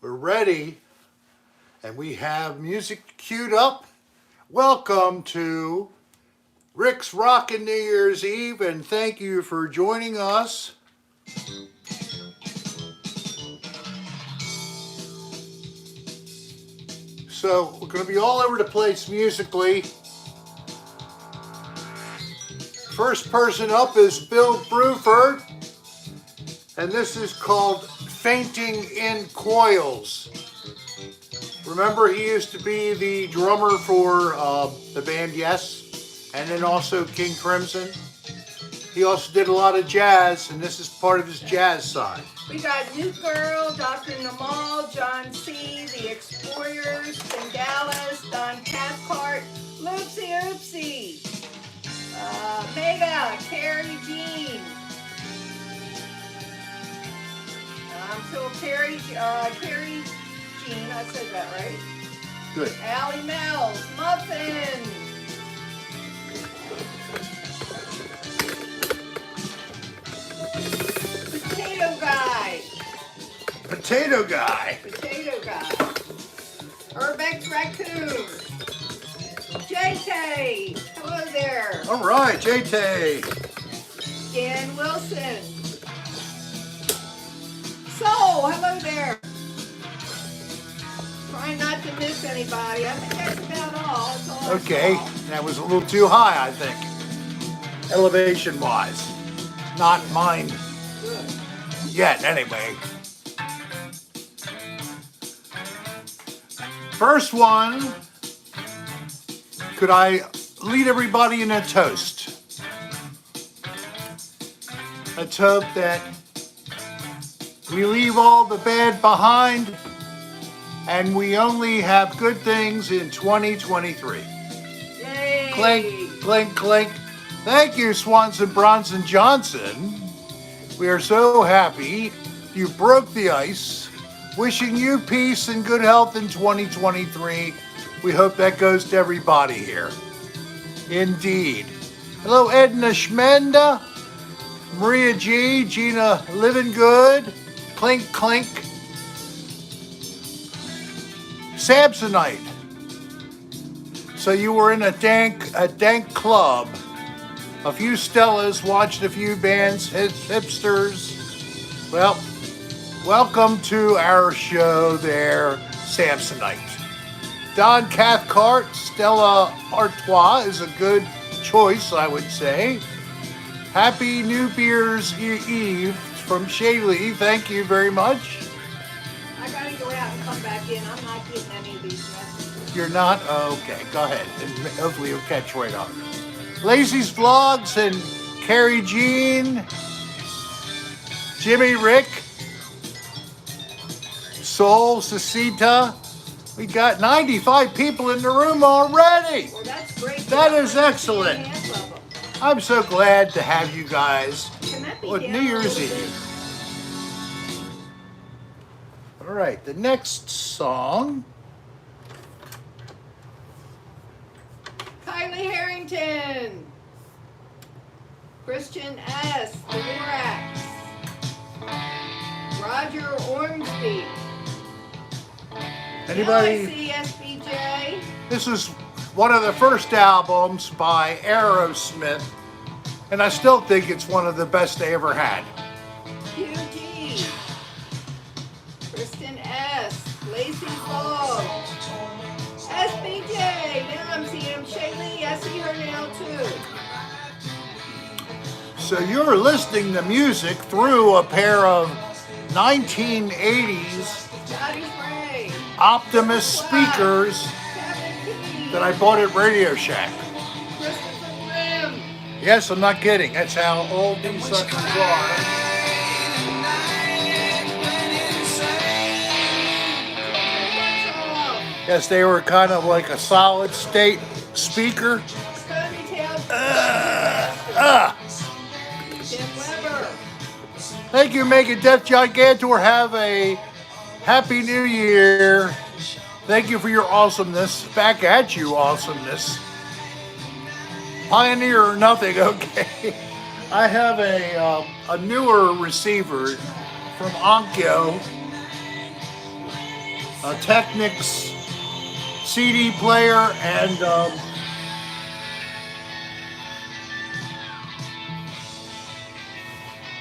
We're ready, and we have music queued up. Welcome to Rick's Rockin' New Year's Eve, and thank you for joining us. So we're going to be all over the place musically. First person up is Bill Bruford, and this is called Fainting in Coils. Remember, he used to be the drummer for the band Yes, and then also King Crimson. He also did a lot of jazz, and this is part of his jazz side. We got New Girl, Dr. Namal, John C., The Explorers, Dallas, Don Cathcart, Loopsy Oopsie, Mega, Carrie Jean. I'm still Carrie Jean, I said that right. Good. Allie Mells, Muffin. Potato Guy. Potato Guy. Potato Guy. Urbex Raccoon. JT. Hello there. All right, JT. Dan Wilson. So, hello there. Trying not to miss anybody. I think that's about all. That's all Okay, that was a little too high, I think, elevation-wise. Not mine yet, anyway. First one, could I lead everybody in a toast? Let's hope that we leave all the bad behind and we only have good things in 2023. Yay! Clink, clink, clink. Thank you, Swanson Bronson Johnson. We are so happy you broke the ice. Wishing you peace and good health in 2023. We hope that goes to everybody here. Indeed. Hello, Edna Schmenda, Maria G, Gina Living Good, Clink Clink, Samsonite. So you were in a dank club. A few Stellas, watched a few bands, hipsters. Well, welcome to our show there, Samsonite. Don Cathcart, Stella Artois is a good choice, I would say. Happy New Year's Eve from Shaylee. Thank you very much. I gotta go out and come back in. I'm not getting any of these messages. You're not? Oh, okay, go ahead. And hopefully you'll catch right on. Lacey's Vlogs and Carrie Jean, Jimmy Rick, Soul Cecita. We got 95 people in the room already. Well, that's great. That is excellent. I'm so glad to have you guys on New Year's Eve. All right, the next song. Kylie Harrington. Christian S. The Lorax. Roger Ormsby. Anybody? LICSBJ. This is one of the first albums by Aerosmith, and I still think it's one of the best they ever had. QG. Kristen S. Lacey Fogg. SBJ. Now I'm seeing him. Shaylee, I see her now too. So you're listening to music through a pair of 1980s Johnny Ray. Optimus speakers that I bought at Radio Shack. Christopher Grimm. Yes, I'm not kidding. That's how old these suckers are. Yes, they were kind of like a solid state speaker. Tim Weber. Thank you, Megan Death Gigantor. Have a happy new year. Thank you for your awesomeness. Back at you, awesomeness. Pioneer or nothing, okay. I have a newer receiver from Onkyo. a Technics CD player, and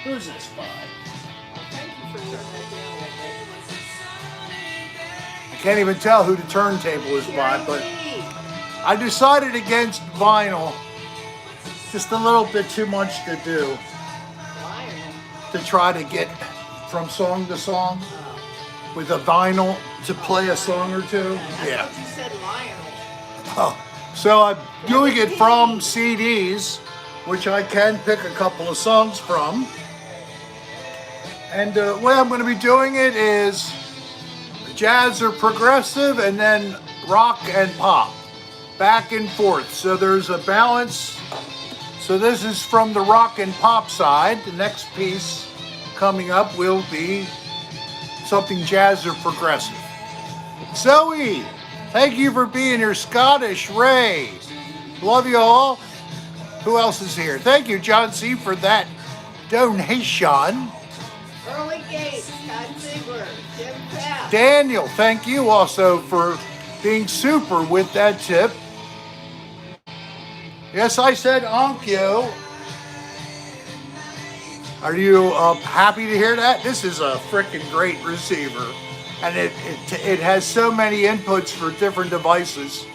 who's this by? Thank you for turning that down a I can't even tell who the turntable is bit. by, but Jeremy. I decided against vinyl. Just a little bit too much to do Lionel. to try to get from song to song with a vinyl to play a song or two. I Yeah. thought you said Lionel. Oh, so I'm doing it from CDs, which I can pick a couple of songs from. And the way I'm going to be doing it is jazz or progressive, and then rock and pop, back and forth. So there's a balance. So this is from the rock and pop side. The next piece coming up will be something jazz or progressive. Zoe, thank you for being here. Scottish, Ray, love you all. Who else is here? Thank you, John C., for that donation. Early Gates, Scott Ziegler, Jim Kraft. Daniel, thank you also for being super with that tip. Yes, I said Onkyo. Are you happy to hear that? This is a freaking great receiver, and it has so many inputs for different devices.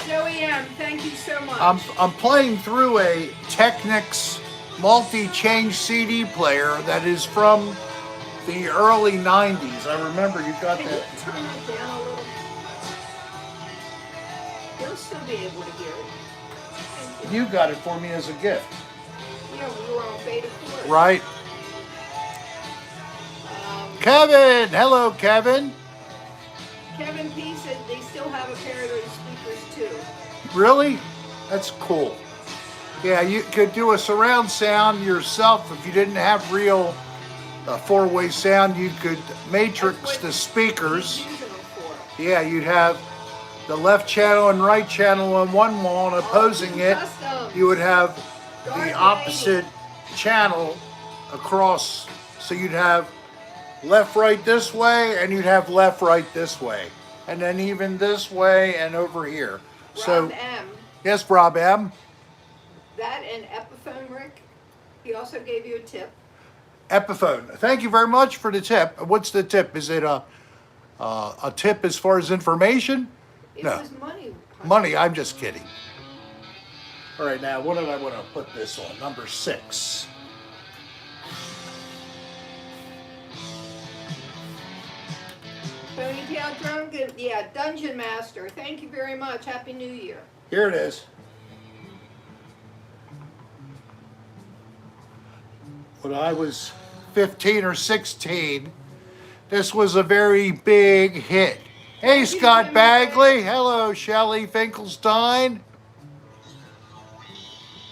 Joey M., thank you so much. I'm playing through a Technics multi-change CD player that is from the early 90s. I remember you got Can that. you turn it down a little? You'll still be able to hear it. Thank you. You got it for me as a gift, Yeah, we were on beta 4. right? Kevin, hello, Kevin. Kevin P. said they still have a pair of those speakers too. Really? That's cool. Yeah, you could do a surround sound yourself if you didn't have real four-way sound. You could matrix the speakers. He's using them for. Yeah, you'd have the left channel and right channel on one wall, and opposing it, Custom. you would have Dark the lady. opposite channel across. So you'd have left, right this way, and you'd have left, right this way. And then even this way and over here. So, Rob M. yes, Rob M. That and Epiphone, Rick. He also gave you a tip. Epiphone. Thank you very much for the tip. What's the tip? Is it a tip as far as information? It No. was money. Money, I'm just kidding. All right, now, what did I want to put this on? Number 6. Ponytail Drunken. Yeah, Dungeon Master. Thank you very much. Happy New Year. Here it is. When I was 15 or 16, this was a very big hit. Hey, Scott Bagley. Hello, Shelley Finkelstein.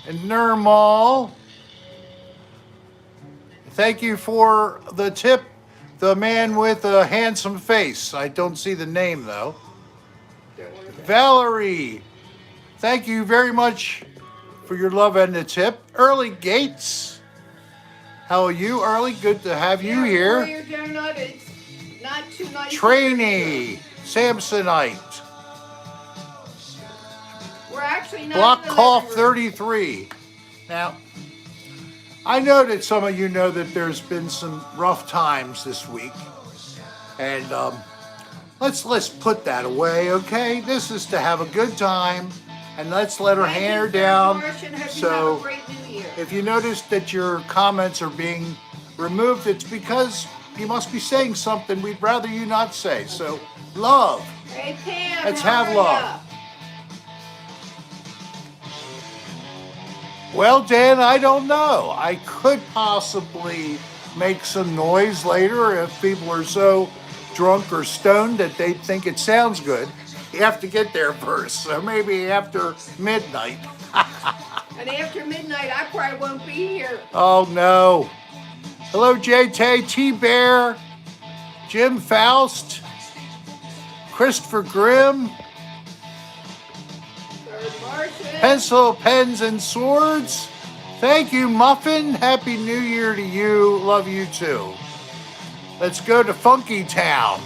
And Nirmal. Thank you for the tip. The man with a handsome face. I don't see the name, though. Valerie. Thank you very much for your love and the tip. Early Gates. How are you, Early? Good to have you here. Warrior Donut. It's not too nice. Trainee. Samsonite. We're actually not. Block in the Cough living room. 33. Now, I know that some of you know that there's been some rough times this week. And let's put that away, okay? This is to have a good time. And let's let her Thank you, hair Frank down. Martian. Hope you So have a great New Year. if you notice that your comments are being removed, it's because you must be saying something we'd rather you not say. So, love. Hey Pam, Let's how have are love. ya? Well, Dan, I don't know. I could possibly make some noise later if people are so drunk or stoned that they think it sounds good. You have to get there first, so maybe after midnight. And after midnight, I probably won't be here. Oh, no. Hello, JT, T-Bear, Jim Faust, Christopher Grimm, Third Martian. Pencil, Pens, and Swords. Thank you, Muffin. Happy New Year to you. Love you, too. Let's go to Funky Town.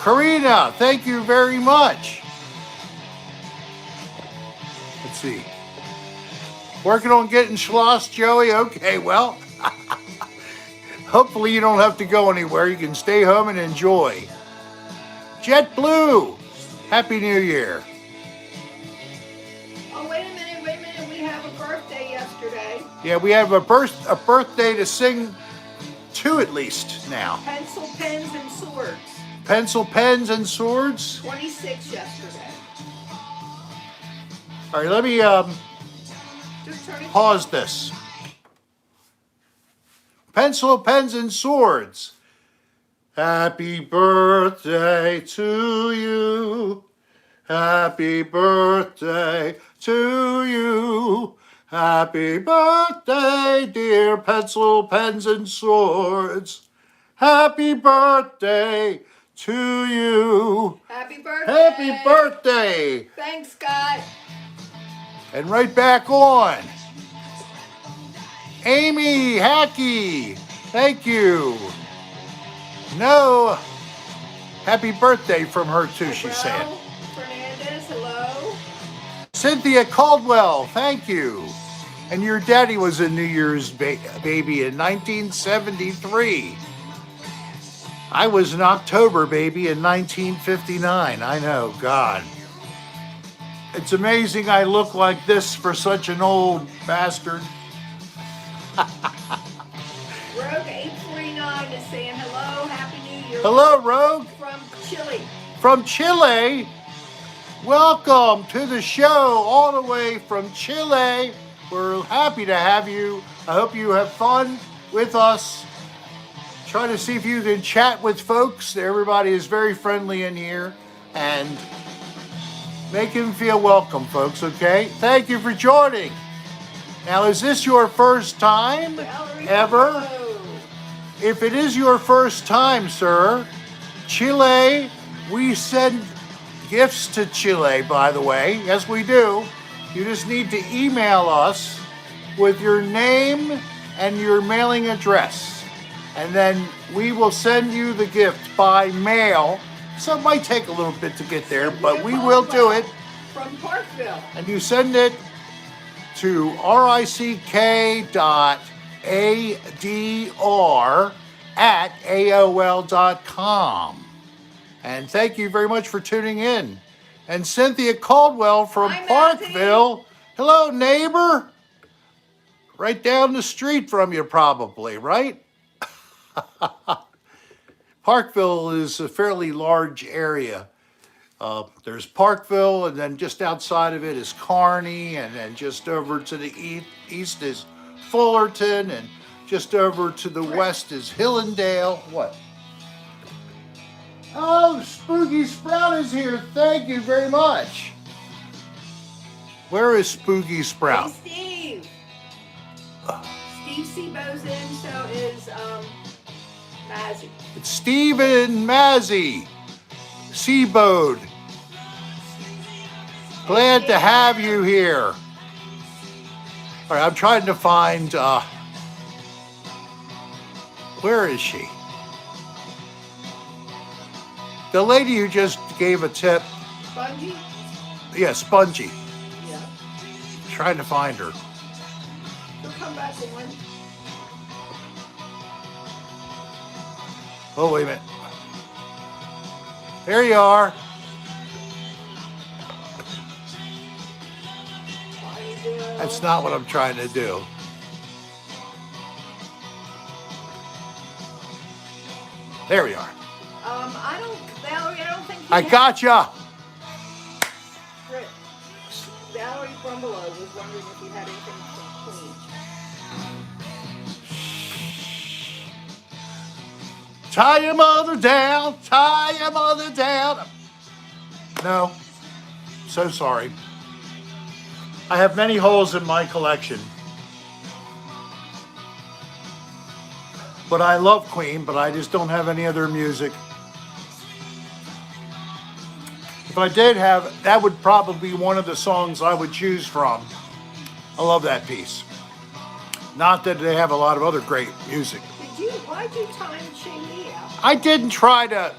Karina, thank you very much. Let's see. Working on getting schloss, Joey? Okay, well, hopefully you don't have to go anywhere. You can stay home and enjoy. JetBlue, Happy New Year. Oh, wait a minute. We have a birthday yesterday. Yeah, we have a birthday to sing to at least now. Pencil, pens, and swords. Pencil, pens, and swords. 26 yesterday. All right, let me Just turn it. pause this. Pencil, pens, and swords. Happy birthday to you. Happy birthday to you. Happy birthday, dear pencil, pens, and swords. Happy birthday to you. Happy birthday. Happy birthday. Thanks, Scott. And right back on. Amy Hackey, thank you. No, happy birthday from her too, she said. Fernandez, hello. Cynthia Caldwell, thank you. And your daddy was a New Year's baby in 1973. I was an October baby in 1959. I know, God. It's amazing I look like this for such an old bastard. Rogue 849 is saying hello, Happy New Year. Hello, Rogue. From Chile. From Chile. Welcome to the show all the way from Chile. We're happy to have you. I hope you have fun with us. Try to see if you can chat with folks. Everybody is very friendly in here. And make them feel welcome, folks, okay? Thank you for joining. Now, is this your first time ever? If it is your first time, sir, Chile, we send gifts to Chile, by the way. Yes, we do. You just need to email us with your name and your mailing address. And then we will send you the gift by mail. So it might take a little bit to get there, but we will do it. From Parkville. And you send it to rick.adr@aol.com. And thank you very much for tuning in. And Cynthia Caldwell from Hi, Parkville. Hello, neighbor. Right down the street from you, probably, right? Parkville is a fairly large area. There's Parkville, and then just outside of it is Kearney, and then just over to the east is Fullerton, and just over to the west is Hillendale. What? Oh, Spooky Sprout is here. Thank you very much. Where is Spooky Sprout? Hey, Steve. Steve Seabo's in, so is Mazzy. It's Stephen Mazzy. Seabode. Glad to have you here. All right, I'm trying to find, where is she? The lady who just gave a tip. Spongy? Yeah, Spongy. Yeah. Trying to find her. She'll come back on. Oh, wait a minute. There you are. That's not what I'm trying to do. There we are. Valerie, I don't think I gotcha. Valerie Brumbelow was wondering if you had anything from Queen. Tie your mother down. Tie your mother down. No. So sorry. I have many holes in my collection. But I love Queen, but I just don't have any other music. If I did have, that would probably be one of the songs I would choose from. I love that piece. Not that they have a lot of other great music. Why'd you time Chingy out? I didn't try to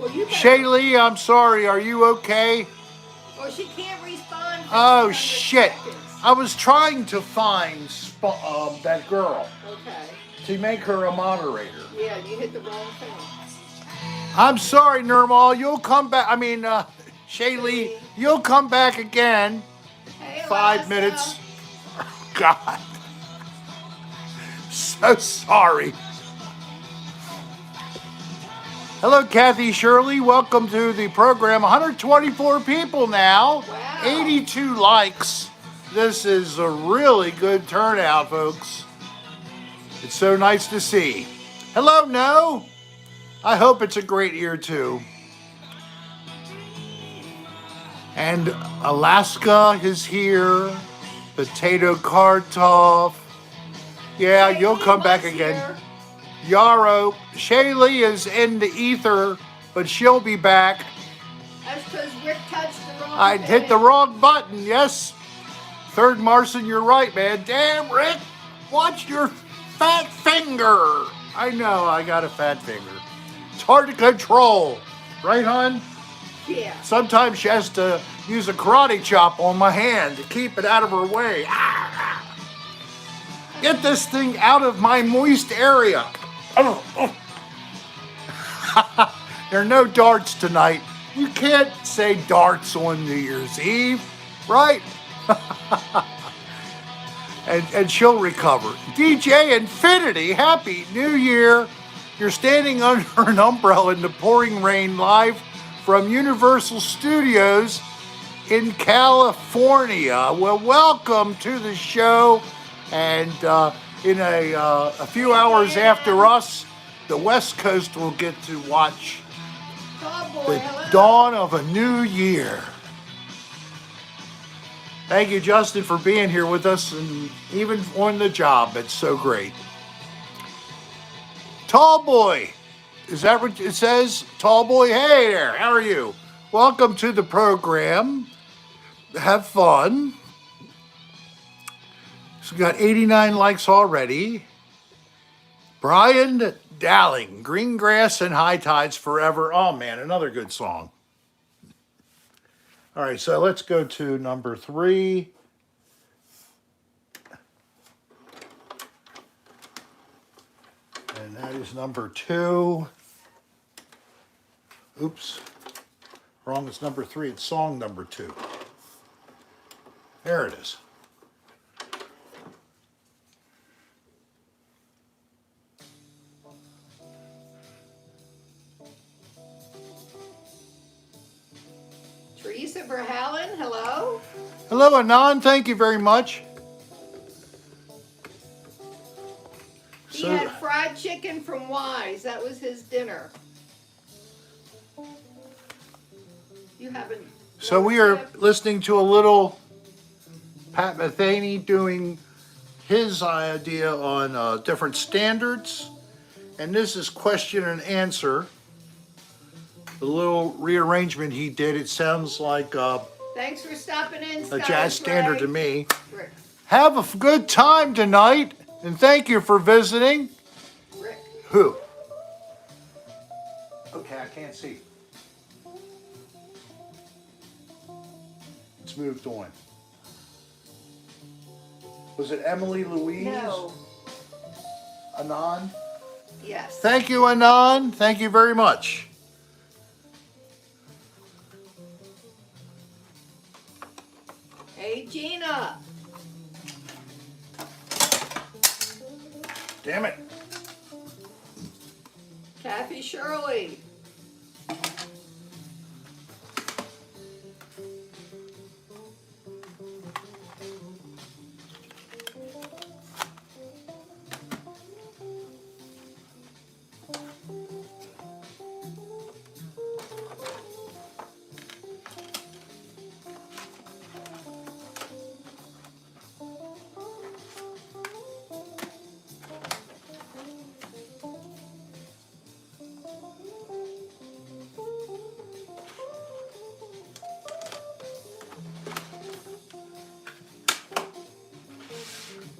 Well, you better. Shaylee, I'm sorry. Are you okay? Well, she can't respond. For Oh 200 shit! Seconds. I was trying to find that girl Okay. to make her a moderator. Yeah, you hit the wrong thing. I'm sorry, Nirmal. You'll come back. I mean, Shaylee, you'll come back again. Hey, 5 Alaska. minutes. God. So sorry. Hello, Kathy Shirley. Welcome to the program. 124 people now. Wow. 82 likes. This is a really good turnout, folks. It's so nice to see. Hello, No. I hope it's a great year, too. And Alaska is here. Potato Kartoff. Yeah, you'll come back again. Here. Yarrow. Shaylee is in the ether, but she'll be back. That's because Rick touched the wrong I thing. hit the wrong button, yes. Third Marson, you're right, man. Damn, Rick, watch your fat finger. I know, I got a fat finger. It's hard to control. Right, hon? Yeah. Sometimes she has to use a karate chop on my hand to keep it out of her way. Get this thing out of my moist area. Oh. There are no darts tonight. You can't say darts on New Year's Eve, right? and she'll recover. DJ Infinity, Happy New Year. You're standing under an umbrella in the pouring rain live from Universal Studios in California. Well, welcome to the show. And in a few hours after us, the West Coast will get to watch the dawn of a new year. Thank you, Justin, for being here with us, and even on the job. It's so great. Tall Boy, is that what it says? Tall Boy, hey there, how are you? Welcome to the program. Have fun. So we got 89 likes already. Brian Dowling, Green Grass and High Tides Forever. Oh man, another good song. All right, so let's go to number 3. And that is number 2. Oops. Wrong, it's number 3. It's song number 2. There it is. Teresa Verhallen, hello. Hello, Anand. Thank you very much. He had fried chicken from Wise. That was his dinner. You haven't. So we are listening to a little Pat Metheny doing his idea on different standards. And this is question and answer. The little rearrangement he did, it sounds like Thanks for stopping in, a jazz standard to me. Rick. Have a good time tonight, and thank you for visiting. Rick. Who? Okay, I can't see. It's moved on. Was it Emily Louise? No. Anand? Yes. Thank you, Anand. Thank you very much. Hey, Gina. Damn it. Kathy Shirley.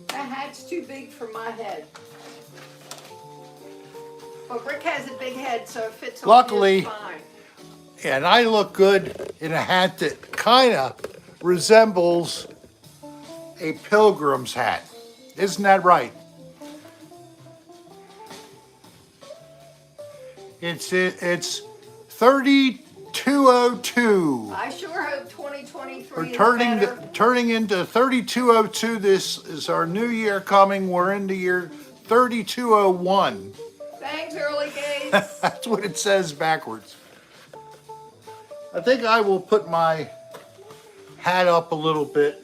That hat's too big for my head. Well, Rick has a big head, so it fits on Luckily, his fine. And I look good in a hat that kind of resembles a pilgrim's hat. Isn't that right? It's 3202. I sure hope 2023 We're is better. turning into 3202. This is our new year coming. We're in the year 3201. Thanks, early Gates. That's what it says backwards. I think I will put my hat up a little bit.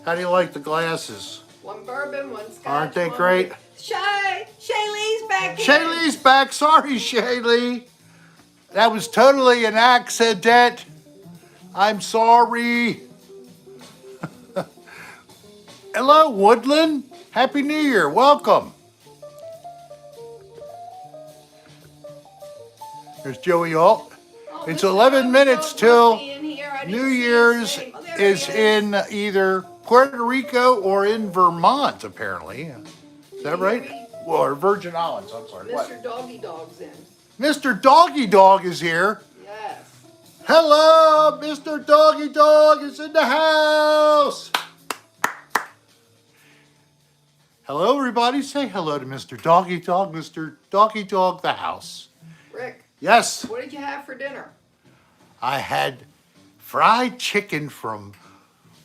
How do you like the glasses? One bourbon, one scotch. Aren't they one great? Shaylee's back in. Shaylee's back. Sorry, Shaylee. That was totally an accident. I'm sorry. Hello, Woodland. Happy New Year. Welcome. There's Joey Alt. Oh, It's Mr. 11 Doggy minutes Dog till must be in here. I didn't New see his Year's name. Oh, there he is in either Puerto Rico or in Vermont, apparently. Is that right? Or Virgin Islands, I'm sorry. What? Mr. Doggy Dog's in. Mr. Doggy Dog is here. Yes. Hello, Mr. Doggy Dog is in the house. Hello, everybody. Say hello to Mr. Doggy Dog, Mr. Doggy Dog, the house. Rick, Yes, what did you have for dinner? I had fried chicken from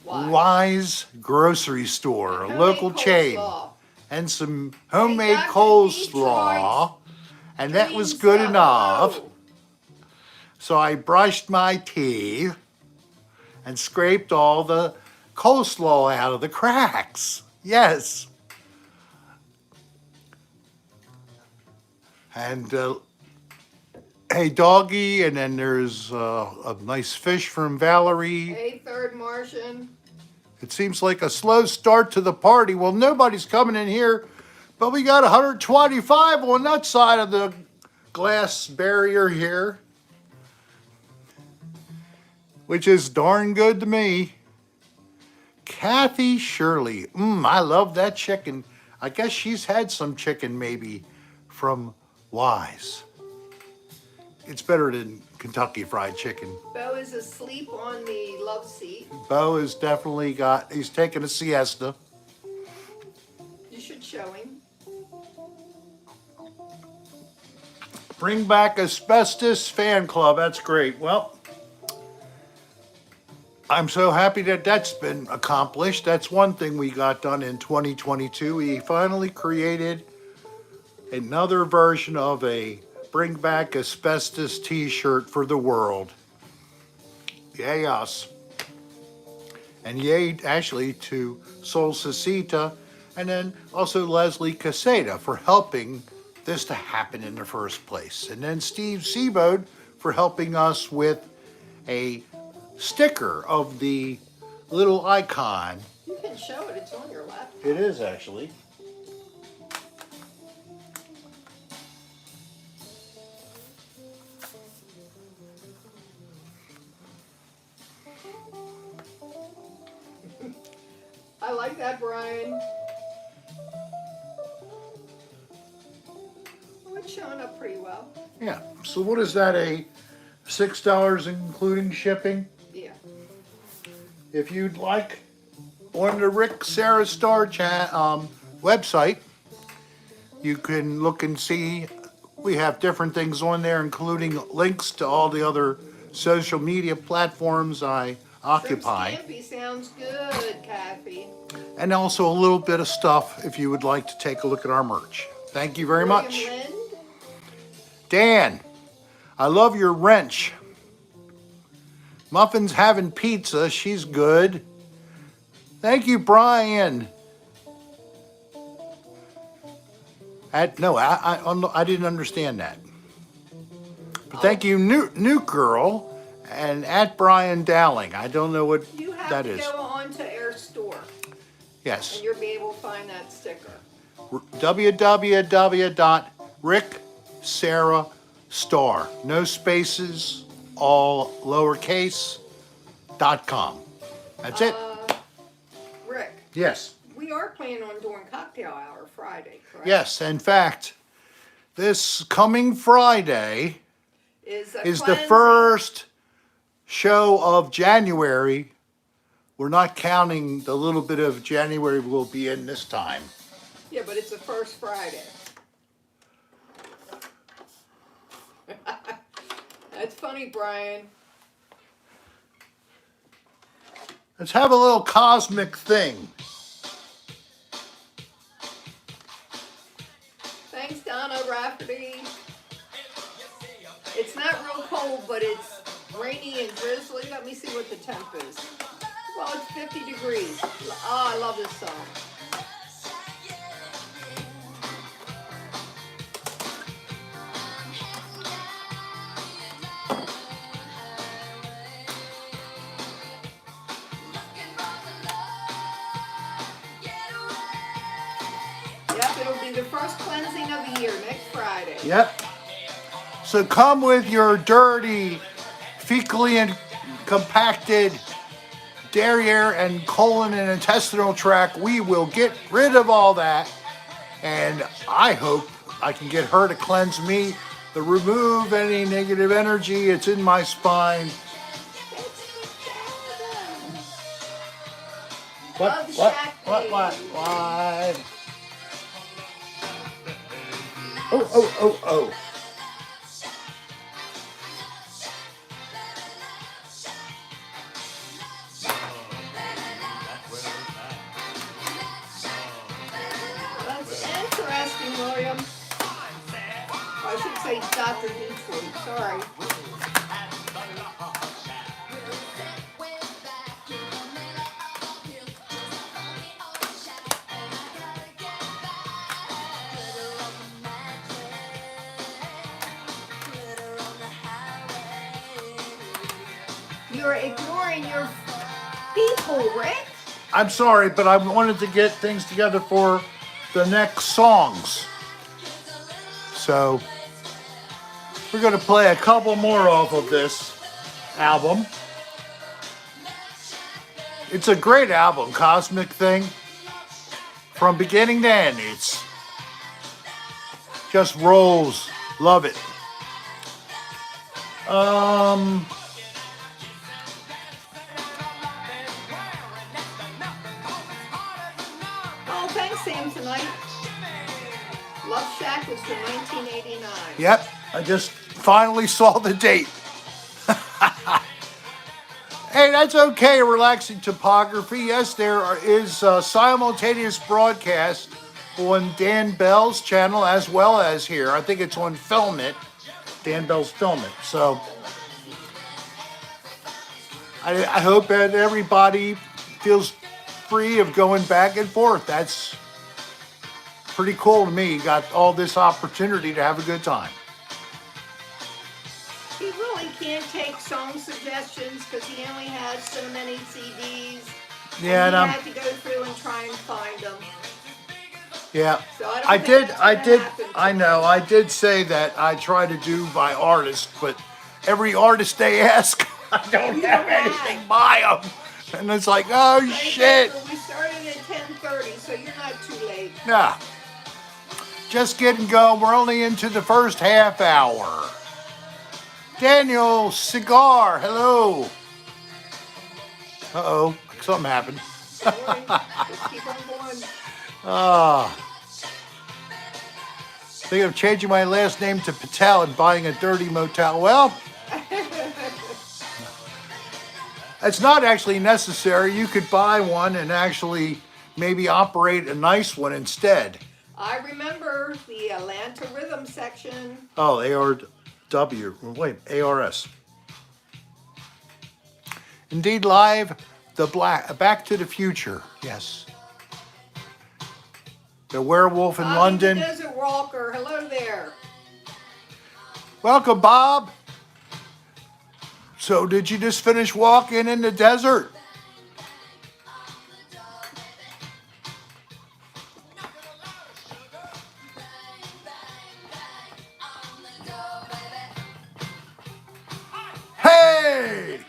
Why? Wise Grocery Store, a Homemade local chain, coleslaw. and some homemade got the coleslaw, and that was Green good stuff. enough. Oh. So I brushed my teeth and scraped all the coleslaw out of the cracks. Yes. And hey, doggy, and then there's a nice fish from Valerie. Hey, third Martian. It seems like a slow start to the party. Well, nobody's coming in here, but we got 125 on that side of the glass barrier here, which is darn good to me. Kathy Shirley. I love that chicken. I guess she's had some chicken maybe from Wise. It's better than Kentucky Fried Chicken. Bo is asleep on the love seat. Bo has definitely he's taking a siesta. You should show him. Bring back asbestos fan club. That's great. Well, I'm so happy that that's been accomplished. That's one thing we got done in 2022. We finally created another version of a Bring Back Asbestos t-shirt for the world. Yay us. And yay actually to Sol Cecita and then also Leslie Caseta for helping this to happen in the first place. And then Steve Seabode for helping us with a sticker of the little icon. You can show it. It's on your laptop. It is actually. I like that, Brian. Oh, it's showing up pretty well. Yeah. So what is that? $6 including shipping? Yeah. If you'd like, on the Rick Serra Star website, you can look and see. We have different things on there, including links to all the other social media platforms I occupy. Shrimp Scampi sounds good, Kathy. And also a little bit of stuff if you would like to take a look at our merch. Thank you very much. Lind? Dan, I love your wrench. Muffin's having pizza. She's good. Thank you, Brian. I didn't understand that. But thank you, new girl, and at Brian Dowling. I don't know what You have that to is. go on to Air Store, Yes. and you'll be able to find that sticker. www.ricksarahstar. No spaces, all lowercase.com. That's it. Rick, Yes. we are planning on doing cocktail hour Friday, correct? Yes. In fact, this coming Friday, is the first show of January. We're not counting the little bit of January we'll be in this time. Yeah, but it's the first Friday. That's funny, Brian. Let's have a little cosmic thing. Thanks, Donna Rafferty. It's not real cold, but it's rainy and drizzly. Let me see what the temp is. Well, it's 50 degrees. Oh, I love this song. Yep, it'll be the first cleansing of the year, next Friday. Yep. So come with your dirty, fecally and compacted derriere and colon and intestinal tract. We will get rid of all that. And I hope I can get her to cleanse me, to remove any negative energy. It's in my spine. What? Oh. That's interesting, William. I should say Dr. Detroit. Sorry. You're ignoring your people, Rick. I'm sorry, but I wanted to get things together for the next songs. So we're going to play a couple more off of this album. It's a great album, Cosmic Thing. From beginning to end, it's just rolls. Love it. Oh, thanks, Sam, tonight. Love Shack was from 1989. Yep, I just finally saw the date. Hey, that's okay, relaxing topography. Yes, there is a simultaneous broadcast on Dan Bell's channel as well as here. I think it's on Film It, Dan Bell's Film It. So I hope that everybody feels free of going back and forth. That's pretty cool to me. You got all this opportunity to have a good time. He really can't take song suggestions because he only has so many CDs. Yeah, and and he had to go through and try and find them. yeah, So I don't I think did. that's I gonna did. happen I know. I did say that I try to do by artist, but every artist they ask, I don't You have don't have. anything by them, and it's like, oh Right, shit. We started at 10:30, so you're not too late. Nah, just getting going. We're only into the first half hour. Daniel Cigar, hello. Uh-oh, something happened. Don't worry. Just keep on going. Thinking of changing my last name to Patel and buying a dirty motel. Well, it's not actually necessary. You could buy one and actually maybe operate a nice one instead. I remember the Atlanta Rhythm section. Oh, ARS. Indeed, live, Back to the Future. Yes. The Werewolf in Bobby London. The Desert Walker. Hello there. Welcome, Bob. So, did you just finish walking in the desert? Hey!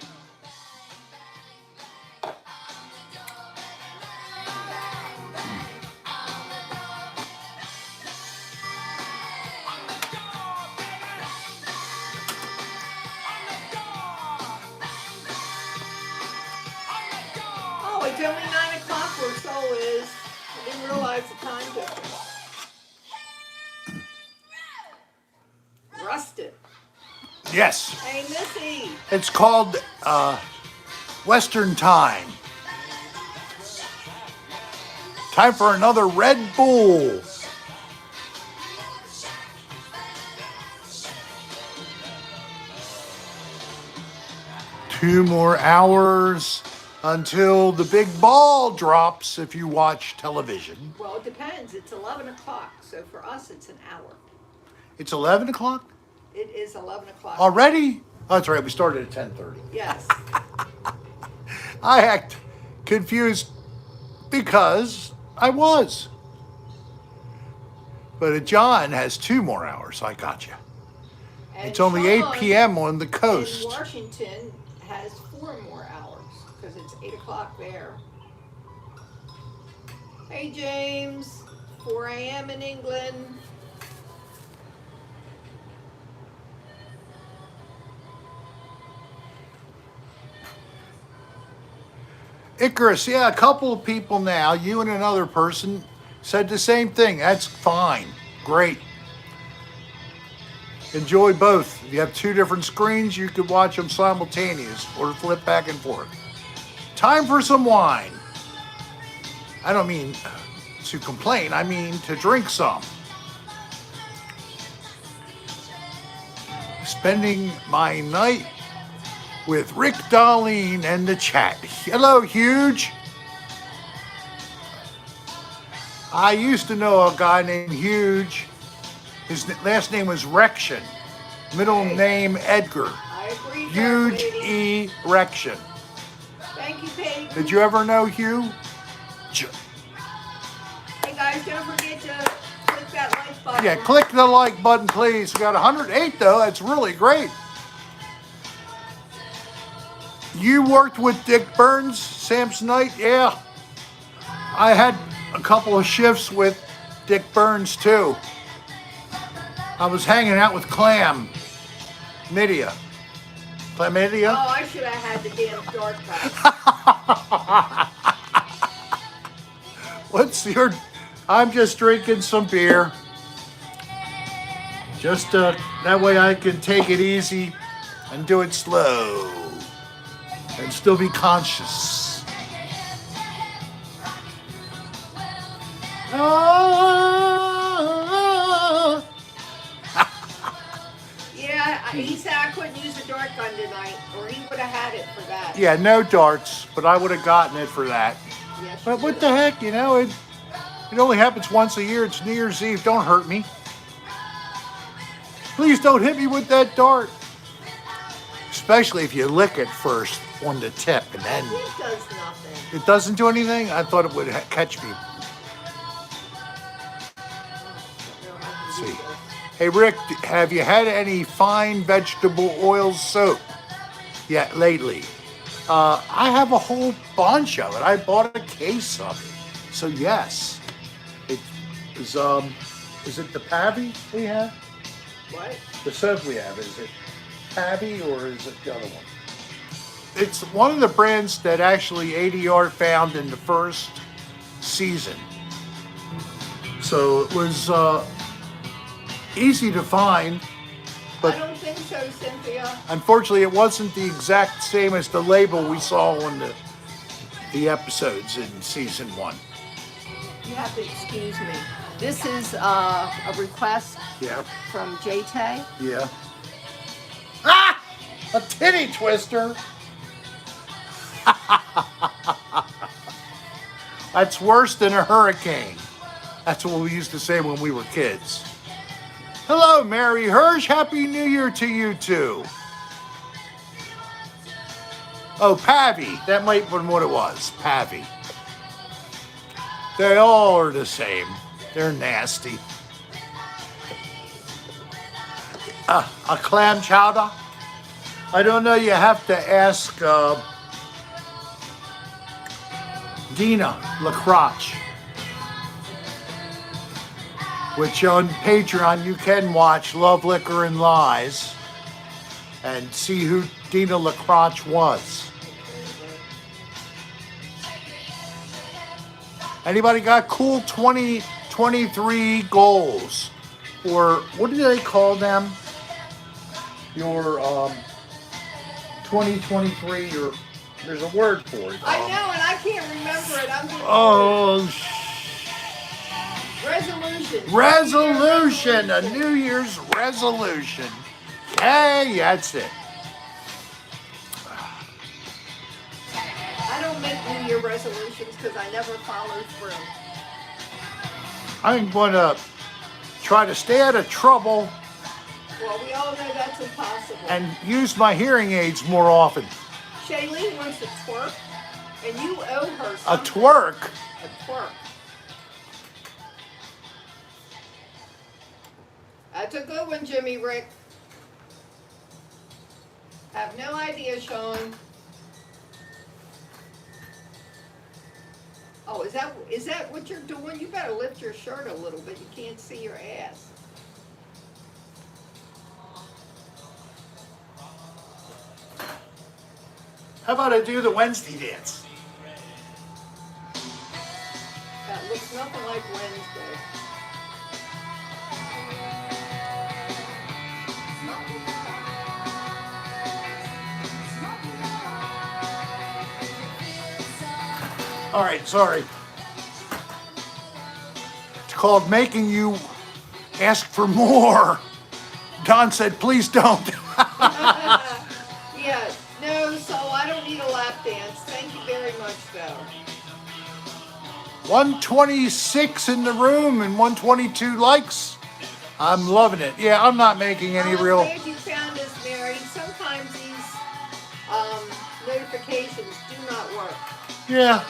It's only 9 o'clock where Seoul is. I didn't realize the time difference. Rusted. Yes. Hey, Missy. It's called Western Time. Time for another Red Bull. Two more hours until the big ball drops if you watch television. Well, it depends. It's 11 o'clock. So for us, it's an hour. It's 11 o'clock? It is 11 o'clock. Already? Oh, that's right. We started at 10:30. Yes. I act confused because I was. But John has 2 more hours. I got you. And It's only 8 Sean p.m. on the in coast. Washington has 4 more hours because it's 8 o'clock there. Hey, James. 4 a.m. in England. Icarus, yeah, a couple of people now, you and another person, said the same thing. That's fine. Great. Enjoy both. If you have 2 different screens, you could watch them simultaneous or flip back and forth. Time for some wine. I don't mean to complain, I mean to drink some. Spending my night with Rick Darlene and the chat. Hello, Huge. I used to know a guy named Huge. His last name was Rection. Middle name Edgar. I agree. Huge lady. Erection. Thank you, Peggy. Did you ever know Hugh? Hey, guys, don't forget to click that like button. Yeah, click the like button, please. We got 108, though. That's really great. You worked with Dick Burns, Samsonite? Yeah. I had a couple of shifts with Dick Burns, too. I was hanging out with Chlamydia. Chlamydia? Oh, I should have had the damn dark back. What's your... I'm just drinking some beer. Just that way I can take it easy and do it slow. And still be conscious. Yeah, he said I couldn't use a dart gun tonight, or he would have had it for that. Yeah, no darts, but I would have gotten it for that. Yes, But what the heck, you know, it only happens once a year. It's New Year's Eve. Don't hurt me. Please don't hit me with that dart. Especially if you lick it first on the tip and then... It does nothing. It doesn't do anything? I thought it would catch me. Let's see. Hey, Rick, have you had any fine vegetable oil soap yet lately? I have a whole bunch of it. I bought a case of it. So, yes. It is it the Pavy we have? What? The soap we have, is it Pavy or is it the other one? It's one of the brands that actually ADR found in the first season. So it was easy to find, but I don't think so, Cynthia. unfortunately it wasn't the exact same as the label we saw on the episodes in season 1. You have to excuse me. This is a request Yeah. from J-Tay. Yeah. Ah! A titty twister! That's worse than a hurricane. That's what we used to say when we were kids. Hello, Mary Hirsch. Happy New Year to you too. Oh, Pavy. That might have been what it was. Pavy. They all are the same. They're nasty. A clam chowder? I don't know. You have to ask Dina LaCroix, which on Patreon you can watch Love, Liquor, and Lies and see who Dina LaCroix was. Anybody got cool 2023 goals? Or what do they call them? Your 2023, there's a word for it. I know, and I can't remember it. I'm just resolution. A New Year's resolution. Hey, that's it. I don't make New Year resolutions because I never follow through. I'm going to try to stay out of trouble Well, we all know that's impossible. and use my hearing aids more often. Shailene wants to twerk, and you owe her A something. twerk? A twerk. That's a good one, Jimmy Rick. Have no idea, Sean. Oh, is that what you're doing? You better lift your shirt a little bit. You can't see your ass. How about I do the Wednesday dance? That looks nothing like Wednesday. All right, sorry. It's called making you ask for more. Don said, please don't. Yeah, no, so I don't need a lap dance. Thank you very much, though. 126 in the room and 122 likes. I'm loving it. Yeah, I'm not making any I'm real... glad you found us, Mary. Sometimes these notifications do not work. Yeah.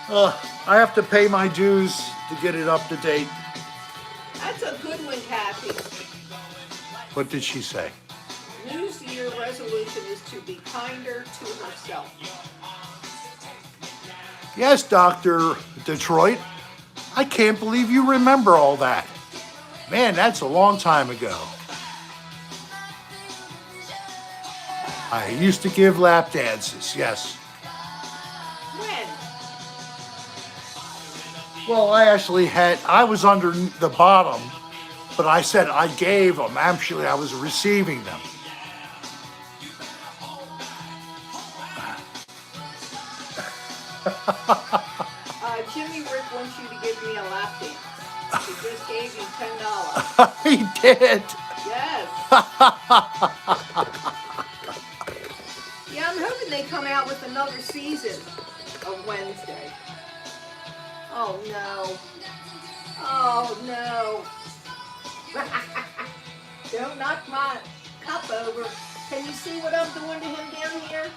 I have to pay my dues to get it up to date. That's a good one, Kathy. What did she say? New Year resolution is to be kinder to herself. Yes, Dr. Detroit. I can't believe you remember all that. Man, that's a long time ago. I used to give lap dances, yes. When? Well, I was under the bottom, but I said I gave them. Actually, I was receiving them. Jimmy Rick wants you to give me a lap dance. He just gave you $10. He did. Yes. Yeah, I'm hoping they come out with another season of Wednesday. Oh no. Oh no. Don't knock my cup over. Can you see what I'm doing to him down here?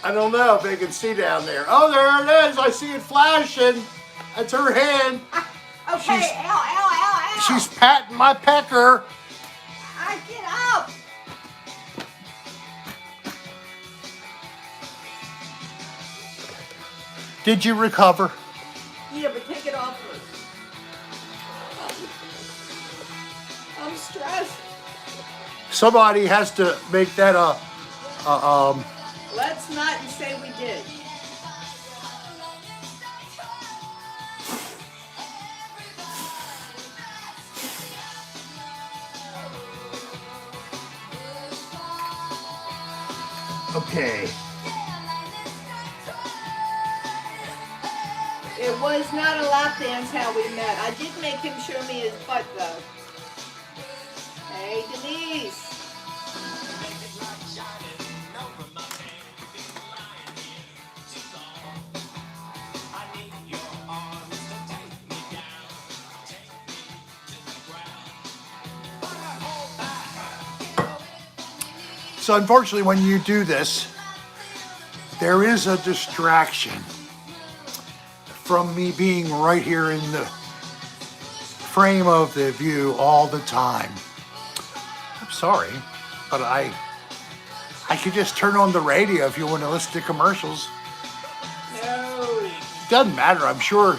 I don't know if they can see down there. Oh, there it is. I see it flashing. That's her hand. Okay, She's- ow. She's patting my pecker. Get up. Did you recover? Yeah, but take it off first. I'm stressed. Somebody has to make that Let's not and say we did. okay. It was not a lap dance how we met. I did make him show me his butt though. Hey, Denise. So unfortunately, when you do this, there is a distraction from me being right here in the frame of the view all the time. I'm sorry, but I could just turn on the radio if you want to listen to commercials. No. Doesn't matter. I'm sure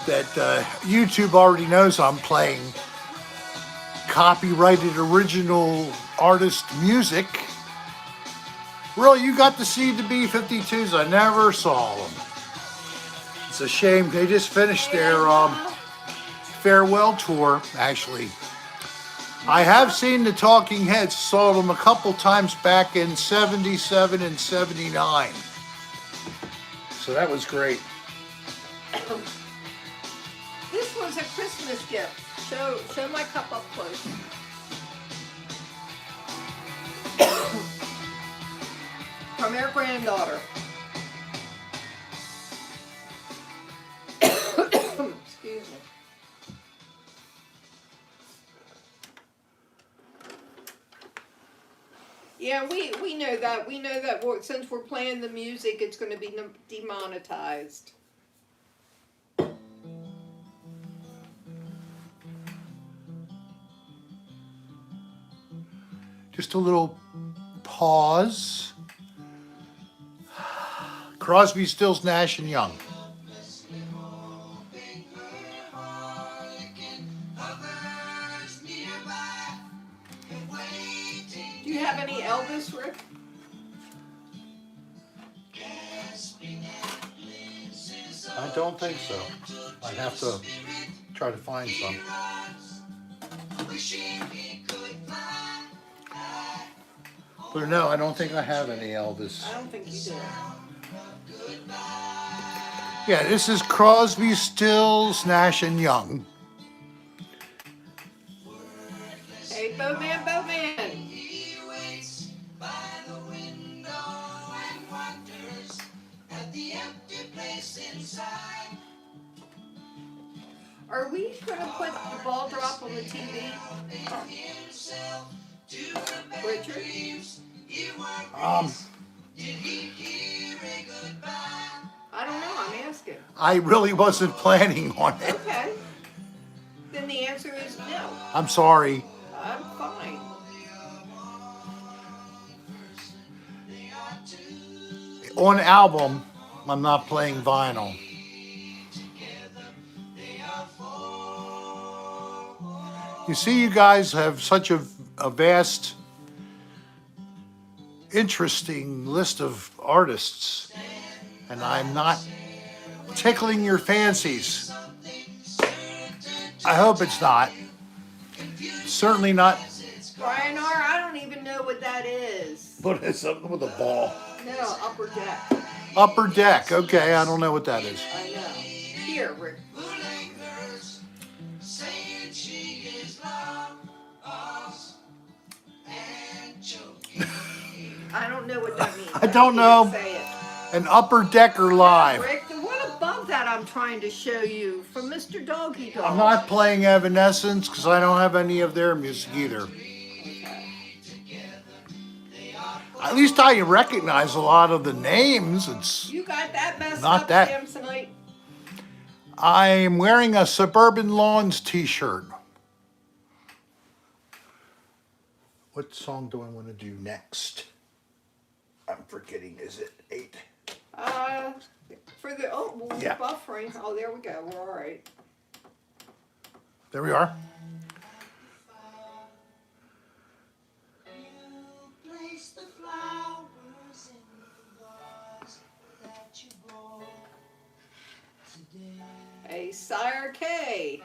that YouTube already knows I'm playing copyrighted original artist music. Really, you got to see the B-52s. I never saw them. It's a shame they just finished their farewell tour. Actually, I have seen the Talking Heads. Saw them a couple times back in '77 and '79. So that was great. This was a Christmas gift. Show my cup up close. From our granddaughter. Excuse me. Yeah, we know that. We know that since we're playing the music, it's going to be demonetized. Just a little pause. Crosby, Stills, Nash and Young. Do you have any Elvis, Rick? I don't think so. I'd have to try to find some. But no, I don't think I have any Elvis. I don't think you do. Yeah, this is Crosby, Stills, Nash and Young. Hey, Boatman, Boatman. Are we going to put the ball drop on the TV? Richard? I don't know, I'm asking. I really wasn't planning on it. Okay. Then the answer is no. I'm sorry. I'm fine. On album, I'm not playing vinyl. You see, you guys have such a vast, interesting list of artists, and I'm not tickling your fancies. I hope it's not. Certainly not. Brian R., I don't even know what that is. But it's something with a ball. No, Upper Deck. Upper Deck. Okay, I don't know what that is. I know. Here, Rick. I don't know what that means. I don't know. Say it. An Upper Decker live. Rick, the one above that I'm trying to show you from Mr. Doggy Dog. I'm not playing Evanescence because I don't have any of their music either. Okay. At least I recognize a lot of the names. It's You got that messed Not up, that. Samsonite? I'm wearing a Suburban Lawns t-shirt. What song do I want to do next? I'm forgetting. Is it 8? For the we're Yeah. buffering. Oh, there we go. We're all right. There we are. A Sire K.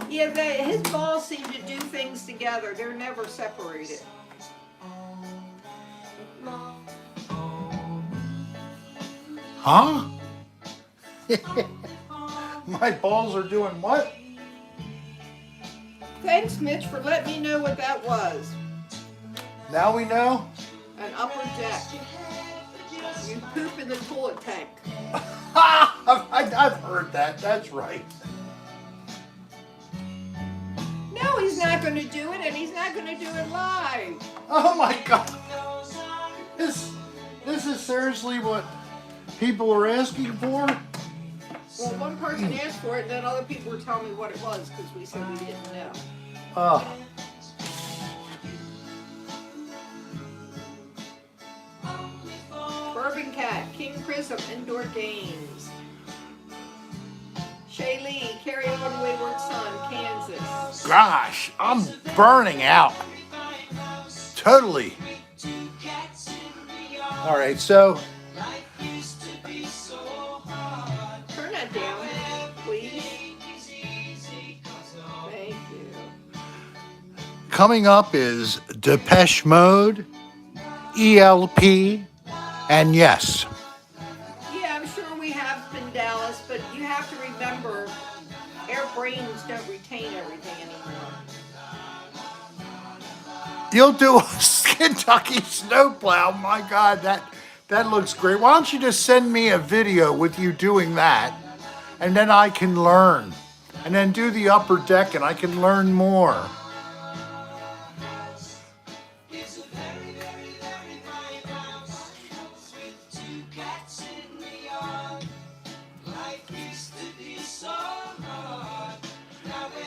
Yeah, his balls seem to do things together. They're never separated. Huh? My balls are doing what? Thanks, Mitch, for letting me know what that was. Now we know? An Upper Deck. You poop in the toilet tank. I've heard that. That's right. No, he's not going to do it, and he's not going to do it live. Oh my God. This is seriously what people are asking for? Well, one person asked for it, and then other people were telling me what it was because we said we didn't know. Bourbon Cat, King Prism, Indoor Games. Shay Lee, Carry On Wayward Son, Kansas. Gosh, I'm burning out. Totally. All right, so Turn that down, please. Thank you. coming up is Depeche Mode, ELP, and yes. Yeah, I'm sure we have been Dallas, but you have to remember, our brains don't retain everything anymore. You'll do a Kentucky snowplow. My God, that looks great. Why don't you just send me a video with you doing that, and then I can learn. And then do the upper deck, and I can learn more.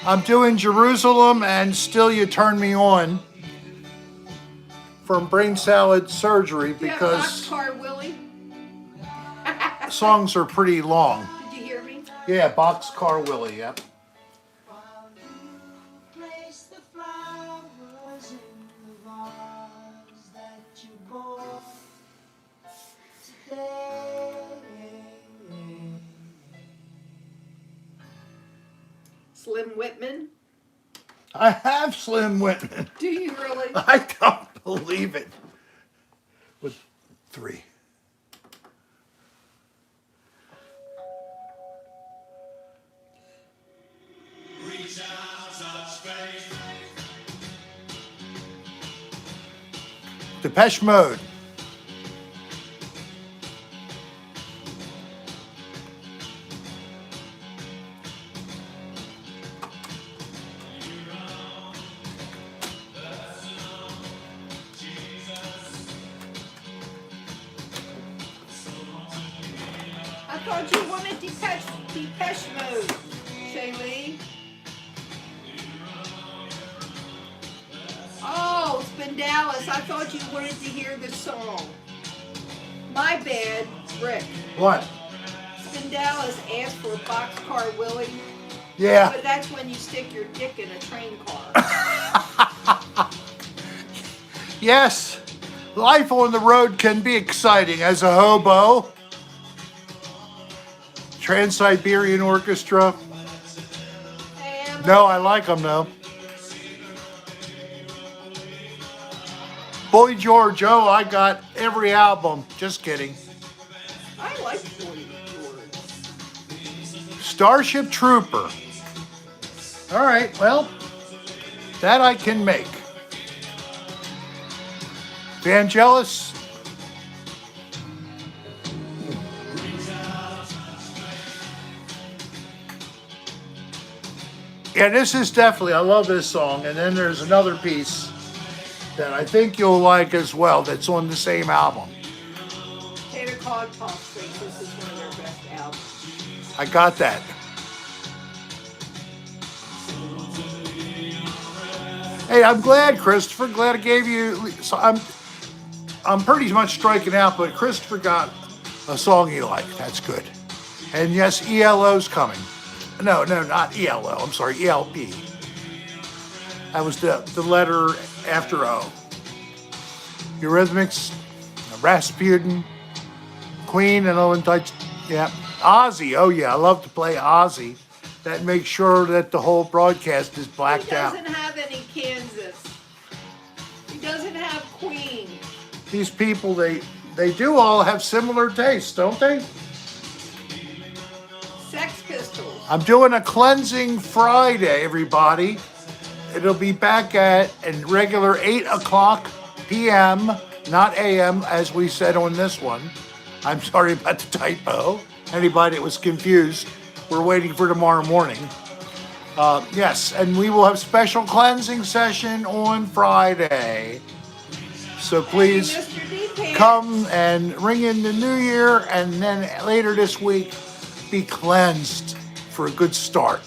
I'm doing Jerusalem, and Still You Turn Me On from brain salad surgery because Boxcar Willie. songs are pretty long. Did you hear me? Yeah, Boxcar Willie, yep. Slim Whitman. I have Slim Whitman. Do you really? I don't believe it. With 3. Depeche Mode. I thought you wanted Depeche Mode, Shaylee. Oh, it's been Dallas. I thought you wanted to hear the song. My bad, Rick. What? Spin Dallas asked for Boxcar Willie. Yeah. But that's when you stick your dick in a train car. Yes. Life on the road can be exciting as a hobo. Trans-Siberian Orchestra. No, I like them though. Boy George, oh, I got every album. Just kidding. I like Boy George. Starship Trooper. All right, well, that I can make. Vangelis. Yeah, this is definitely, I love this song. And then there's another piece that I think you'll like as well that's on the same album. Tater Cod Pop thinks this is one of their best albums. I got that. Hey, I'm glad, Christopher. Glad I gave you. So I'm pretty much striking out, but Christopher got a song he liked. That's good. And yes, ELO's coming. No, not ELO. I'm sorry, ELP. That was the letter after O. Eurythmics, Rasputin, Queen, and Owen Touch. Yeah, Ozzy. Oh yeah, I love to play Ozzy. That makes sure that the whole broadcast is blacked out. He doesn't have any Kansas. He doesn't have Queen. These people, they do all have similar tastes, don't they? Sex Pistols. I'm doing a cleansing Friday, everybody. It'll be back at a regular 8 o'clock p.m., not a.m., as we said on this one. I'm sorry about the typo. Anybody that was confused, we're waiting for tomorrow morning. Yes, and we will have special cleansing session on Friday. So please come and ring in the new year, and then later this week, be cleansed for a good start.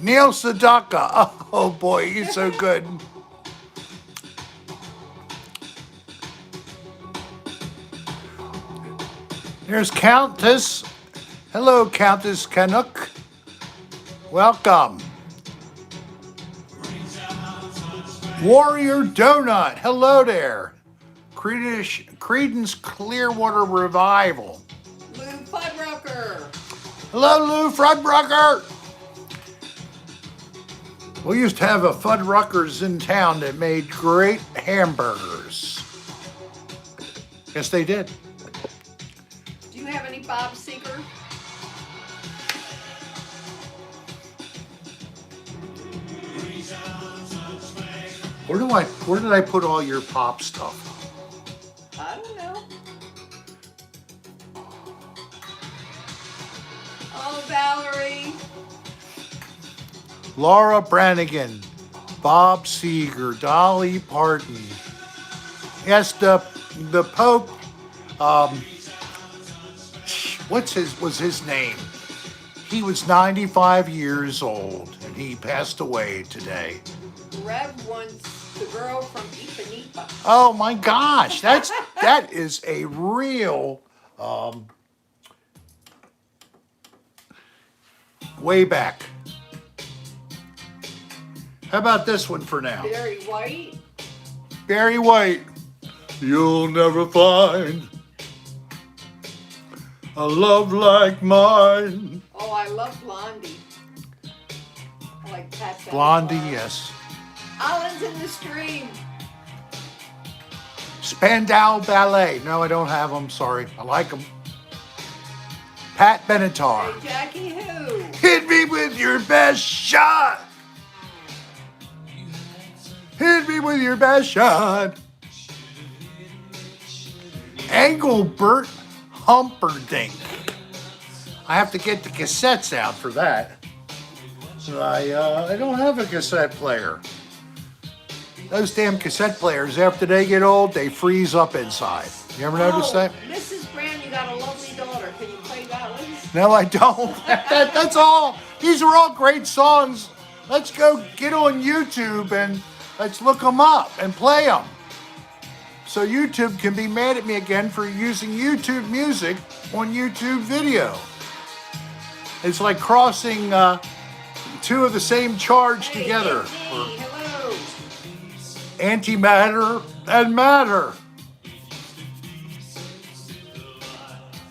Neil Sedaka. Oh boy, he's so good. There's Countess. Hello, Countess Canuck. Welcome. Warrior Donut. Hello there. Creedence Clearwater Revival. Lou Fuddrucker. Hello, Lou Fuddrucker. We used to have a Fuddruckers in town that made great hamburgers. Yes, they did. Do you have any Bob Seger? Where did I put all your pop stuff? I don't know. Oh, Valerie. Laura Branigan, Bob Seger, Dolly Parton. Yes, the Pope. Was his name? He was 95 years old, and he passed away today. Rev wants the girl from Ipanema. Oh my gosh, that is a real way back. How about this one for now? Barry White. Barry White. You'll never find a love like mine. Oh, I love Blondie. I like Pat Benatar. Blondie, yes. Islands in the Stream. Spandau Ballet. No, I don't have them. Sorry. I like them. Pat Benatar. Hey, Jackie who? Hit me with your best shot. Hit me with your best shot. Engelbert Humperdinck. I have to get the cassettes out for that. I don't have a cassette player. Those damn cassette players, after they get old, they freeze up inside. You ever notice that? Mrs. Brown, you got a lovely daughter. Can you play ballads? No, I don't. That's all. These are all great songs. Let's go get on YouTube and let's look them up and play them. So YouTube can be mad at me again for using YouTube music on YouTube video. It's like crossing two of the same charge together. Hello. Antimatter and matter.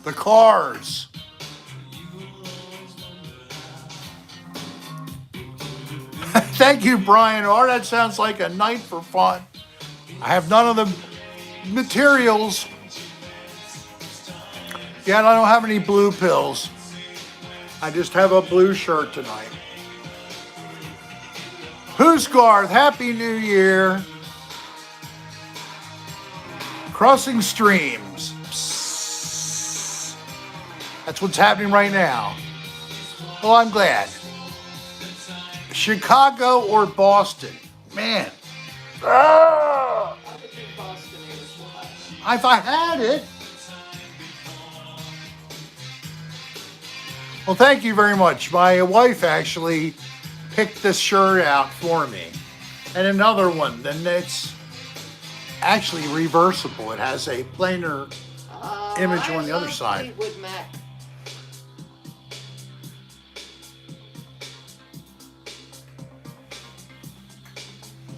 The Cars. Thank you, Brian R. That sounds like a night for fun. I have none of the materials. Yeah, I don't have any blue pills. I just have a blue shirt tonight. Hoosgarth, Happy New Year. Crossing Streams. Psst. That's what's happening right now. Well, I'm glad. Chicago or Boston? Man. I would think Boston is what. If I had it. Well, thank you very much. My wife actually picked this shirt out for me. And another one, then it's actually reversible. It has a plainer image on the other side. Fleetwood Mac.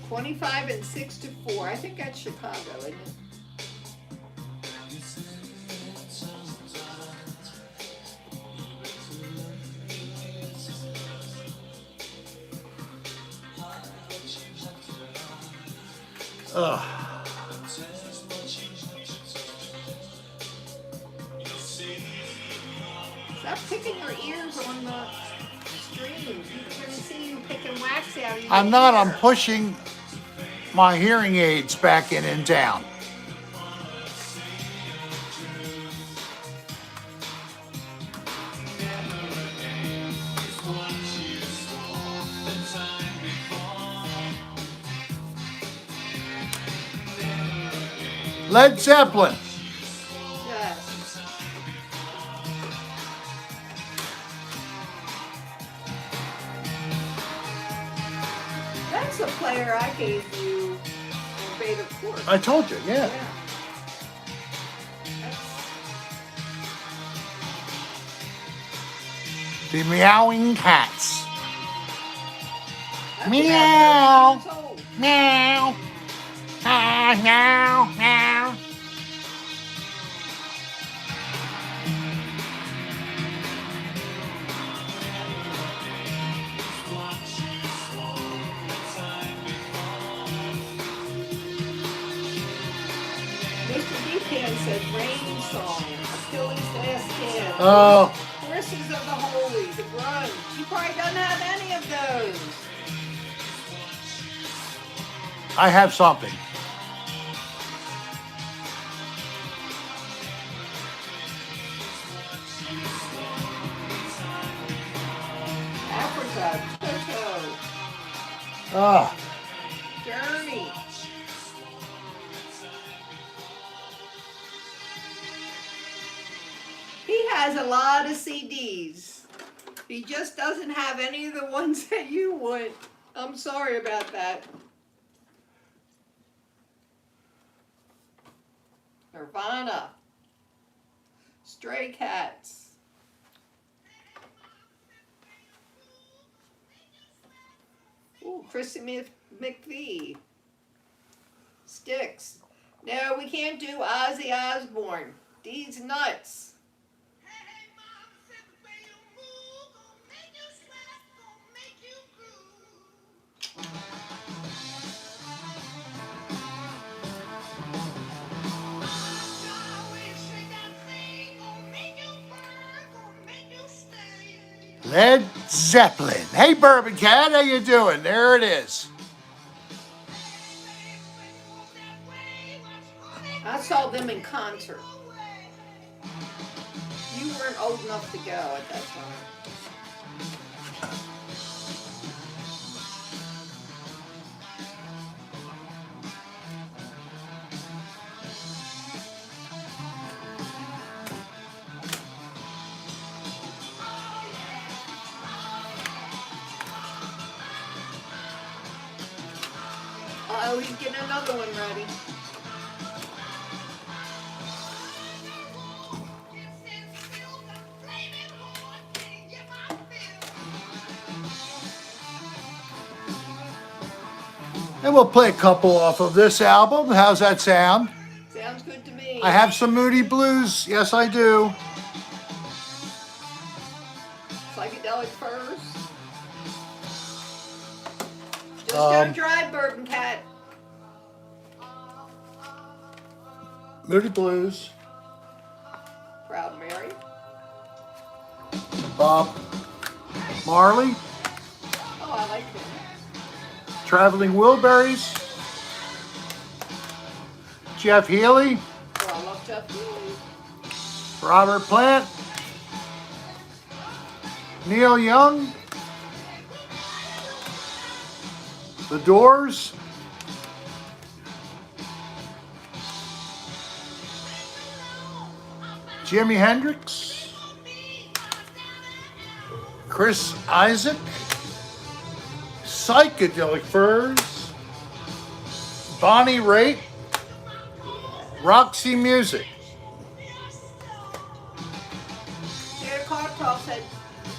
$25 and 6 to 4. I think that's Chicago, isn't it? Stop picking your ears on the stream. People are going to see you picking wax out of your I'm not. ear. I'm pushing my hearing aids back in and down. Led Zeppelin. Yes. salsa player I gave you in Beta Court. I told you, yeah. The meowing cats. That's Meow. about 30 years old. Meow. Ah, meow, meow. Mr. Decan said Rain Song, Achilles' Last Stand. Oh, Choruses of the Holy, The Grunge. She probably doesn't have any of those. I have something. Africa, Toto, Ah, Journey. He has a lot of CDs. He just doesn't have any of the ones that you want. I'm sorry about that. Nirvana. Stray Cats. Ooh, Chrissy McVie. Styx. No, we can't do Ozzy Osbourne. These nuts. Led Zeppelin. Hey, Bourbon Cat, how you doing? There it is. I saw them in concert. You weren't old enough to go at that time. Oh, he's getting another one ready. And we'll play a couple off of this album. How's that sound? Sounds good to me. I have some Moody Blues. Yes, I do. Psychedelic Furs. Just don't drive, Bourbon Cat. Moody Blues. Proud Mary. Bob Marley. Oh, I like him. Traveling Wilburys. Jeff Healey. Oh, I love Jeff Healey. Robert Plant. Neil Young. The Doors. Jimi Hendrix. Chris Isaac. Psychedelic Furs. Bonnie Raitt. Roxy Music. Jared Carcroft said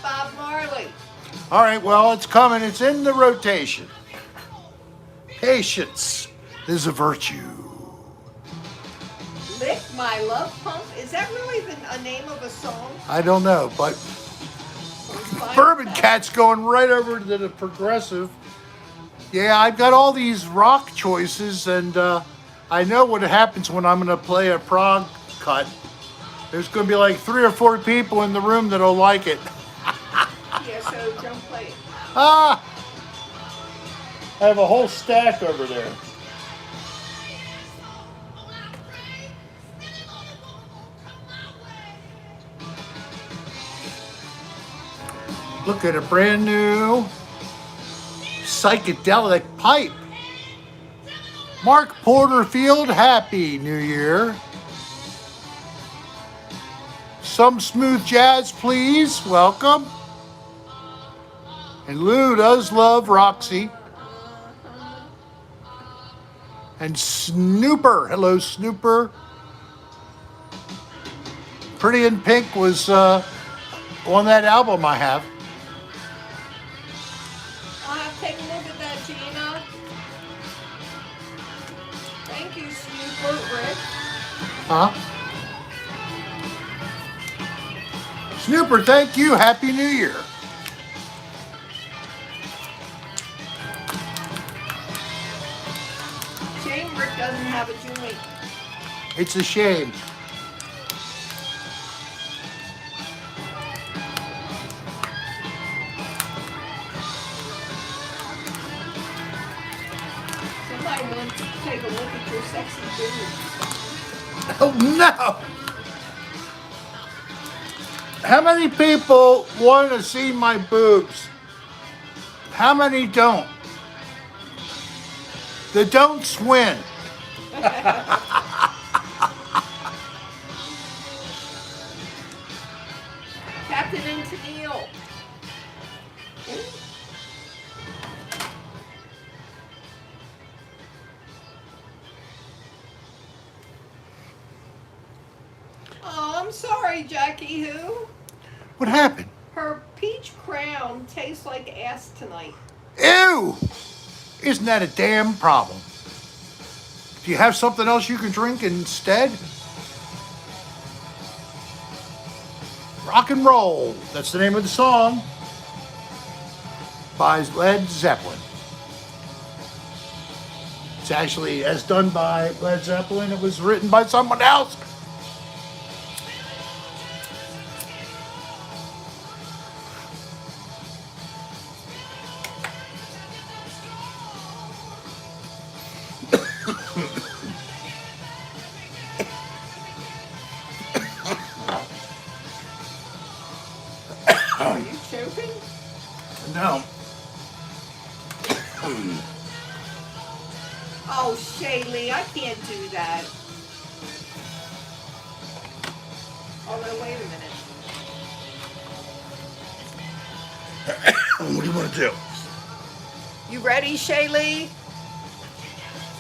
Bob Marley. All right, well, it's coming. It's in the rotation. Patience is a virtue. Lick My Love Pump. Is that really a name of a song? I don't know, but Bourbon Cat's going right over to the progressive. Yeah, I've got all these rock choices, and I know what happens when I'm going to play a prog cut. There's going to be like 3 or 4 people in the room that'll like it. Yeah, so don't play it. Ah! I have a whole stack over there. Look at a brand new psychedelic pipe. Mark Porterfield, Happy New Year. Some smooth jazz, please. Welcome. And Lou does love Roxy. And Snooper. Hello, Snooper. Pretty in Pink was on that album I have. I'll have to take a look at that, Gina. Thank you, Snooper Rick. Huh? Snooper, thank you. Happy New Year. Shame Rick doesn't have a joint. It's a shame. Somebody wants to take a look at your sexy boobs. Oh, no. How many people want to see my boobs? How many don't? The don'ts win. Captain and Tennille. Oh, I'm sorry, Jackie Who. What happened? Her peach crown tastes like ass tonight. Ew! Isn't that a damn problem? Do you have something else you can drink instead? Rock and Roll. That's the name of the song. By Led Zeppelin. It's actually, as done by Led Zeppelin, it was written by someone else. Are you choking? No. Oh, Shaylee, I can't do that. Although, wait a minute. What do you want to do? You ready, Shaylee?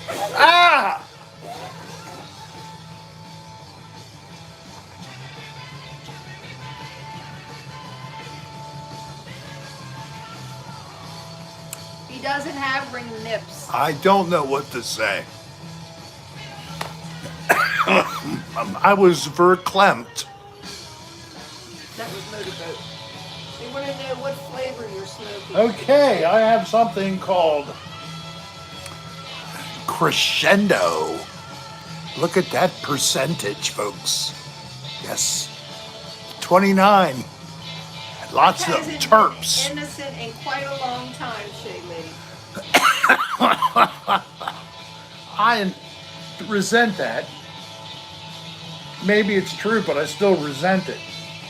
Ah! He doesn't have ring nips. I don't know what to say. I was verklempt. That was motorboat. They want to know what flavor you're smoking. Okay, I have something called Crescendo. Look at that percentage, folks. Yes. 29. Lots of Hasn't terps. been innocent in quite a long time, Shaylee. I resent that. Maybe it's true, but I still resent it.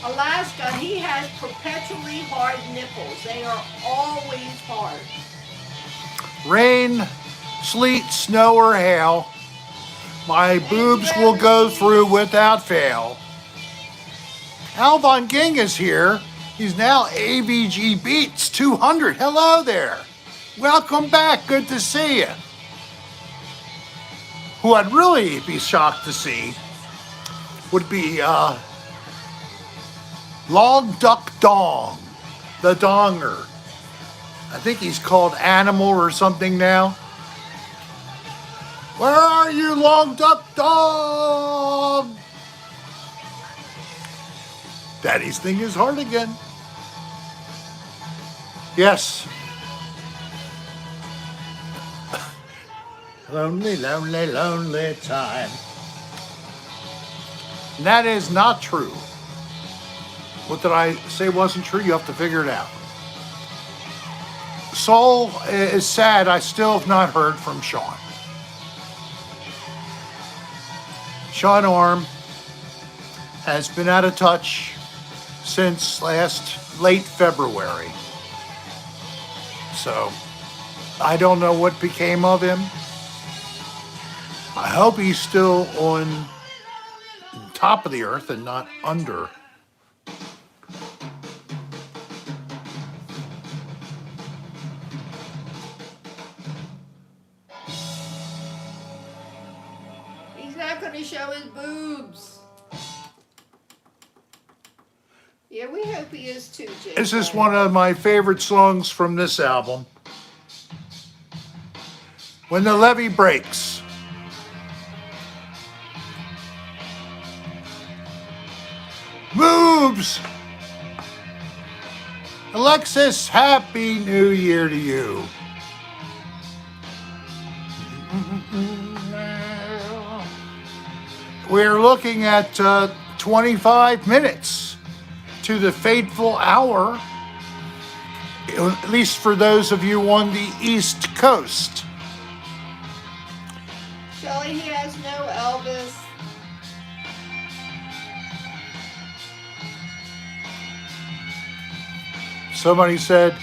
Alaska, he has perpetually hard nipples. They are always hard. Rain, sleet, snow, or hail, my boobs will go through without fail. Al Von Ging is here. He's now AVG Beats 200. Hello there. Welcome back. Good to see you. Who I'd really be shocked to see would be Long Duck Dong, the Donger. I think he's called Animal or something now. Where are you, Long Duck Dong? Daddy's thing is hard again. Yes. Lonely, lonely, lonely time. And that is not true. What did I say wasn't true? You have to figure it out. Soul is sad. I still have not heard from Sean. Sean Orm has been out of touch since late February. So I don't know what became of him. I hope he's still on top of the earth and not under. not going to show his boobs. Yeah, we hope he is too, Jay. This is one of my favorite songs from this album. When the Levee Breaks. Boobs! Alexis, Happy New Year to you. We're looking at 25 minutes to the fateful hour, at least for those of you on the East Coast. Shelly, he has no Elvis. Somebody said,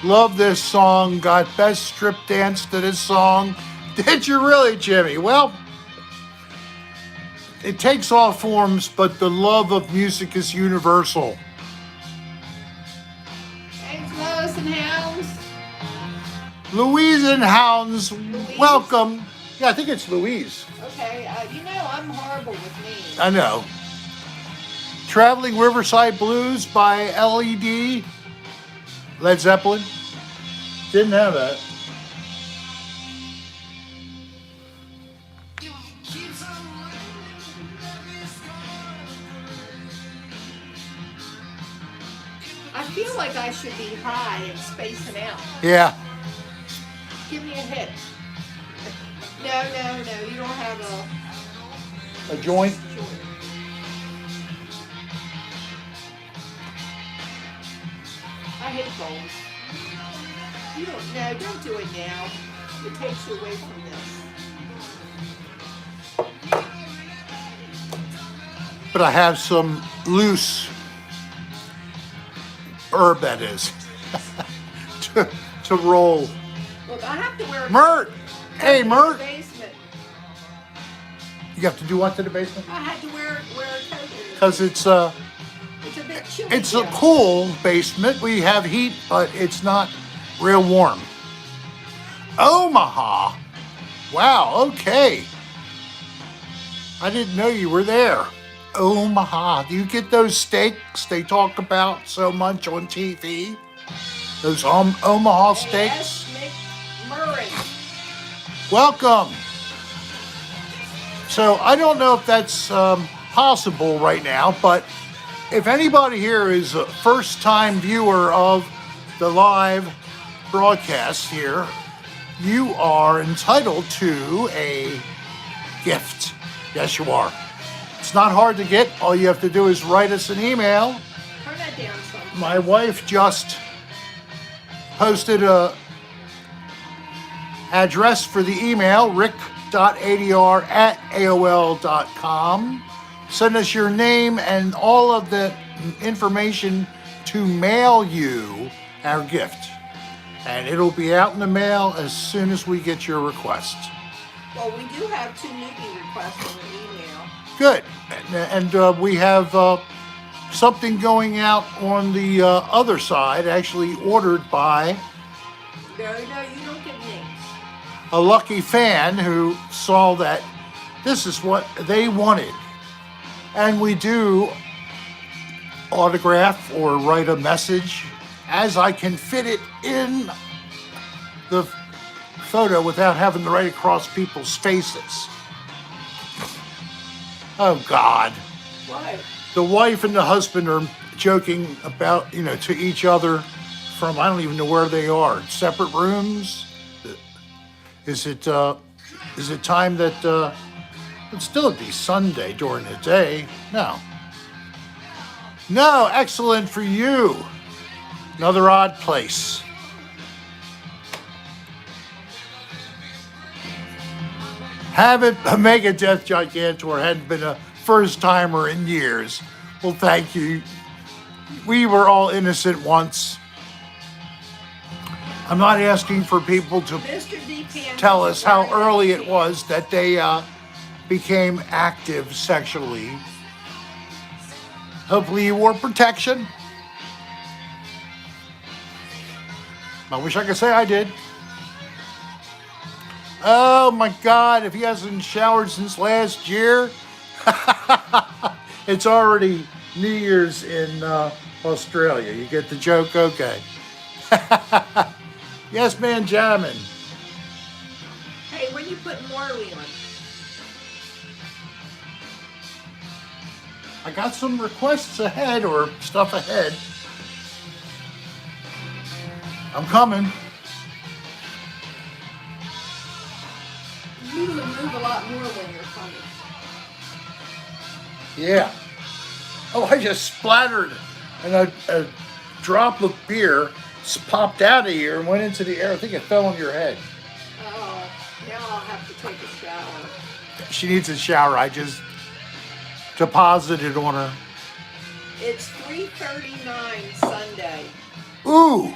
love this song, got best strip dance to this song. Did you really, Jimmy? Well, it takes all forms, but the love of music is universal. Thanks, Lois and Hounds. Louise and Hounds, welcome. Yeah, I think it's Louise. Okay, you know I'm horrible with names. I know. Traveling Riverside Blues by LED. Led Zeppelin. Didn't have that. I feel like I should be high and spacing out. Yeah. Give me a hit. No, you don't have A joint. I hate bowls. You don't do it now. It takes you away from this. But I have some loose herb, that is, to roll. Look, I have to wear a Mert! Hey, Mert! basement. You have to do what to the basement? I had to wear a coat. Because it's a bit chilly. it's a cool basement. We have heat, but it's not real warm. Omaha. Wow, okay. I didn't know you were there. Omaha. Do you get those steaks they talk about so much on TV? Those Omaha steaks? McMurray. Welcome. So I don't know if that's possible right now, but if anybody here is a first-time viewer of the live broadcast here, you are entitled to a gift. Yes, you are. It's not hard to get. All you have to do is write us an email. Turn that down some. My wife just posted a address for the email, rick.adr@aol.com. Send us your name and all of the information to mail you our gift. And it'll be out in the mail as soon as we get your request. Well, we do have 2 newbie requests on the email. Good. And we have something going out on the other side, actually ordered by No, you don't get names. a lucky fan who saw that this is what they wanted. And we do autograph or write a message as I can fit it in the photo without having to write across people's faces. Oh, God. What? The wife and the husband are joking about, to each other from, I don't even know where they are, separate rooms. Is it time that, it'd still be Sunday during the day? No, excellent for you. Another odd place. Haven't a Megadeth Gigantor hadn't been a first timer in years. Well, thank you. We were all innocent once. I'm not asking for people to tell us how early it was that they became active sexually. Hopefully you wore protection. I wish I could say I did. Oh my God, if he hasn't showered since last year, it's already New Year's in Australia. You get the joke? Okay. Yes, man, jamming. Hey, when you put Morley on? I got some requests ahead or stuff ahead. I'm coming. You move a lot more when you're funny. Yeah. Oh, I just splattered and a drop of beer popped out of here and went into the air. I think it fell on your head. Oh, now I'll have to take a shower. She needs a shower. I just deposited on her. It's 3:39 Sunday. Ooh,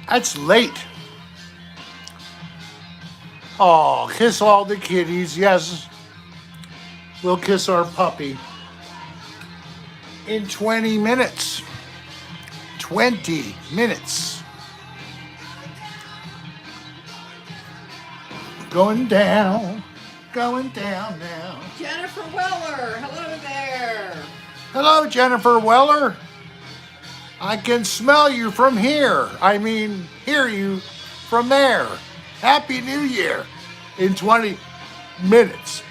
that's late. Oh, kiss all the kitties. Yes, we'll kiss our puppy in 20 minutes. 20 minutes. Going down now. Jennifer Weller, hello there. Hello, Jennifer Weller. I can smell you from here. I mean, hear you from there. Happy New Year in 20 minutes.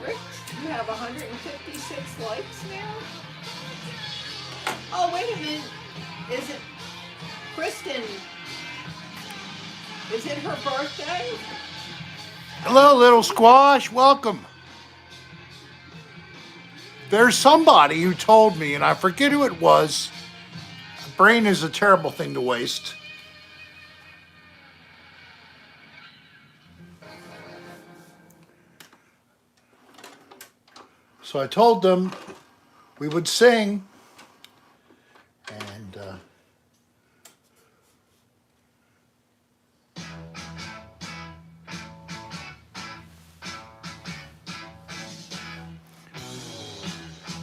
Rick, you have 156 likes now? Oh, wait a minute. Is it Kristen? Is it her birthday? Hello, little squash. Welcome. There's somebody who told me, and I forget who it was. Brain is a terrible thing to waste. So I told them we would sing, and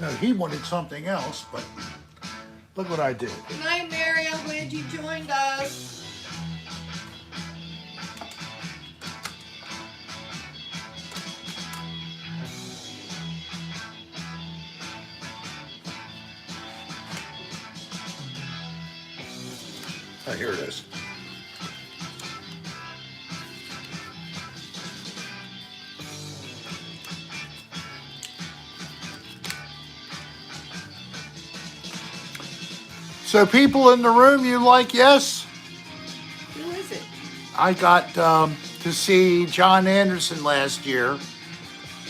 no, he wanted something else, but look what I did. Good night, Mary. I'm glad you joined us. Oh, here it is. So people in the room, you like Yes? Who is it? I got to see John Anderson last year,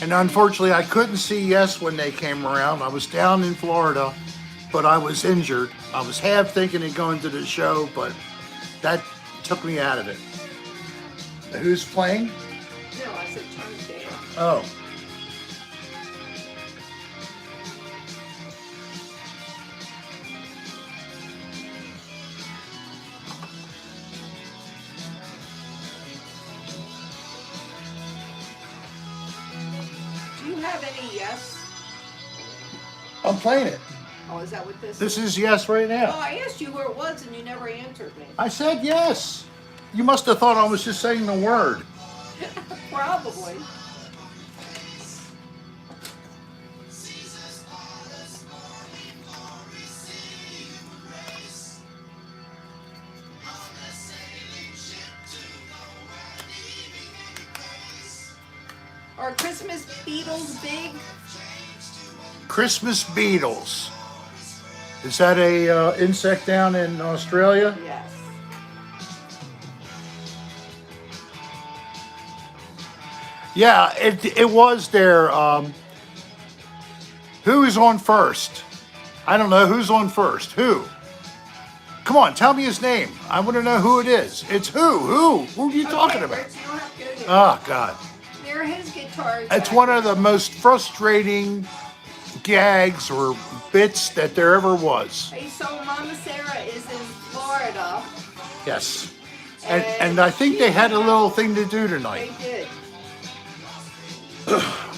and unfortunately I couldn't see Yes when they came around. I was down in Florida, but I was injured. I was half thinking of going to the show, but that took me out of it. Who's playing? No, I said turntable. Oh. Do you have any Yes? I'm playing it. Oh, is that what this This is? is Yes right Oh, now. I asked you who it was and you never answered me. I said yes. You must have thought I was just saying the word. Probably. Are Christmas Beatles big? Christmas beetles. Is that a insect down in Australia? Yes. Yeah, it was there. Who is on first? I don't know. Who's on first? Who? Come on, tell me his name. I want to know who it is. It's who? Who are you talking about? Rich, you don't have to go there. Oh, God. Near his guitar. It's one of the most frustrating gags or bits that there ever was. Hey, so Mama Serra is in Florida. Yes. And I think they had a little thing to do tonight. They did.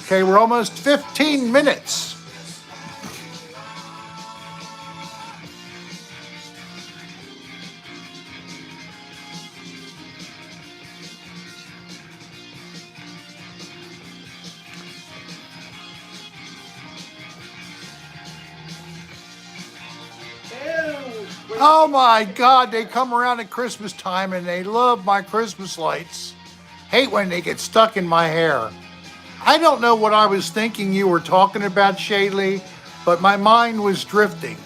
Okay, we're almost 15 minutes. Oh my God, they come around at Christmas time and they love my Christmas lights. Hate when they get stuck in my hair. I don't know what I was thinking you were talking about, Shaylee, but my mind was drifting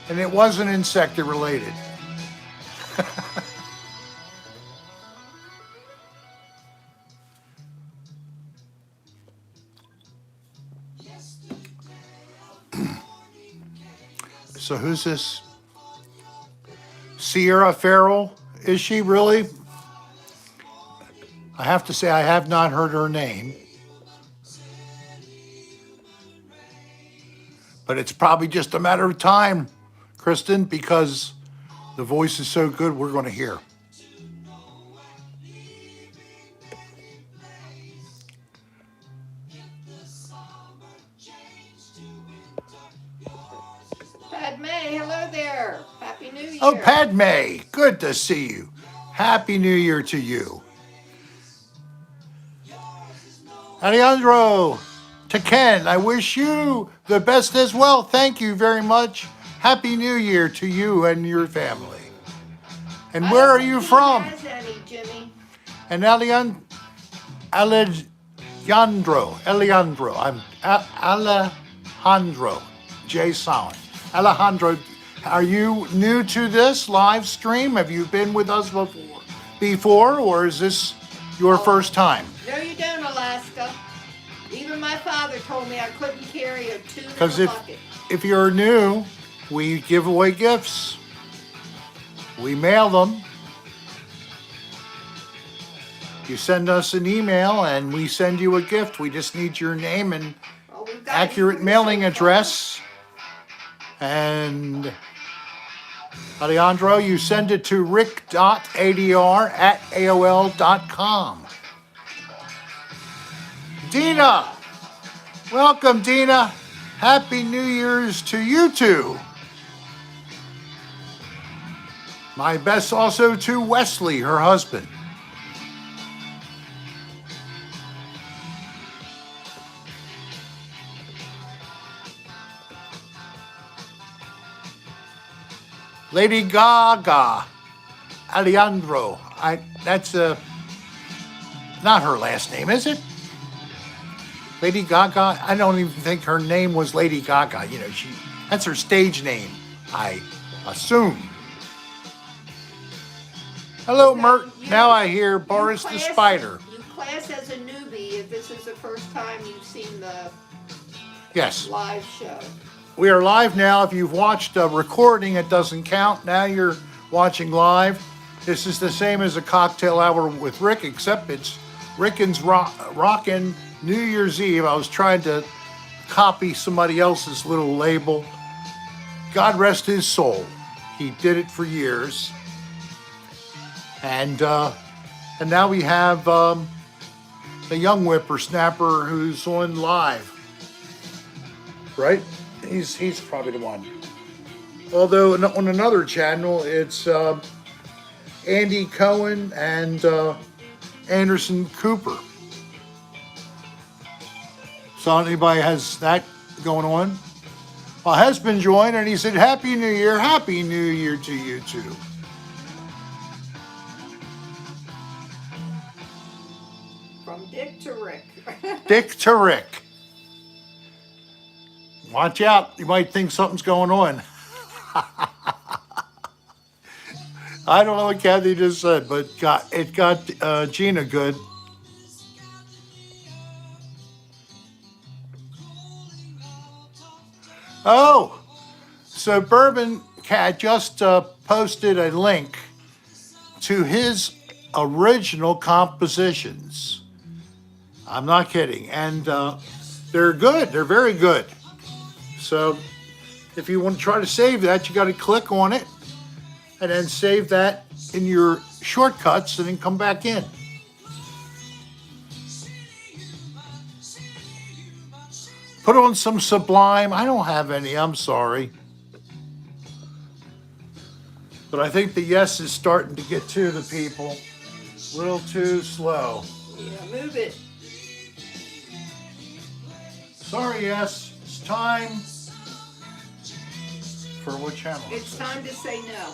and it wasn't insect related. So who's this? Sierra Farrell? Is she really? I have to say I have not heard her name. But it's probably just a matter of time, Kristen, because the voice is so good we're going to hear. Padme, hello there. Happy New Year. Oh, Padme, good to see you. Happy New Year to you. Alejandro, to Ken, I wish you the best as well. Thank you very much. Happy New Year to you and your family. And where are you from? Has any, Jimmy. And Alejandro, I'm Alejandro, J Sound. Alejandro, are you new to this live stream? Have you been with us before, or is this your first time? No, you don't, Alaska. Even my father told me I couldn't carry a tune in Because a bucket. if you're new, we give away gifts. We mail them. You send us an email and we send you a gift. We just need your name and Well, we've got accurate mailing address. And Alejandro, you send it to rick.adr@aol.com. Dina, welcome, Dina. Happy New Year's to you too. My best also to Wesley, her husband. Lady Gaga, Alejandro. That's not her last name, is it? Lady Gaga. I don't even think her name was Lady Gaga. You know, that's her stage name, I assume. Hello, Mert. Now I hear Boris the Spider. You class as a newbie if this is the first time you've seen the Yes. live show. We are live now. If you've watched a recording, it doesn't count. Now you're watching live. This is the same as a cocktail hour with Rick, except it's Rickin's Rockin' New Year's Eve. I was trying to copy somebody else's little label. God rest his soul. He did it for years. And now we have the young whippersnapper who's on live. Right? He's probably the one. Although on another channel, it's Andy Cohen and Anderson Cooper. So anybody has that going on? My husband joined and he said, Happy New Year to you too. From Dick to Rick. Dick to Rick. Watch out, you might think something's going on. I don't know what Kathy just said, but it got Gina good. Oh, so Bourbon Cat just posted a link to his original compositions. I'm not kidding. And they're good. They're very good. So if you want to try to save that, you got to click on it and then save that in your shortcuts and then come back in. Put on some Sublime. I don't have any. I'm sorry. But I think the yes is starting to get to the people. A little too slow. Yeah, move it. Sorry, yes. It's time for what channel? It's time to say no.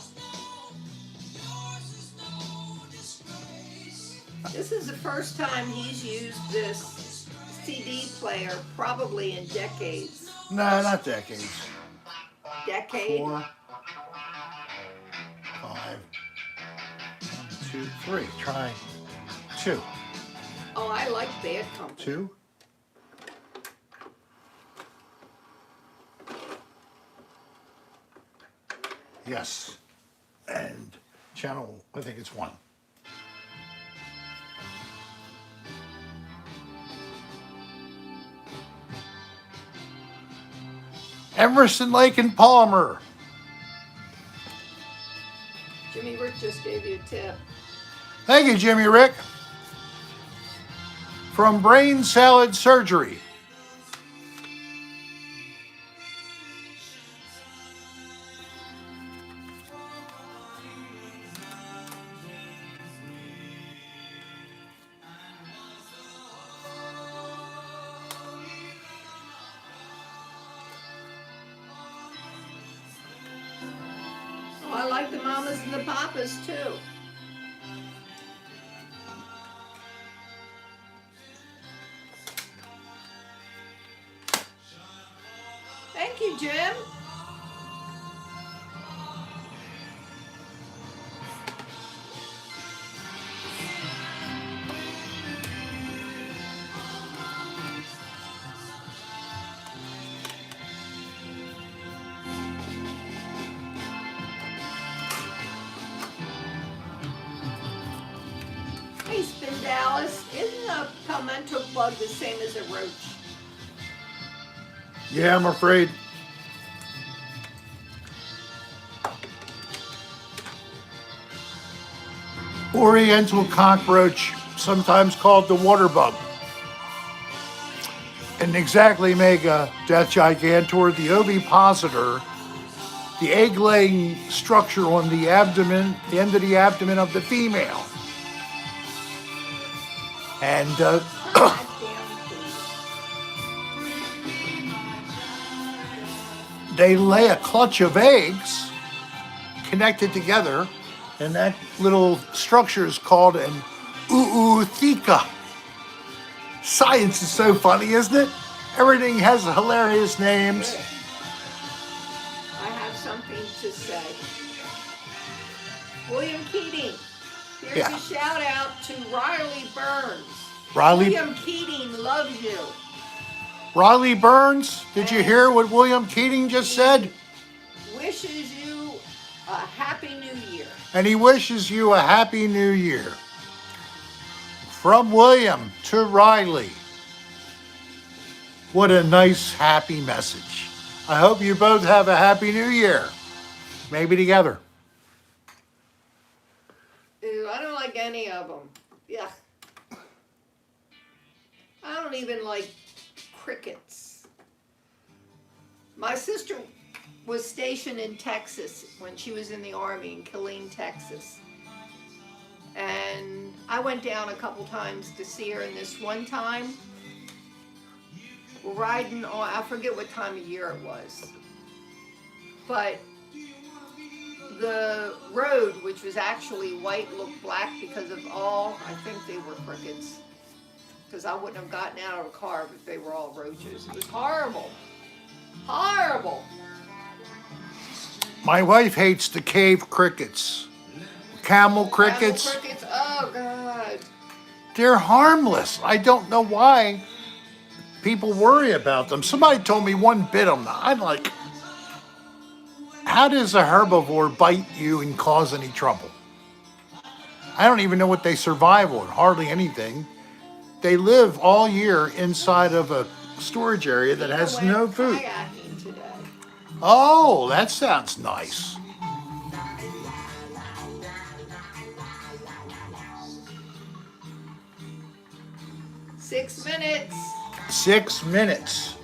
This is the first time he's used this CD player probably in decades. No, not decades. Decade? 4, 5, 2, 3. Try 2. Oh, I like Bad Company. 2. Yes. And channel, I think it's 1. Emerson, Lake, and Palmer. Jimmy Rick just gave you a tip. Thank you, Jimmy Rick. From Brain Salad Surgery. Oh, I like the mamas and the papas too. Thank you, Jim. Hey, Spin Dallas, isn't a palmetto bug the same as a roach? Yeah, I'm afraid. Oriental cockroach, sometimes called the water bug. An exactly mega death gigantor, the ovipositor, the egg-laying structure on the abdomen, the end of the abdomen of the female. And Turn that down, please. they lay a clutch of eggs connected together, and that little structure is called an ootheca. Science is so funny, isn't it? Everything has hilarious names. Good. I have something to say. William Keating. Here's Yeah. a shout out to Riley Burns. Riley William Keating loves you. Riley Burns, did you hear what William Keating just said? Wishes you a happy new year. And he wishes you a happy new year. From William to Riley. What a nice, happy message. I hope you both have a happy new year. Maybe together. Ew, I don't like any of them. Yeah. I don't even like crickets. My sister was stationed in Texas when she was in the Army in Killeen, Texas. And I went down a couple times to see her, and this one time, we're riding on, I forget what time of year it was, but the road, which was actually white, looked black because of all, I think they were crickets, because I wouldn't have gotten out of the car if they were all roaches. It was horrible. Horrible. My wife hates the cave crickets. Camel crickets. Camel crickets, oh God. They're harmless. I don't know why people worry about them. Somebody told me one bit them. I'm like, how does a herbivore bite you and cause any trouble? I don't even know what they survive on. Hardly anything. They live all year inside of a storage area that has no food. Kayaking today. Oh, that sounds nice. Six minutes. 6 minutes.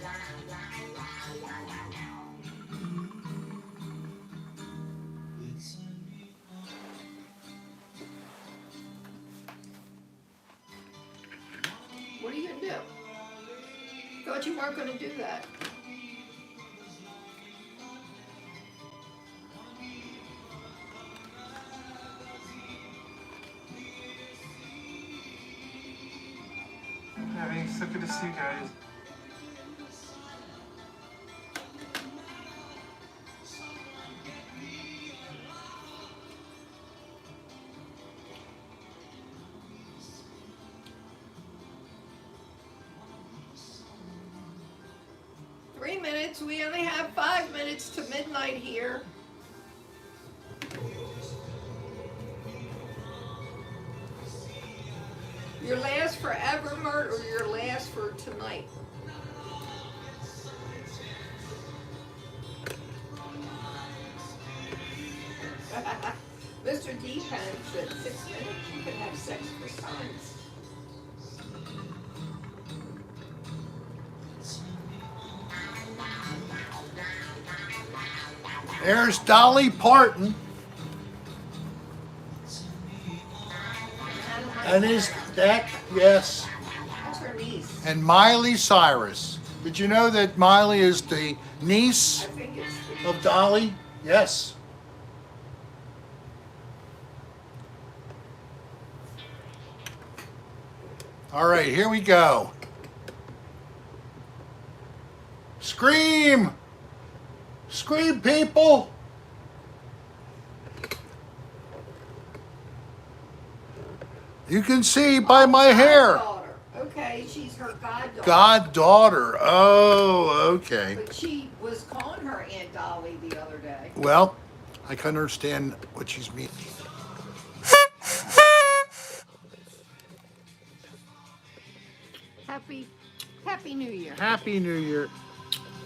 What are you gonna do? Thought you weren't gonna do that. Yeah, so good to see you guys. We only have 5 minutes to midnight here. Your last forever murder or your last for tonight? Mr. D panics at 6 minutes you can have sex for science. There's Dolly Parton. And is that, yes. That's her niece. And Miley Cyrus. Did you know that Miley is the niece I think it's of Dolly? Yes. All right, here we go. Scream! Scream, people! You can see by my hair. goddaughter. Okay, she's her goddaughter. Goddaughter. Oh, okay. But she was calling her Aunt Dolly the other day. Well, I can understand what she's meaning. Happy New Year. Happy New Year.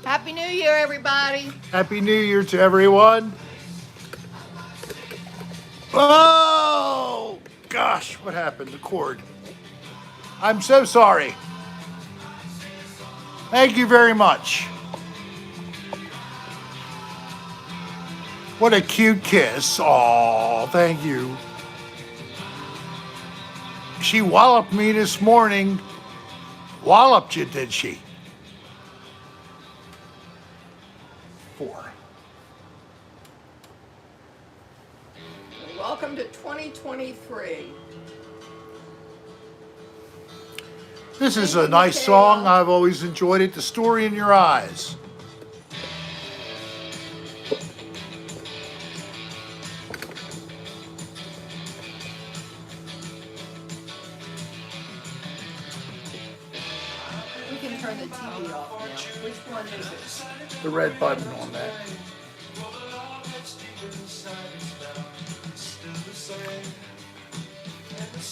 Happy New Year, everybody. Happy New Year to everyone. Oh, gosh, what happened? The cord. I'm so sorry. Thank you very much. What a cute kiss. Oh, thank you. She walloped me this morning. Walloped you, did she? 4. Welcome to 2023. This is a nice song. I've always enjoyed it. The Story in Your Eyes. We can turn the TV off now. Which one is it? The red button on that.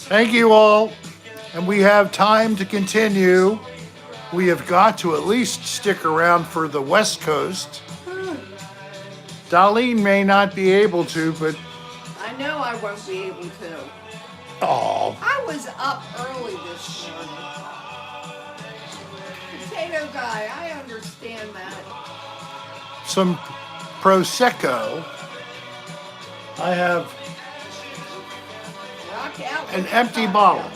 Thank you all. And we have time to continue. We have got to at least stick around for the West Coast. Darlene may not be able to, but... I know I won't be able to. Oh, I was up early this morning. Potato guy, I understand that. some Prosecco. I have Rock out an with the empty cocktail. bottle.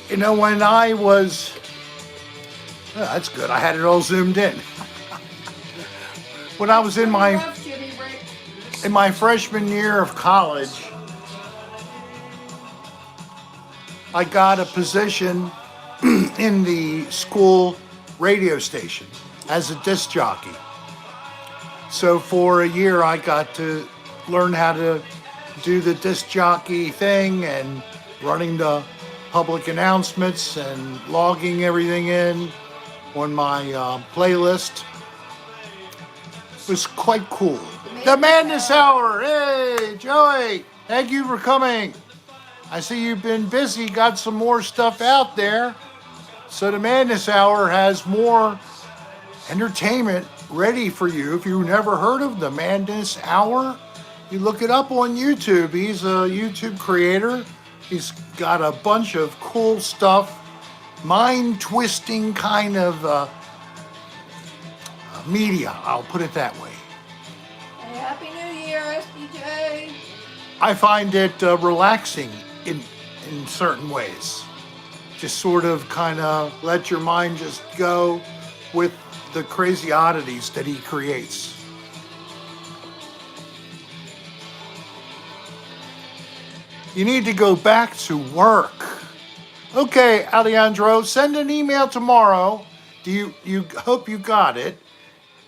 You know, when I was, oh, that's good. I had it all zoomed in. When I was in my Rough, Jimmy Rick. freshman year of college, I got a position in the school radio station as a disc jockey. So for a year, I got to learn how to do the disc jockey thing and running the public announcements and logging everything in on my playlist. It was quite cool. The Madness Hour! Hey, Joey! Thank you for coming. I see you've been busy, got some more stuff out there. So the Madness Hour has more entertainment ready for you. If you've never heard of the Madness Hour, you look it up on YouTube. He's a YouTube creator. He's got a bunch of cool stuff mind-twisting kind of media. I'll put it that way. Hey, Happy New Year, SBJ. I find it relaxing in certain ways. Just sort of kind of let your mind just go with the crazy oddities that he creates. You need to go back to work. Okay, Alejandro, send an email tomorrow. You hope you got it.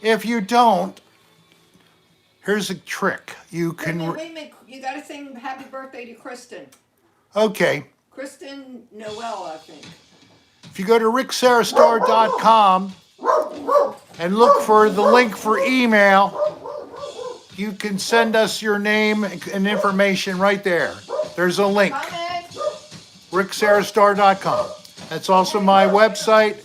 If you don't, here's a trick. You can. Wait a minute. You got to sing happy birthday to Kristen. Okay. Kristen Noel, I think. If you go to ricksarastar.com and look for the link for email, you can send us your name and information right there. There's a link. ricksarastar.com. That's also my website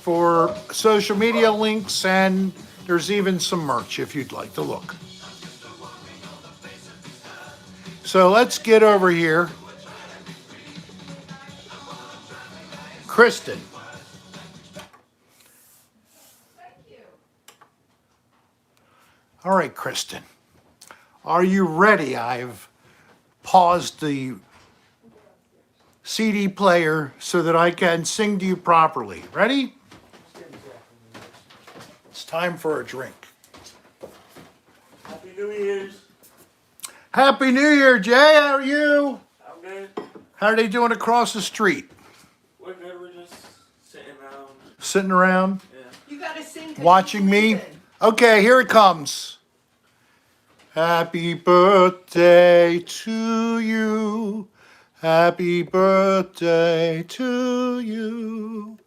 for social media links, and there's even some merch if you'd like to look. So let's get over here. Kristen. Thank you. All right, Kristen. Are you ready? I've paused the CD player so that I can sing to you properly. Ready? It's time for a drink. Happy New Year's. Happy New Year, Jay. How are you? I'm good. How are they doing across the street? We're good. We're just sitting around. Sitting around? Yeah. You got to sing. 'Cause Watching you're me? leaving. Okay, here it comes. Happy birthday to you. Happy birthday to you.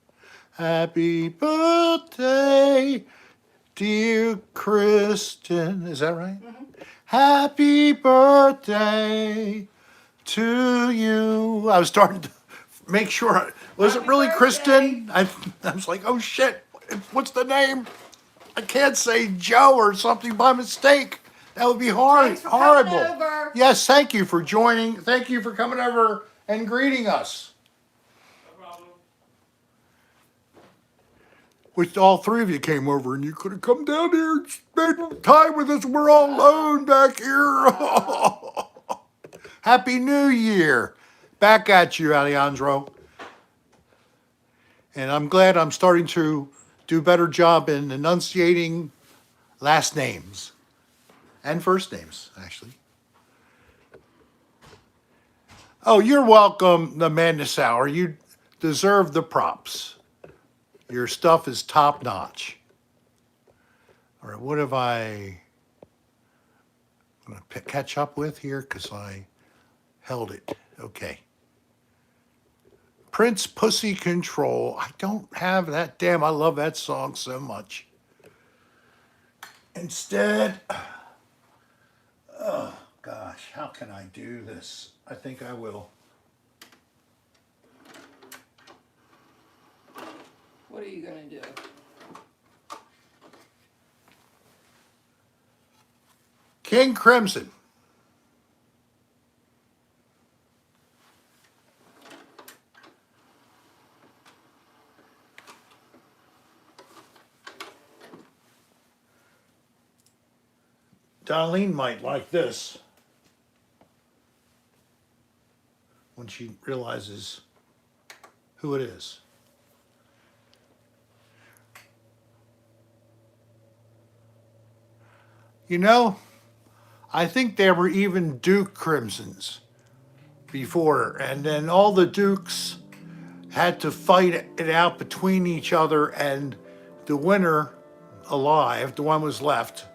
Happy birthday, dear Kristen. Is that right? Mm-hmm. Happy birthday to you. I was starting to make sure. Was it Happy really birthday. Kristen? I was like, oh shit, what's the name? I can't say Joe or something by mistake. That would be Thanks for coming horrible. over. Yes, thank you for joining. Thank you for coming over and greeting us. No problem. Which all three of you came over and you could have come down here and spent time with us. We're all alone back here. Happy New Year. Back at you, Alejandro. And I'm glad I'm starting to do a better job in enunciating last names and first names, actually. Oh, you're welcome, the Madness Hour. You deserve the props. Your stuff is top notch. All right, what have I'm going to catch up with here because I held it. Okay. Prince Pussy Control. I don't have that. Damn, I love that song so much. Instead, oh gosh, how can I do this? I think I will. What are you going to do? King Crimson. Darlene might like this when she realizes who it is. You know, I think there were even Duke Crimsons before, and then all the Dukes had to fight it out between each other, and the winner alive, the one who was left,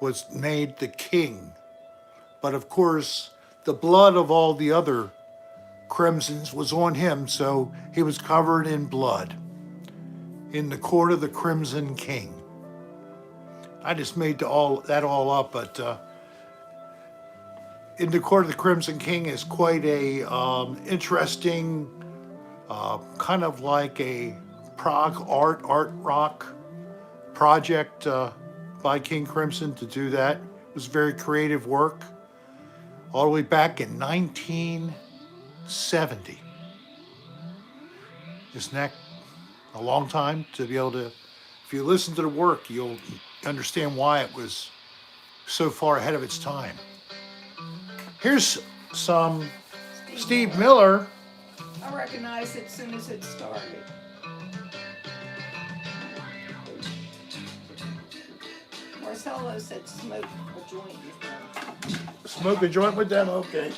was made the king. But of course, the blood of all the other Crimsons was on him, so he was covered in blood in the court of the Crimson King. I just made that all up, but in the court of the Crimson King is quite a interesting, kind of like a prog art rock project by King Crimson to do that. It was very creative work, all the way back in 1970. his neck a long time to be able to, if you listen to the work, you'll understand why it was so far ahead of its time. Here's some Steve Miller. I recognized it as soon as it started. Marcelo said smoke a joint with them. Smoke a joint with them? Okay.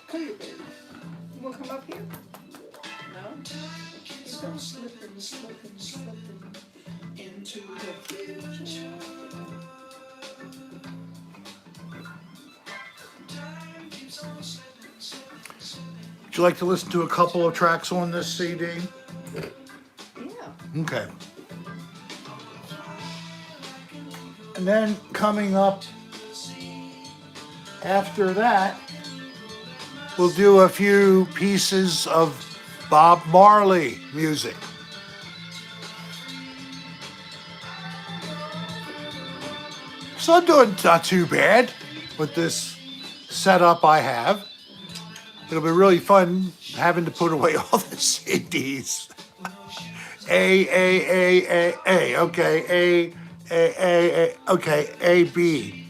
Come here, baby. You want to come up here? No? So slipping into the future. Would you like to listen to a couple of tracks on this CD? Yeah. Okay. And then coming up after that, we'll do a few pieces of Bob Marley music. So I'm doing not too bad with this setup I have. It'll be really fun having to put away all the CDs. A, okay, A, okay, A, B.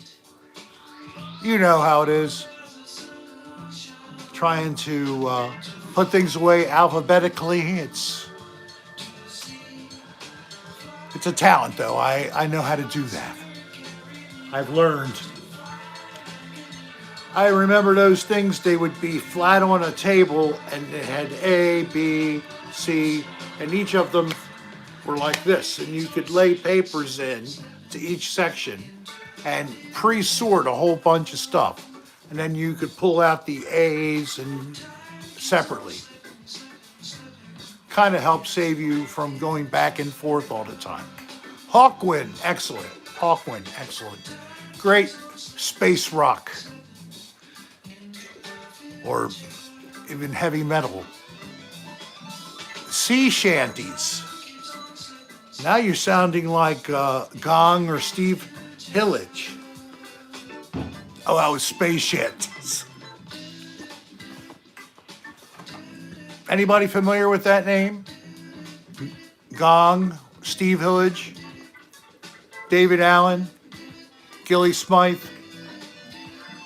You know how it is. Trying to put things away alphabetically. It's a talent, though. I know how to do that. I've learned. I remember those things, they would be flat on a table and it had A, B, C, and each of them were like this. And you could lay papers in to each section and pre-sort a whole bunch of stuff. And then you could pull out the A's and separately. Kind of helps save you from going back and forth all the time. Hawkwind, excellent. Hawkwind, excellent. Great space rock. Or even heavy metal. Sea shanties. Now you're sounding like Gong or Steve Hillage. Oh, that was space shanties. Anybody familiar with that name? Gong, Steve Hillage, David Allen, Gilly Smythe.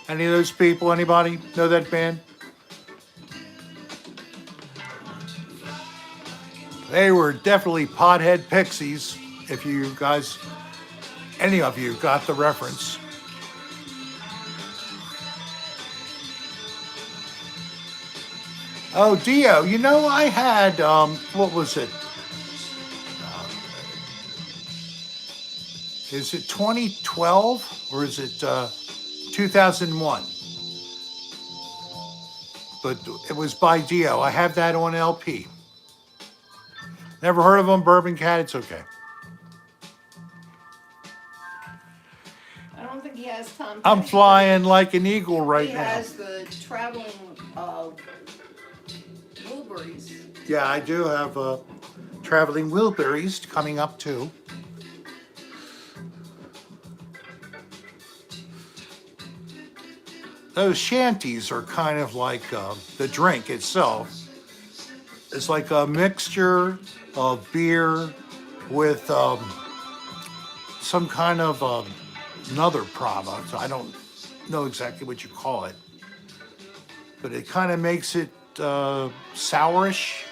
Any of those people? Anybody know that band? They were definitely pothead pixies, if you guys, any of you got the reference. Oh, Dio, you know I had, what was it? Is it 2012 or is it 2001? But it was by Dio. I have that on LP. Never heard of them, Bourbon Cat? It's okay. I don't think he has Tom I'm Petty. flying like an eagle right He now. has the traveling Wilburys. Yeah, I do have Traveling Wilburys coming up too. Those shanties are kind of like the drink itself. It's like a mixture of beer with some kind of another product. I don't know exactly what you call it. But it kind of makes it sourish.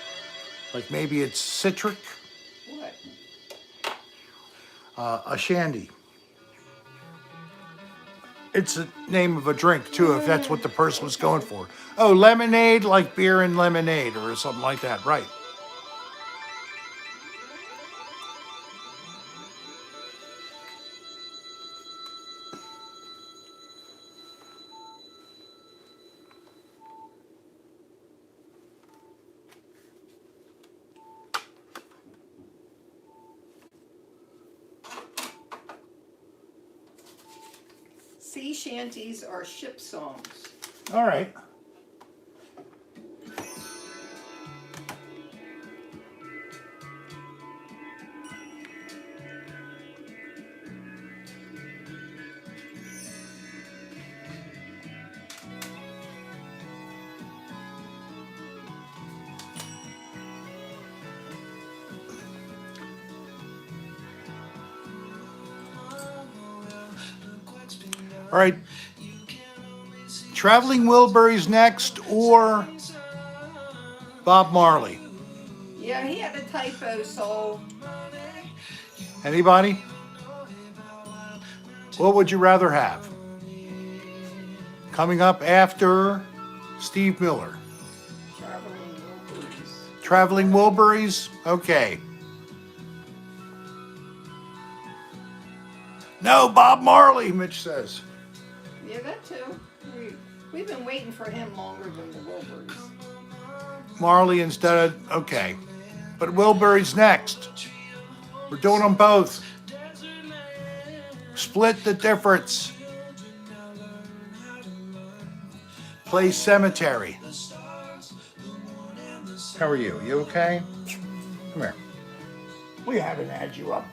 Like maybe it's citric. What? A shandy. It's the name of a drink, too, if that's what the person was going for. Oh, lemonade, like beer and lemonade, or something like that, right. Sea shanties are ship songs. All right. All right. Traveling Wilburys next or Bob Marley? Yeah, he had a typo, so Anybody? What would you rather have? Coming up after Steve Miller. traveling Wilburys. Traveling Wilburys? Okay. No, Bob Marley, Mitch says. Yeah, that too. We've been waiting for him longer than the Wilburys. Marley instead of, okay. But Wilburys next. We're doing them both. Split the difference. Play Cemetery. How are you? You okay? Come here. We haven't had you up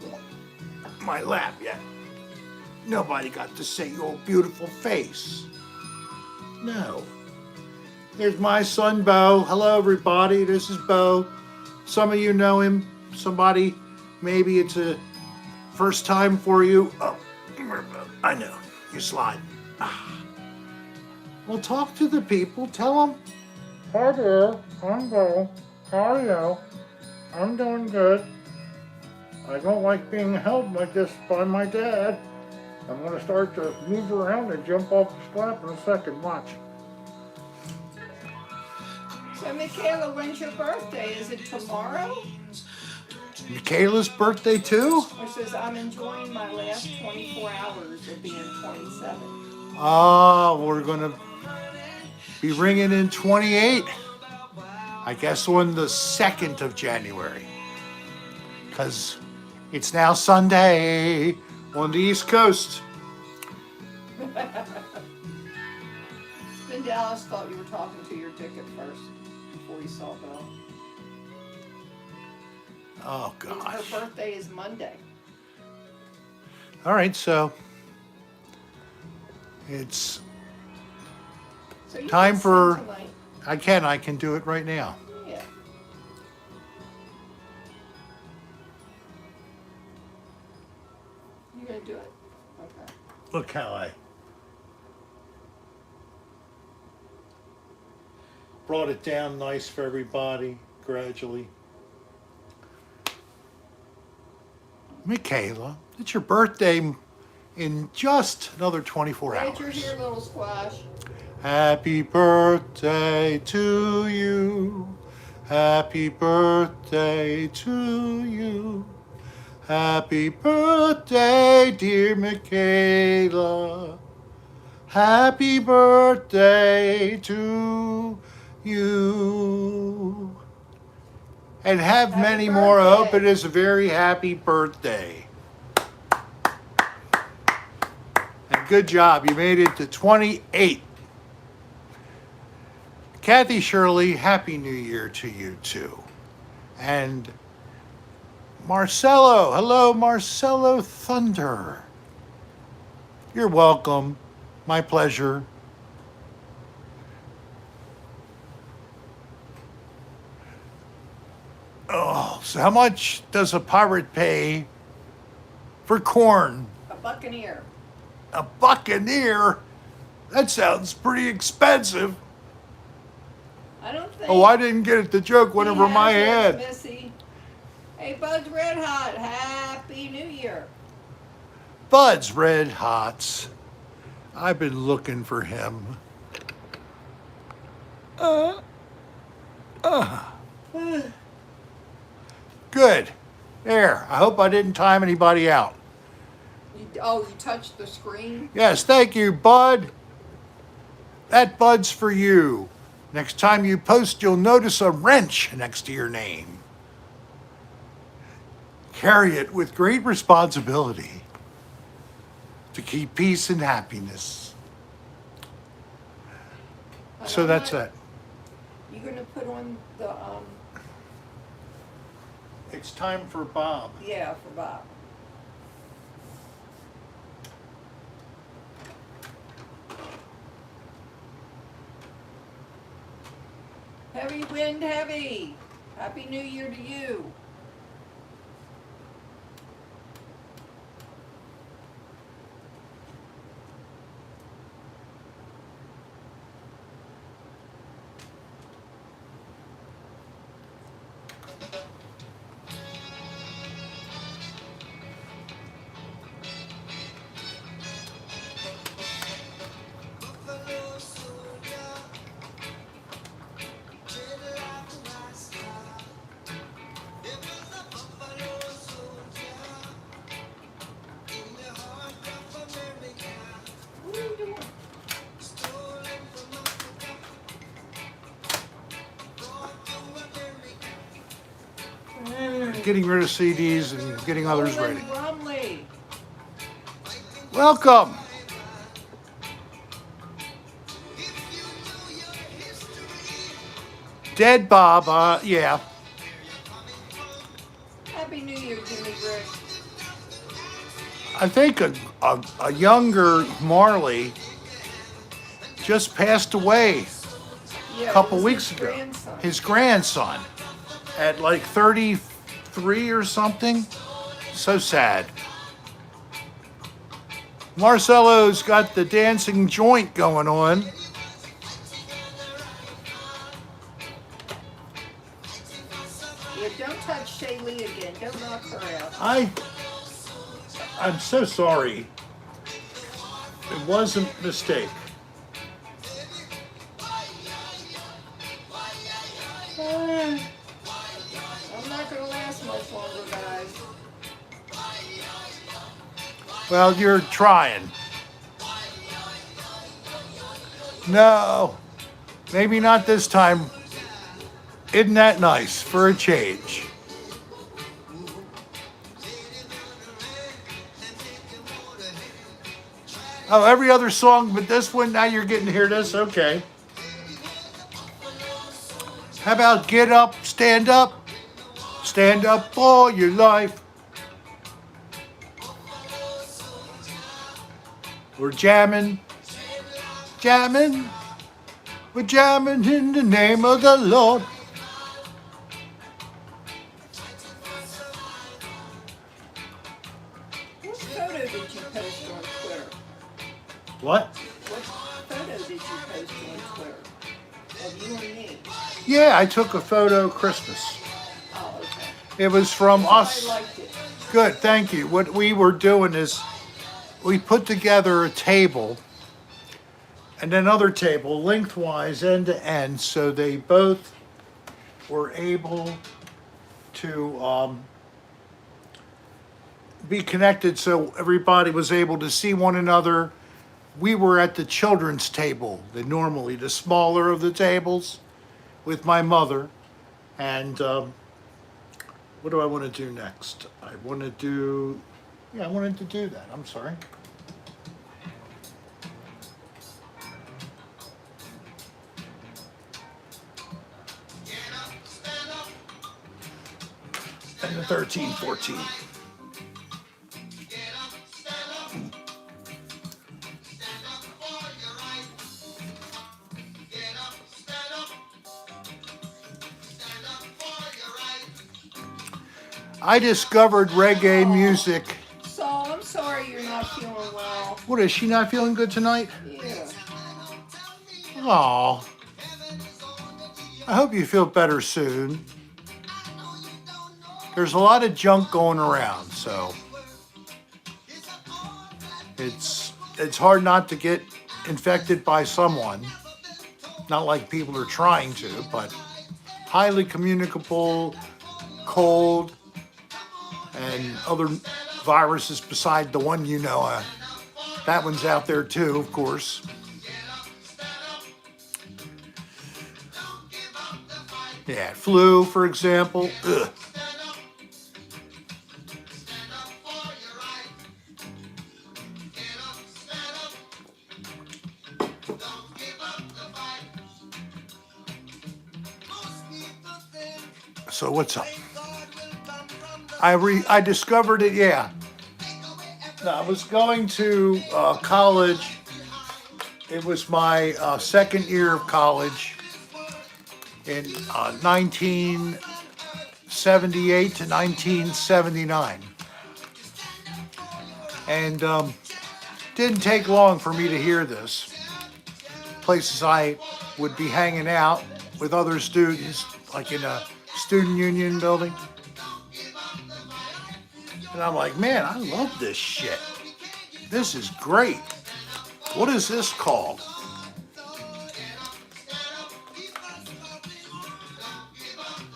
on my lap yet. Nobody got to see your beautiful face. No. Here's my son, Bo. Hello, everybody. This is Bo. Some of you know him. Somebody, maybe it's a first time for you. Oh, I know. You slide. Well, talk to the people. Tell them. Hi there. I'm Bo. How are you? I'm doing good. I don't like being held like this by my dad. I'm going to start to move around and jump off the slab in a second. Watch. So, Michaela, when's your birthday? Is it tomorrow? Michaela's birthday too? Or says, I'm enjoying my last 24 hours of being 27. Oh, we're going to be ringing in 28. I guess on the 2nd of January. Because it's now Sunday on the East Coast. Then Dallas thought you were talking to your ticket first before he saw Bill. Oh, gosh. Her birthday is Monday. All right, so it's So you time can for... sing tonight. I can do it right now. Yeah. You gonna do it? Okay. Look how I brought it down nice for everybody, gradually. Michaela, it's your birthday in just another 24 Glad you're hours. here, little squash. Happy birthday to you. Happy birthday to you. Happy birthday, dear Michaela. Happy birthday to you. And have Happy many more. I hope birthday. it is a very happy birthday. And good job. You made it to 28. Kathy Shirley, Happy New Year to you too. And Marcelo, hello Marcelo Thunder. You're welcome. My pleasure. Oh, so how much does a pirate pay for corn? A buccaneer. A buccaneer? That sounds pretty expensive. I don't think. Oh, I didn't get it. The joke went he over my has head. it, Missy. Hey, Bud's Red Hot. Happy New Year. Bud's Red Hots. I've been looking for him. Good. There. I hope I didn't time anybody out. You touched the screen? Yes, thank you, Bud. That Bud's for you. Next time you post, you'll notice a wrench next to your name. Carry it with great responsibility to keep peace and happiness. So that's it. You gonna put on the It's time for Bob. yeah, for Bob. Heavy wind, heavy. Happy New Year to you. What are you doing? Getting rid of CDs and getting others Olin ready. Brumley. Welcome. Dead Bob, yeah. Happy New Year, Jimmy Brick. I think a younger Marley just passed away Yeah, a couple it was weeks his ago. grandson. His grandson at like 33 or something. So sad. Marcelo's got the dancing joint going on. Yeah, don't touch Shaylee again. Don't knock her out. I'm so sorry. It was a mistake. I'm not going to last much longer, guys. Well, you're trying. No, maybe not this time. Isn't that nice for a change? Oh, every other song but this one, now you're getting to hear this? Okay. How about Get Up, Stand Up? Stand up for your life. We're jamming. Jamming. We're jamming in the name of the Lord. What photo did you post on Twitter? What? What photo did you post on Twitter? Of you and me? Yeah, I took a photo Christmas. Oh, okay. It was from I us. liked it. Good, thank you. What we were doing is we put together a table and another table lengthwise end to end so they both were able to be connected so everybody was able to see one another. We were at the children's table, the smaller of the tables, with my mother. And what do I want to do next? I wanted to do that. I'm sorry. And the 13, 14. I discovered reggae music. So I'm sorry you're not feeling well. What, is she not feeling good tonight? Yeah. Aw. I hope you feel better soon. There's a lot of junk going around, so it's hard not to get infected by someone. Not like people are trying to, but highly communicable, cold, and other viruses beside the one you know. That one's out there too, of course. Yeah, flu, for example. Ugh. So what's up? I discovered it, yeah. I was going to college. It was my second year of college in 1978 to 1979. And didn't take long for me to hear this. Places I would be hanging out with other students, like in a student union building. And I'm like, man, I love this shit. This is great. What is this called?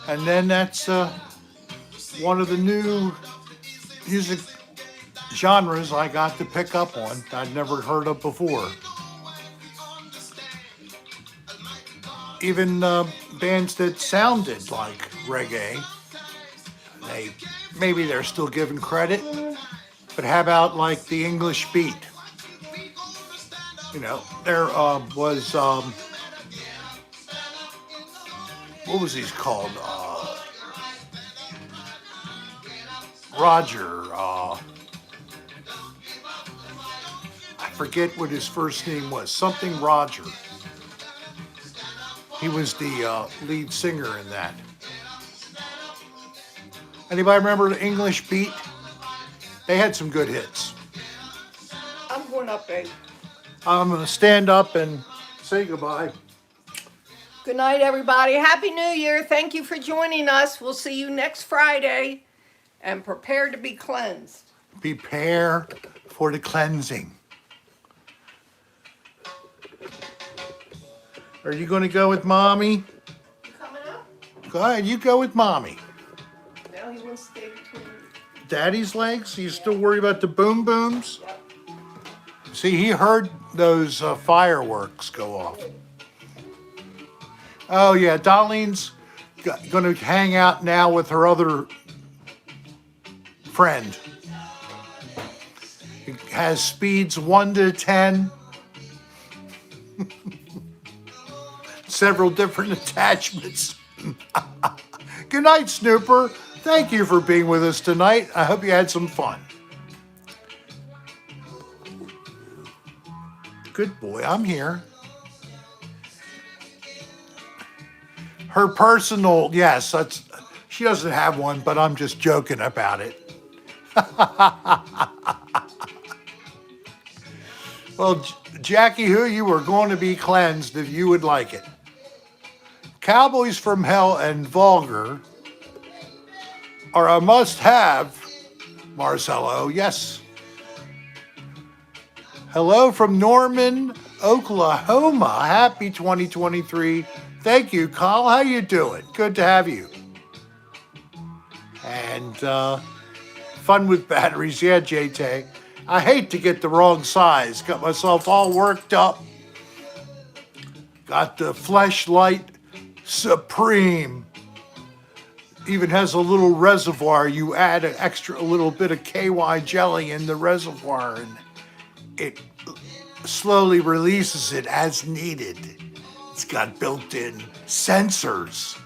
And then that's one of the new music genres I got to pick up on. I'd never heard of before. Even bands that sounded like reggae, maybe they're still given credit, but how about like the English beat? You know, there was what was he called? Roger. I forget what his first name was. Something Roger. He was the lead singer in that. Anybody remember the English Beat? They had some good hits. I'm going up, babe. I'm going to stand up and say goodbye. Good night, everybody. Happy New Year. Thank you for joining us. We'll see you next Friday. And prepare to be cleansed. Prepare for the cleansing. Are you going to go with Mommy? You coming up? Go ahead, you go with Mommy. No, he wants to stay between. Daddy's legs? You still worry about the boom booms? Yep. See, he heard those fireworks go off. Oh, yeah, Darlene's going to hang out now with her other friend. It has speeds 1 to 10. Several different attachments. Good night, Snooper. Thank you for being with us tonight. I hope you had some fun. Good boy, I'm here. Her personal, yes, she doesn't have one, but I'm just joking about it. Well, Jackie, who you were going to be cleansed if you would like it. Cowboys from Hell and Vulgar are a must-have, Marcelo, yes. Hello from Norman, Oklahoma. Happy 2023. Thank you, Carl. How you doing? Good to have you. And fun with batteries. Yeah, JT. I hate to get the wrong size. Got myself all worked up. Got the Fleshlight Supreme. Even has a little reservoir. You add an extra little bit of KY jelly in the reservoir and it slowly releases it as needed. It's got built-in sensors.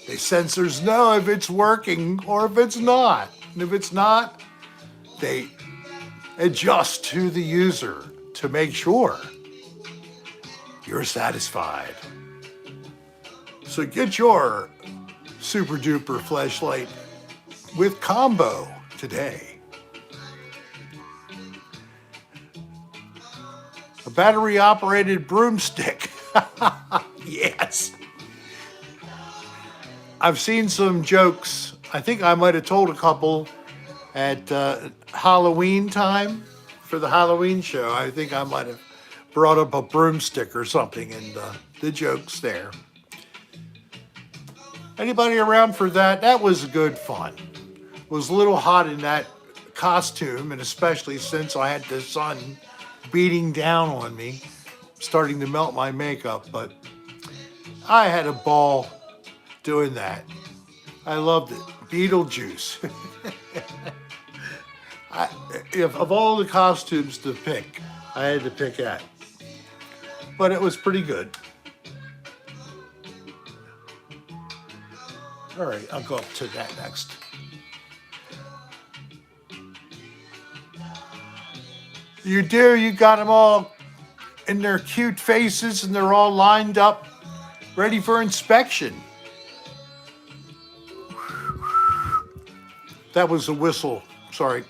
The sensors know if it's working or if it's not. And if it's not, they adjust to the user to make sure you're satisfied. So get your super duper fleshlight with combo today. A battery operated broomstick. Yes. I've seen some jokes. I think I might have told a couple at Halloween time for the Halloween show. I think I might have brought up a broomstick or something and the jokes there. Anybody around for that? That was good fun. It was a little hot in that costume, and especially since I had the sun beating down on me, starting to melt my makeup, but I had a ball doing that. I loved it. Beetlejuice. If of all the costumes to pick, I had to pick that. But it was pretty good. All right, I'll go up to that next. You do, you got them all in their cute faces and they're all lined up, ready for inspection. That was a whistle, sorry.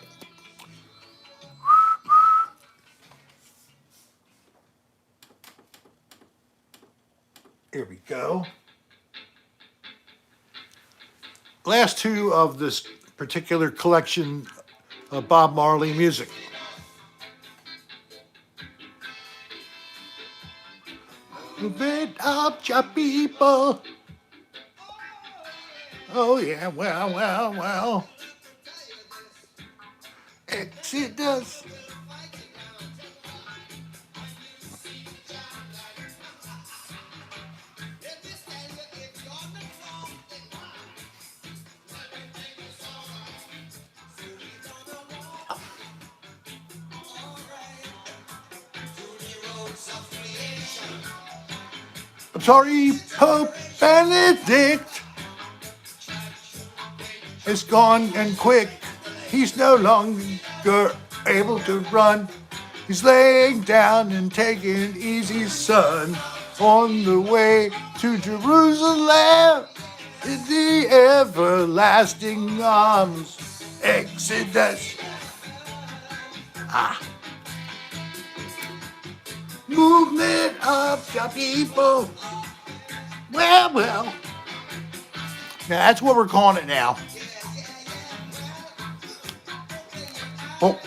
Here we go. last two of this particular collection of Bob Marley music. Movement up, your people. Oh yeah, well. Exodus. I'm sorry, Pope Benedict is gone and quick. He's no longer able to run. He's laying down and taking it easy, son. On the way to Jerusalem in the everlasting arms. Exodus. Movement of the people. Well. Now that's what we're calling it now. Oh.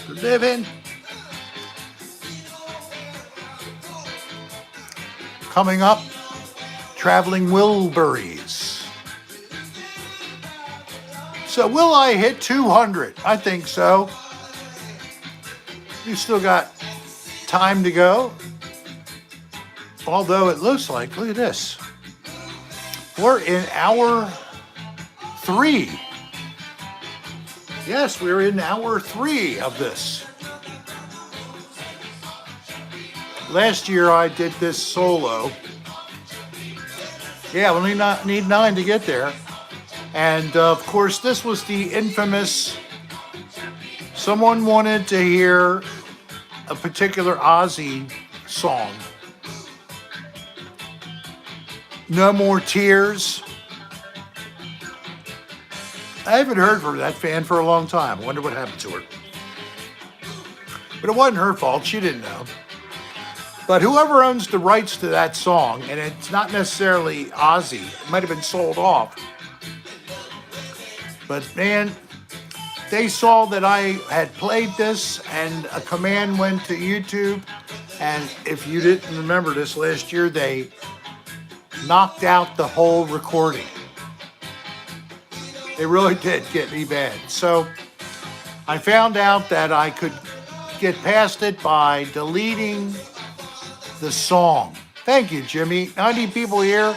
Living. Coming up, Traveling Wilburys. So will I hit 200? I think so. You still got time to go. Although it looks like, look at this. We're in hour 3. Yes, we're in hour 3 of this. Last year I did this solo. Yeah, we only need 9 to get there. And of course, this was the infamous, someone wanted to hear a particular Ozzy song. No More Tears. I haven't heard from that fan for a long time. I wonder what happened to her. But it wasn't her fault. She didn't know. But whoever owns the rights to that song, and it's not necessarily Ozzy, it might have been sold off. But man, they saw that I had played this, and a command went to YouTube. And if you didn't remember this last year, they knocked out the whole recording. They really did get me bad. So I found out that I could get past it by deleting the song. Thank you, Jimmy. 90 people here.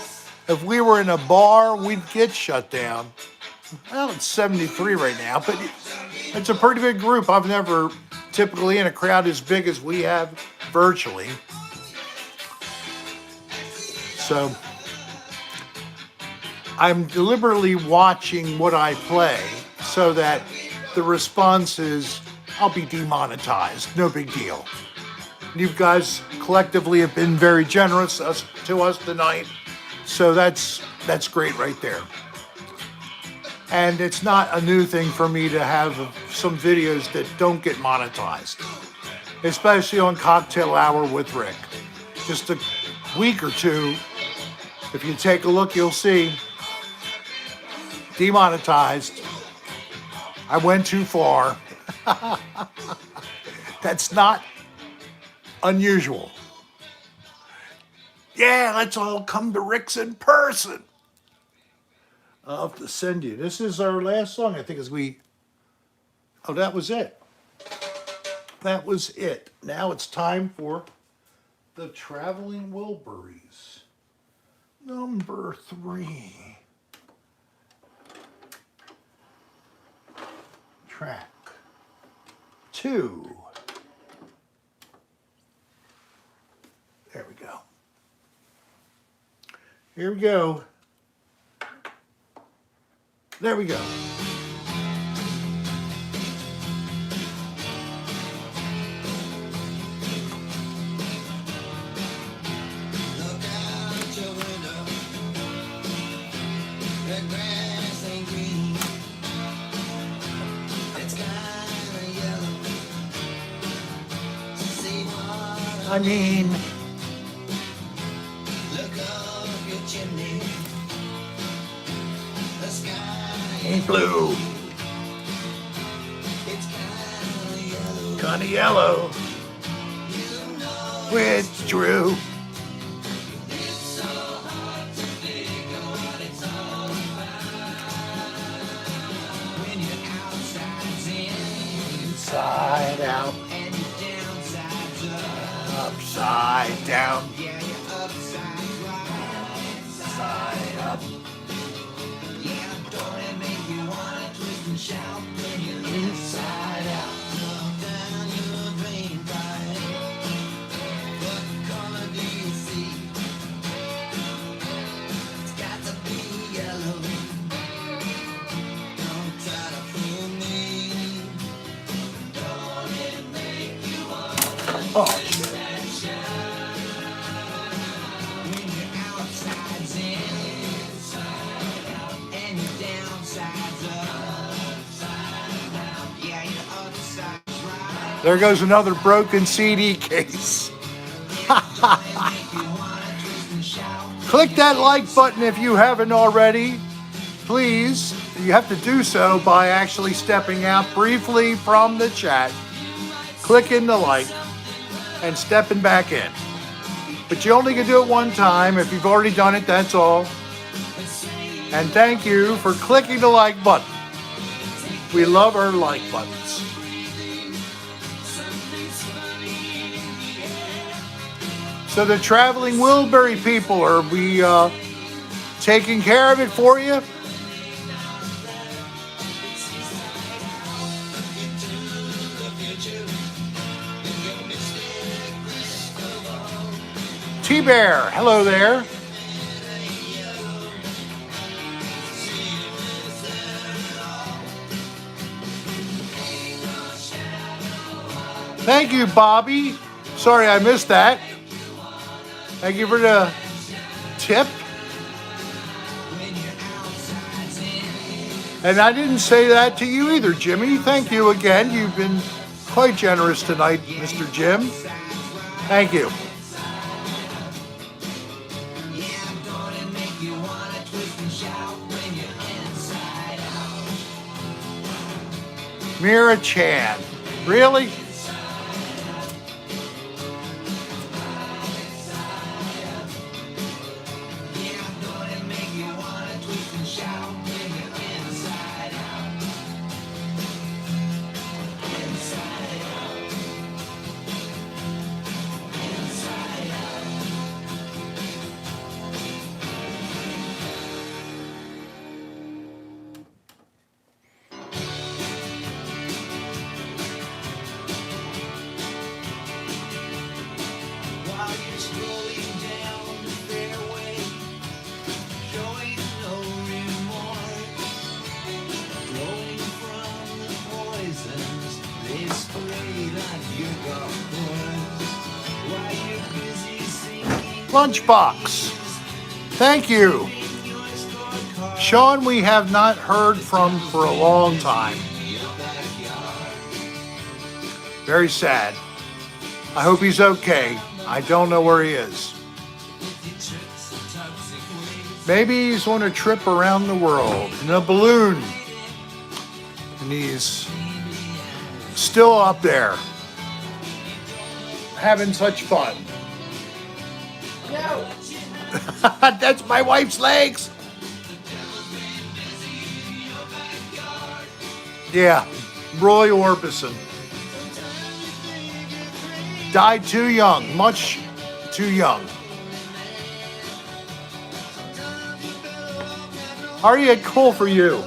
If we were in a bar, we'd get shut down. Well, it's 73 right now, but it's a pretty big group. I've never typically in a crowd as big as we have virtually. So I'm deliberately watching what I play so that the response is, I'll be demonetized. No big deal. You guys collectively have been very generous to us tonight. So that's great right there. And it's not a new thing for me to have some videos that don't get monetized, especially on Cocktail Hour with Rick. Just a week or two, if you take a look, you'll see demonetized. I went too far. That's not unusual. Yeah, let's all come to Rick's in person. I'll have to send you. This is our last song, I think, oh, that was it. That was it. Now it's time for the Traveling Wilburys. Number 3. Track 2. There we go. Here we go. There we go. Look out your window. The grass ain't green. It's kinda yellow. I mean, Look up your chimney. The sky, ain't blue, it's kinda yellow. kinda yellow. You know It's true. it's so hard to figure what it's all about. When your outside's in Inside out, and your downside's up. upside down, Yeah, your upside's right. side up. Yeah, don't it make you wanna twist and shout when you're inside out? Look down your drain pipe. What color do you see? It's got to be yellow. Don't try to fool me. Don't it make you wanna Oh, shit. when your outside's inside out and your downside's upside down? Yeah, your upside's right. There goes another broken CD case. Make you wanna twist and shout. Click that like button if you haven't already. Please, you have to do so by actually stepping out briefly from the chat, clicking the like, and stepping back in. But you only can do it one time. If you've already done it, that's all. And thank you for clicking the like button. We love our like buttons. So the traveling Wilbury people, are we taking care of it for you? T-Bear, hello there. Thank you, Bobby. Sorry I missed that. Thank you for the tip. And I didn't say that to you either, Jimmy. Thank you again. You've been quite generous tonight, Mr. Jim. Thank you. Mira Chan. Really? While you're strolling down the fairway, showing no remorse, flowing from the poisons they sprayed on your golf course. While you're busy singing Lunchbox. Thank you. your scorecard Sean, we have not heard from for a long time. in your backyard. Very sad. I hope he's okay. I don't know where he is. Maybe he's on a trip around the world in a balloon. And he's still up there having such fun. No. That's my wife's legs. Yeah, Roy Orbison. Died too young, much too young. Aria, cool for you.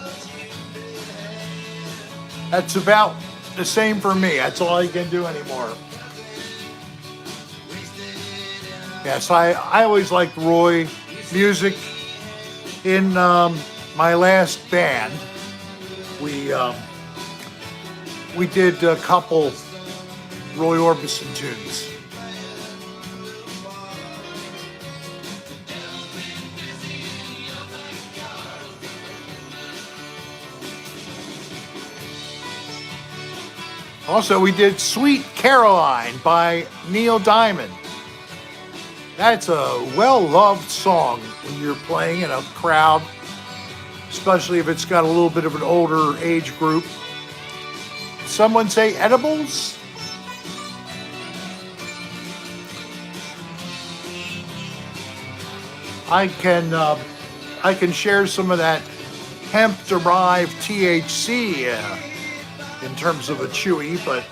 That's about the same for me. That's all I can do anymore. Yes, I always liked Roy music. In my last band, we did a couple Roy Orbison tunes. Also, we did Sweet Caroline by Neil Diamond. That's a well-loved song when you're playing in a crowd, especially if it's got a little bit of an older age group. Someone say edibles? I can share some of that hemp-derived THC in terms of a chewy, but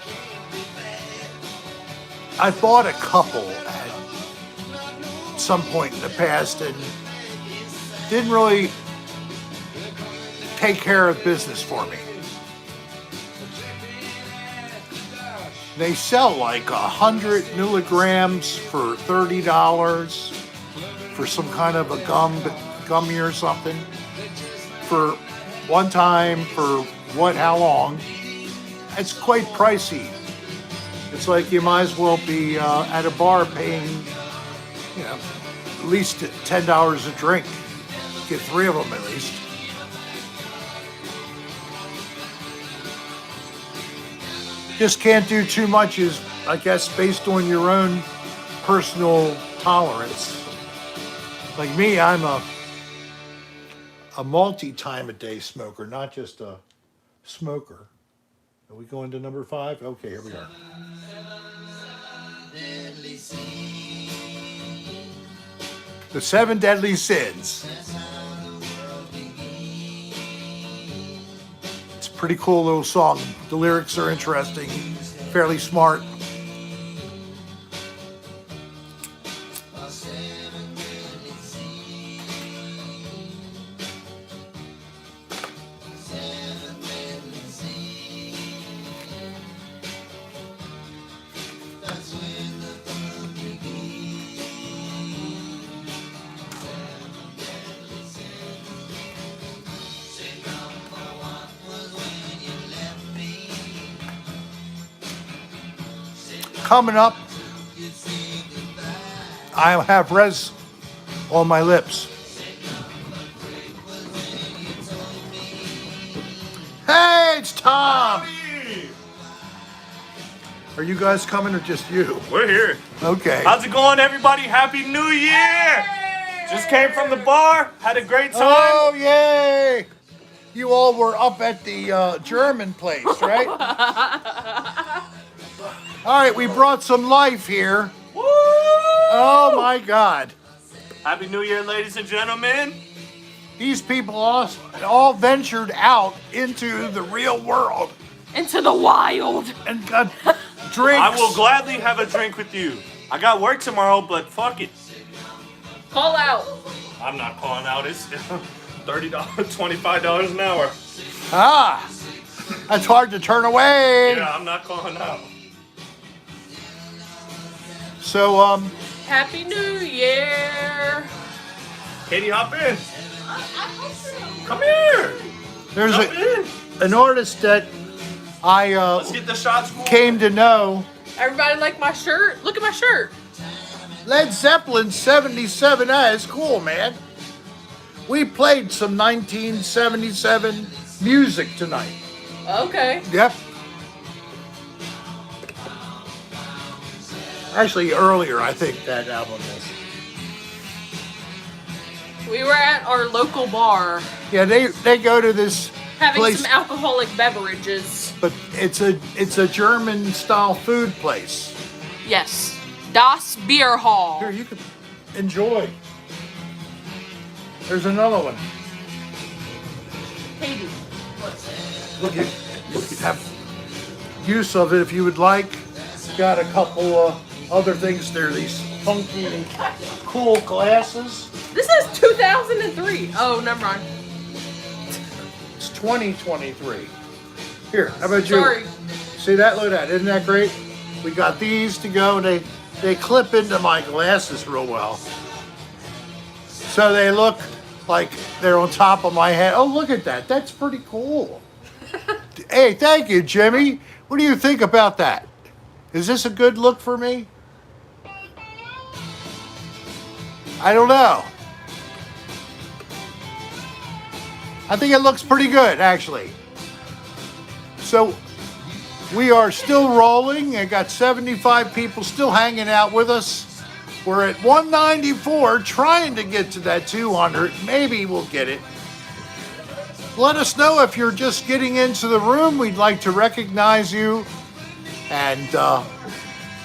I bought a couple at some point in the past and didn't really take care of business for me. They sell like 100 milligrams for $30 for some kind of a gummy or something. For one time, for how long? It's quite pricey. It's like you might as well be at a bar paying, at least $10 a drink. Get 3 of them at least. Just can't do too much is, I guess, based on your own personal tolerance. Like me, I'm a multi-time-a-day smoker, not just a smoker. Are we going to number 5? Okay, here we are. The 7 Deadly Sins. It's a pretty cool little song. The lyrics are interesting, fairly smart. Coming up, I have res on my lips. Hey, it's Tom. Are you guys coming or just you? We're here. Okay. How's it going, everybody? Happy New Year! Just came from the bar, had a great time. Oh, yay! You all were up at the German place, right? All right, we brought some life here. Woo! Oh, my God. Happy New Year, ladies and gentlemen. These people all ventured out into the real world Into the wild. and got drinks. I will gladly have a drink with you. I got work tomorrow, but fuck it. Call out. I'm not calling out. It's $30, $25 an hour. Ah, that's hard to turn away. Yeah, I'm not calling out. So, Happy New Year. Katie, hop in. Come here. there's Jump in. an artist that I Let's get the shots moving. came to know. Everybody like my shirt? Look at my shirt. Led Zeppelin 77. That is cool, man. We played some 1977 music tonight. Okay. Yep. Actually, earlier, I think that album was. We were at our local bar Yeah, they go to this having place, some alcoholic beverages. but it's a German style food place. Yes. Das Beer Hall. Here, you can enjoy. There's another one. Katie. You can have use of it if you would like. Got a couple other things there. These funky, cool glasses. This is 2003. Oh, never mind. It's 2023. Here, how about you? Sorry. See that? Look at that. Isn't that great? We got these to go. They clip into my glasses real well. So they look like they're on top of my head. Oh, look at that. That's pretty cool. Hey, thank you, Jimmy. What do you think about that? Is this a good look for me? I don't know. I think it looks pretty good, actually. So, We are still rolling. I got 75 people still hanging out with us. We're at 194, trying to get to that 200. Maybe we'll get it. Let us know if you're just getting into the room. We'd like to recognize you and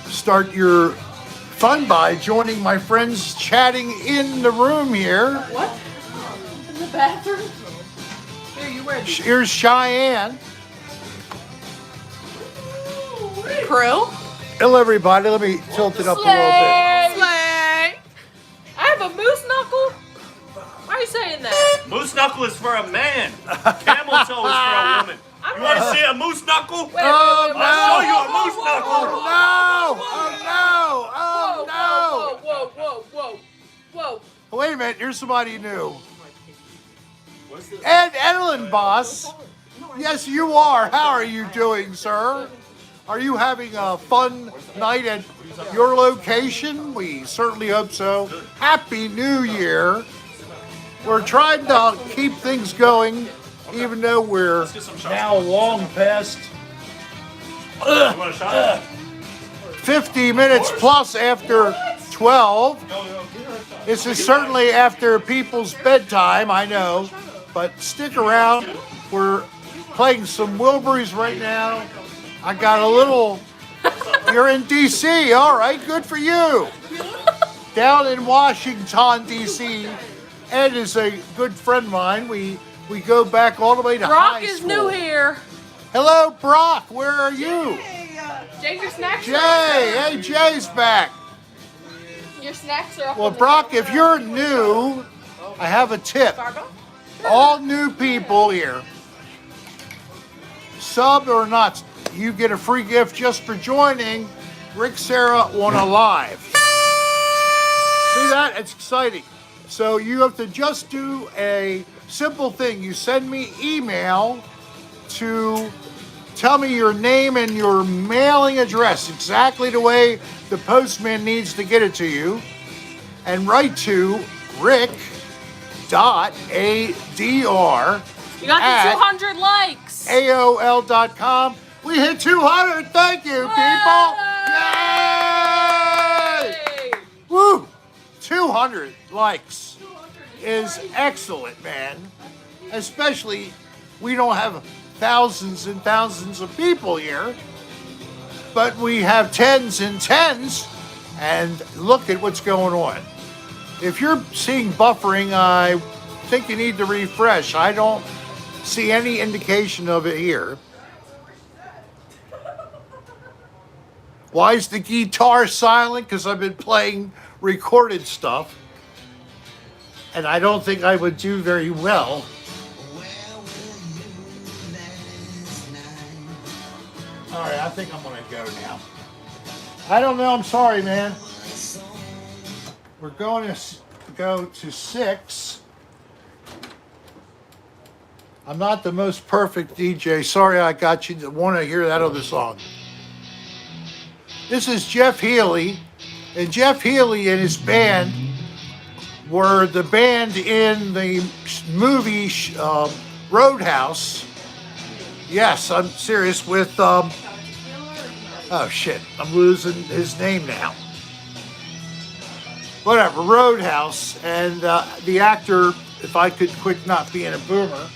start your fun by joining my friends chatting in the room here. What? In the bathroom? Here, you wear these. Here's Cheyenne. Crew? Hello, everybody. Let me tilt it up a little bit. Slay! I have a moose knuckle? Why are you saying that? Moose knuckle is for a man. Camel toe is for a woman. You want to see a moose knuckle? Wait, Oh, wait, I'll show wait, you a whoa, moose whoa, knuckle. whoa, Oh, no! Oh, no! Whoa. Oh, wait a minute. Here's somebody new. Ed Edlin, boss. Yes, you are. How are you doing, sir? Are you having a fun night at your location? We certainly hope so. Happy New Year. We're trying to keep things going, even though we're now long past You want a shot? 50 minutes plus after 12. This is certainly after people's bedtime, I know. But stick around. We're playing some Wilburys right now. I got a little... You're in D.C. All right, good for you. Down in Washington, D.C., Ed is a good friend of mine. We go back all the way to Brock high is school. new here. Hello, Brock. Where are you? Jay, your snacks Jay. are up Hey, Jay's back. there. Your snacks are up Well, on the Brock, counter. if you're new, I have a tip. Starbucks? All new people here, sub or not, you get a free gift just for joining Rick Serra on a live. See that? It's exciting. So you have to just do a simple thing. You send me email to tell me your name and your mailing address, exactly the way the postman needs to get it to you, and write to rick.adr You got at the 200 likes. AOL.com. We hit 200. Thank you, people. Yay! Yay! Woo! 200 likes is excellent, man. Especially, we don't have thousands and thousands of people here, but we have tens and tens, and look at what's going on. If you're seeing buffering, I think you need to refresh. I don't see any indication of it here. Why is the guitar silent? Because I've been playing recorded stuff, and I don't think I would do very well. All right, I think I'm gonna go now. I don't know. I'm sorry, man. We're going to go to 6. I'm not the most perfect DJ. Sorry I got you to want to hear that other song. This is Jeff Healey. And Jeff Healey and his band were the band in the movie Roadhouse. Yes, I'm serious with... oh, shit. I'm losing his name now. Whatever, Roadhouse. And the actor, if I could quit not being a boomer,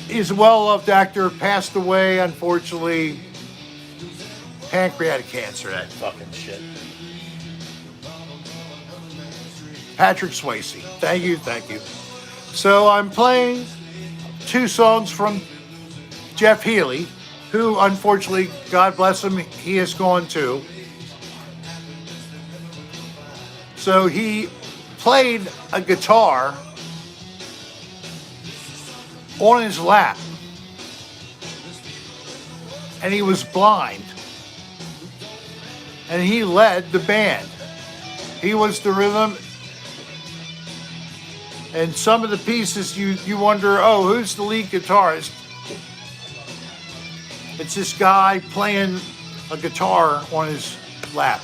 he's a well-loved actor, passed away, unfortunately, pancreatic cancer, that fucking shit. Patrick Swayze. Thank you. So I'm playing 2 songs from Jeff Healey, who, unfortunately, God bless him, he is gone too. So he played a guitar on his lap, and he was blind, and he led the band. He was the rhythm, and some of the pieces you wonder, oh, who's the lead guitarist? It's this guy playing a guitar on his lap.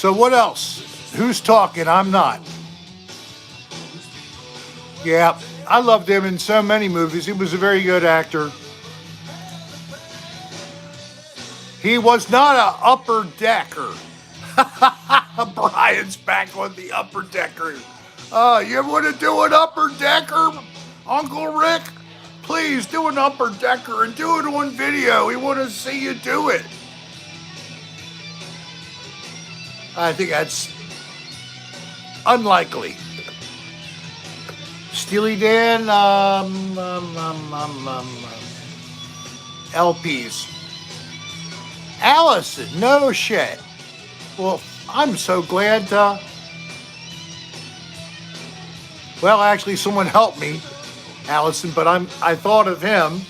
So what else? Who's talking? I'm not. Yeah, I loved him in so many movies. He was a very good actor. He was not an upper decker. Brian's back on the upper decker. You want to do an upper decker, Uncle Rick? Please do an upper decker and do it on video. We want to see you do it. I think that's unlikely. Steely Dan, LPs. Allison, no shit. Well, I'm so glad. Well, actually, someone helped me, Allison, but I thought of him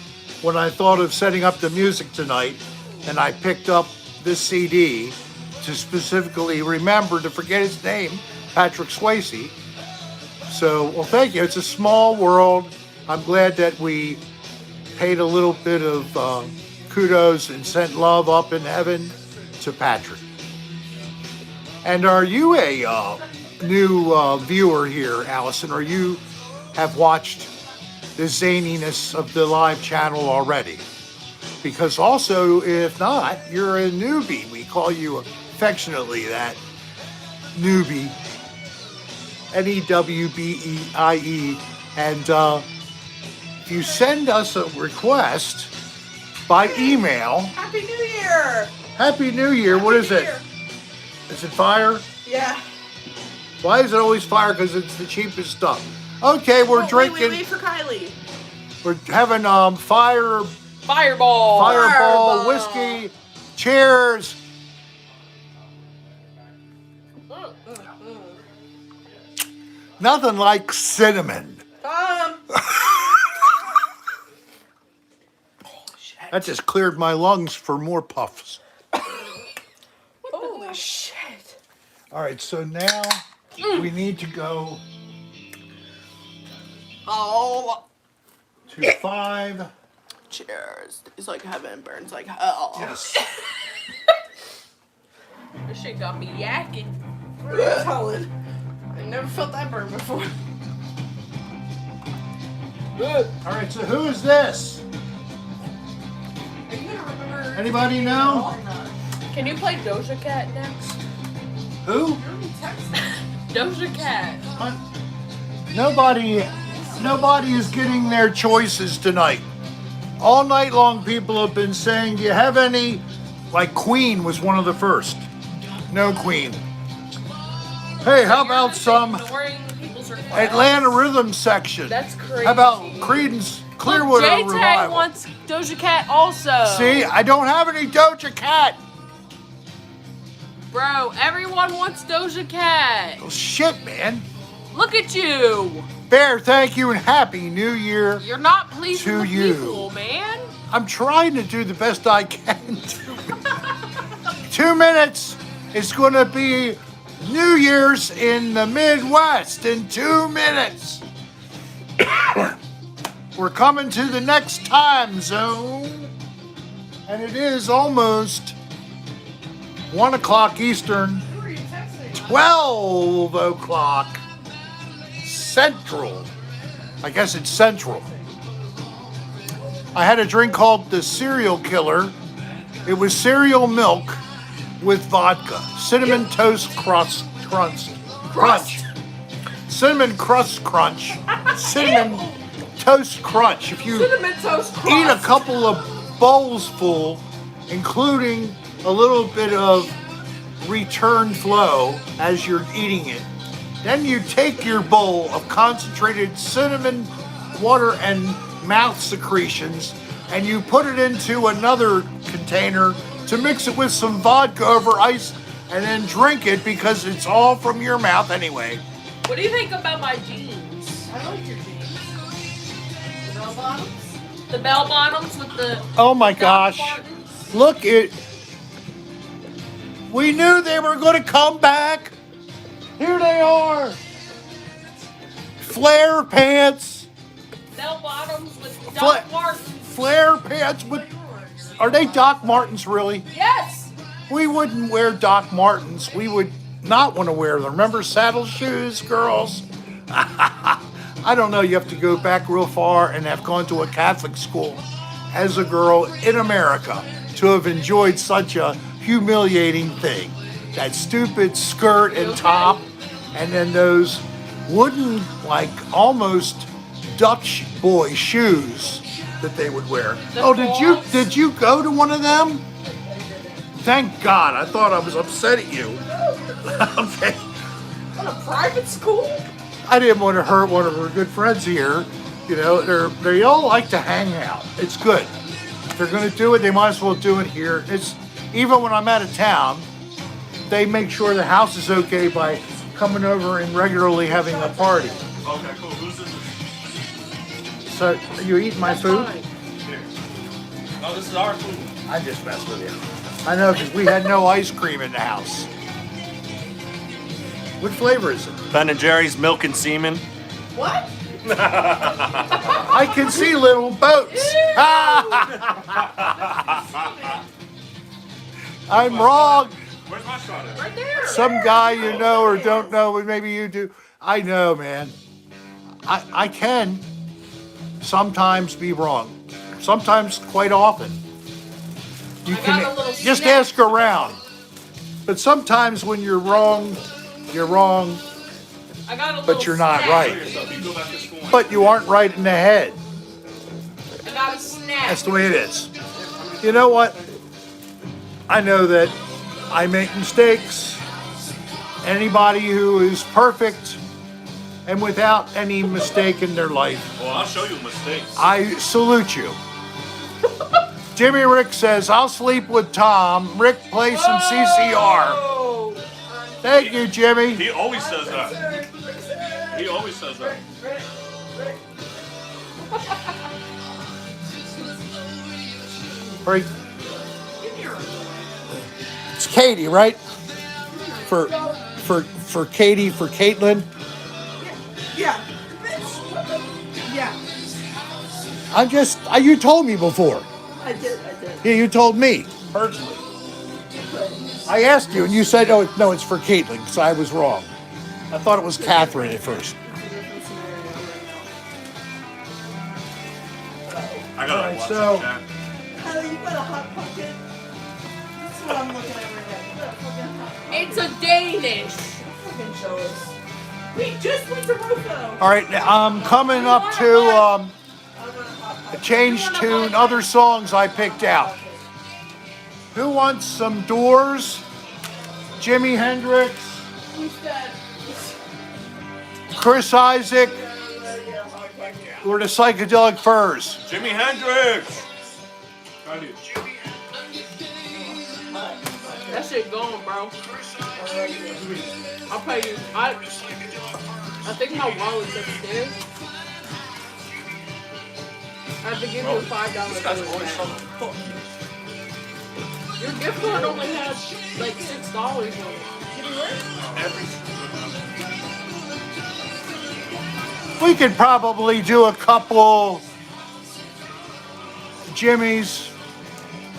when I thought of setting up the music tonight, and I picked up this CD to specifically remember to forget his name, Patrick Swayze. So, well, thank you. It's a small world. I'm glad that we paid a little bit of kudos and sent love up in heaven to Patrick. And are you a new viewer here, Allison, or you have watched the zaniness of the live channel already? Because also, if not, you're a newbie. We call you affectionately that newbie. N-E-W-B-E-I-E. And if you send us a request by email. Happy New Year! Happy New Year. What is it? Is it fire? Yeah. Why is it always fire? Because it's the cheapest stuff. Okay, we're drinking. Wait for Kylie. We're having Fireball Fireball. whiskey. Cheers. Nothing like cinnamon. That just cleared my lungs for more puffs. Holy shit. All right, so now we need to go to 5. Cheers. It's like heaven, burns like hell. Yes. This shit got me yakking. Solid. I never felt that burn before. Good. All right, so who is this? Are you gonna remember? Anybody know? Can you play Doja Cat next? Who? Doja Cat. Nobody is getting their choices tonight. All night long, people have been saying, do you have any? Like Queen was one of the first. No Queen. Hey, how about some Atlanta Rhythm section? That's crazy. How about Creedence Clearwater J-Tag Revival? wants Doja Cat also. See, I don't have any Doja Cat. Bro, everyone wants Doja Cat. Oh, shit, man. Look at you. Bear, thank you and Happy New Year. You're not pleasing To the you. people, man. I'm trying to do the best I can. 2 minutes. It's going to be New Year's in the Midwest in 2 minutes. We're coming to the next time zone. And it is almost 1 o'clock Eastern, 12 o'clock Central. I guess it's Central. I had a drink called the Cereal Killer. It was cereal milk with vodka. Cinnamon toast crust crunch. Cinnamon crust crunch. Cinnamon toast crunch. If you Cinnamon toast crust. eat a couple of bowls full, including a little bit of return flow as you're eating it, then you take your bowl of concentrated cinnamon water and mouth secretions and you put it into another container to mix it with some vodka over ice and then drink it because it's all from your mouth anyway. What do you think about my jeans? I like your jeans. The bell bottoms? The bell bottoms with the... Oh my gosh. Martens? Look it. We knew they were going to come back. Here they are. Flare pants. Bell bottoms with Doc Martens. Flare pants with... Are they Doc Martens really? Yes! We wouldn't wear Doc Martens. We would not want to wear them. Remember saddle shoes, girls? I don't know. You have to go back real far and have gone to a Catholic school as a girl in America to have enjoyed such a humiliating thing. That stupid skirt and top, and then those wooden, like almost Dutch boy shoes that they would wear. Oh, did you go to one of them? Thank God. I thought I was upsetting you. Okay. On a private school? I didn't want to hurt one of our good friends here. You know, they all like to hang out. It's good. If they're going to do it, they might as well do it here. It's even when I'm out of town, they make sure the house is okay by coming over and regularly having a party. Okay, cool. Who's this? So you eat my food? Here. No, this is our food. I just messed with you. I know, because we had no ice cream in the house. What flavor is it? Ben and Jerry's milk and semen. What? I can see little boats. I'm wrong. Where's my shot at? Right there. Some guy you know or don't know, but maybe you do. I know, man. I can sometimes be wrong. Sometimes, quite often. You I got a can little just snack. ask around. But sometimes when you're wrong, you're wrong, I got a little but you're not snack. right. You go back to school. But you aren't right in the head. I got a snack. That's the way it is. You know what? I know that I make mistakes. Anybody who is perfect and without any mistake in their life, Well, I'll show you mistakes. I salute you. Jimmy Rick says, I'll sleep with Tom. Rick, play some CCR. Oh. Thank you, Jimmy. He always says that. He always says that. Right. It's Katie, right? For Katie, for Caitlin. Yeah. Yeah. You told me before. I did. Yeah, you told me personally. I asked you, and you said, "Oh, no, it's for Caitlin," because I was wrong. I thought it was Catherine at first. I gotta Alright, watch so- that chat. Heather, you got a hot pocket? That's what I'm looking at right now. You got a fucking hot pocket. It's a Danish. I'm fucking jealous. We just went to Rufo. All right, I'm coming up to I want a hot pocket. change tune, other songs I picked out. Who wants some Doors? Jimi Hendrix, Who's that? Chris Isaac, or the Psychedelic Furs? Jimi Hendrix. Try to. That shit going, bro. I'll pay you. I think my wallet's upstairs. I have to give you $5. That's always something. Fuck. Your gift card only has like $6 on it. Every. We could probably do a couple Jimmys,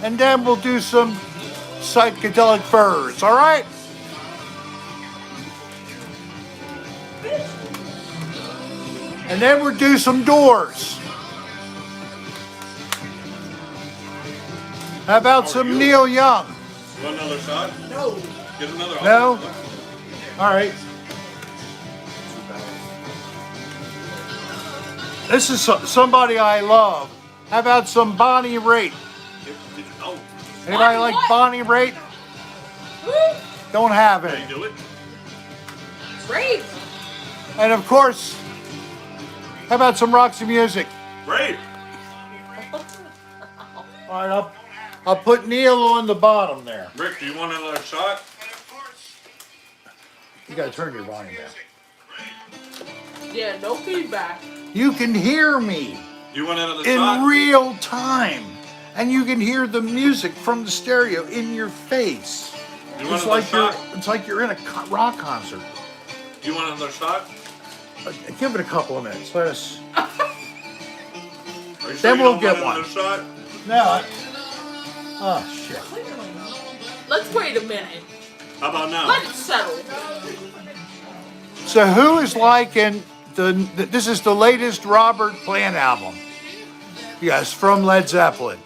and then we'll do some Psychedelic Furs, all right? And then we'll do some Doors. How about some Neil Young? You want another shot? No. Get another. No? All right. This is somebody I love. How about some Bonnie Raitt? Oh, Anybody like what? Bonnie Raitt? Don't have can it. you do it? Great. And of course, how about some Roxy music? Great. All right, I'll put Neil on the bottom there. Rick, do you want another shot? You gotta turn your volume down. Yeah, no feedback. You can hear me You want another in shot? real time. And you can hear the music from the stereo in your face. You want It's another like shot? it's like you're in a rock concert. You want another shot? Give it a couple of minutes. Let us. Are you sure Then you we'll don't get want one. another shot? No. Oh shit. Let's wait a minute. How about now? Let it settle. So who is liking this is the latest Robert Plant album. Yes, from Led Zeppelin.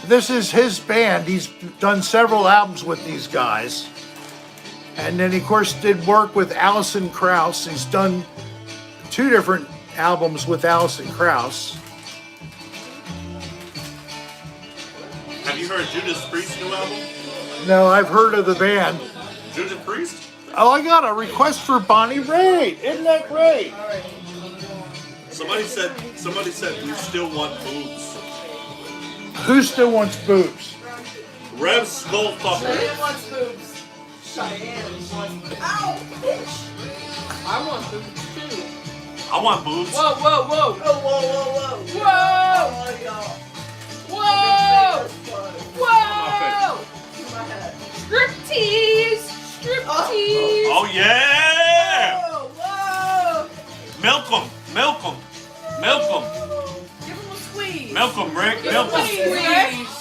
This is his band. He's done several albums with these guys. And then he, of course, did work with Alison Krauss. He's done 2 different albums with Alison Krauss. Have you heard Judas Priest's new album? No, I've heard of the band. Judas Priest? Oh, I got a request for Bonnie Raitt. Isn't that great? Somebody said you still want boobs. Who still wants boobs? Rev Skullfucker. Cheyenne wants boobs. Cheyenne wants. Ow, bitch! I want boobs too. I want boobs. Whoa, whoa, whoa. Oh, whoa, whoa, whoa. Whoa! Oh, y'all. Whoa! That's fun. Whoa! To my head. Striptease! Striptease! Oh yeah! Whoa, whoa! Milk 'em, milk 'em, milk 'em, Give him a squeeze. milk 'em, Rick, Give milk him a 'em. squeeze.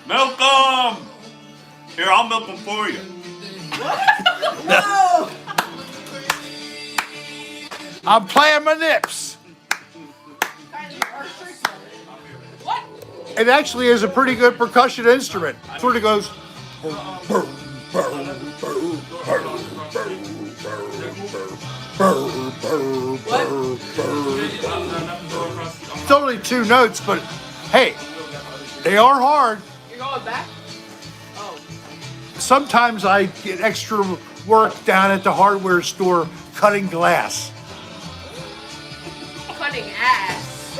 Milk 'em. Here, I'll milk 'em for you. No! I'm playing my nips. What? It actually is a pretty good percussion instrument. Sort of goes. It's only 2 notes, but hey, they are hard. You're going back? Oh. Sometimes I get extra work down at the hardware store cutting glass. Cutting ass.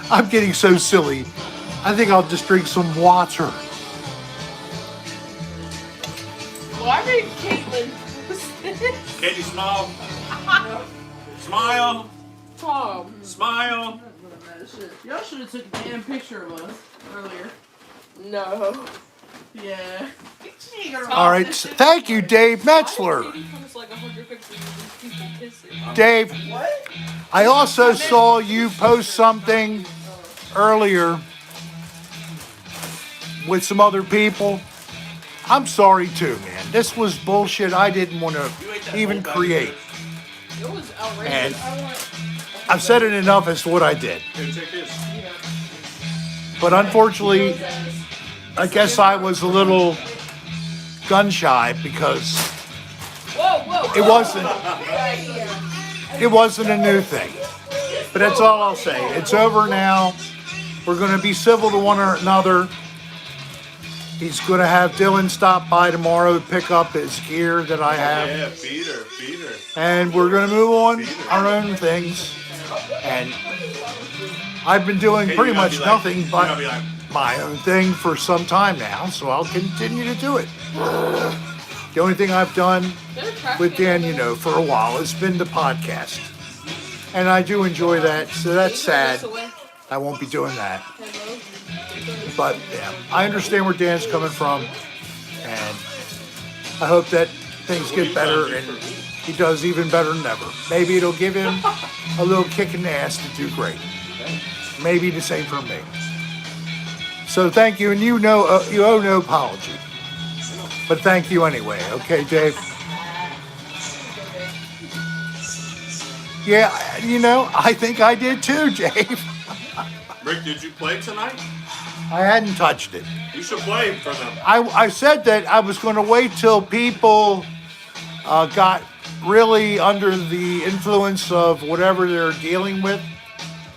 I'm getting so silly. I think I'll just drink some water. Why did Caitlin post this? Katie, smile. Smile. Tom. Smile. Y'all should have took a damn picture of us earlier. No. Yeah. All right, thank you, Dave Metzler. It's like 100 pictures of these people kissing. Dave, What? I also saw you post something earlier with some other people. I'm sorry too, man. This was bullshit I didn't want to even create. It was And outrageous. I've said it enough as to what I did. Here, take this. But unfortunately, I guess I was a little gun shy because Whoa, whoa. it wasn't a new thing. But that's all I'll say. It's over now. We're going to be civil to one another. He's going to have Dylan stop by tomorrow to pick up his gear that I have. Yeah, feed her, feed her. And we're going to move on our own things. And I've been doing Okay, pretty you're gonna much be like- nothing you're but gonna be like, my own thing for some time now. So I'll continue to do it. The only thing I've done with Dan, for a while has been the podcast. And I do enjoy that. So that's sad. I won't be doing that. But yeah, I understand where Dan's coming from. And I hope that things get better and he does even better than ever. Maybe it'll give him a little kick in the ass to do great. Maybe the same for me. So thank you, and you owe no apology. But thank you anyway, okay, Dave? Yeah, I think I did too, Dave. Rick, did you play tonight? I hadn't touched it. You should play for them. I said that I was going to wait till people got really under the influence of whatever they're dealing with,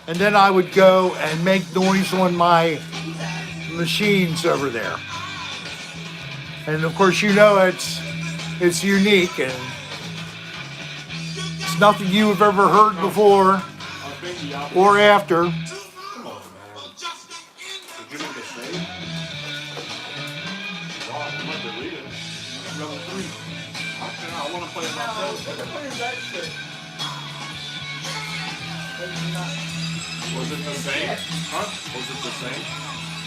and then I would go and make noise on my machines over there. And of course, it's unique and it's nothing you have ever heard before or after. Did you make a save? Oh, I might delete it. Level 3. I want to play it myself. What is that shit? Was it the same? Huh? Was it the same?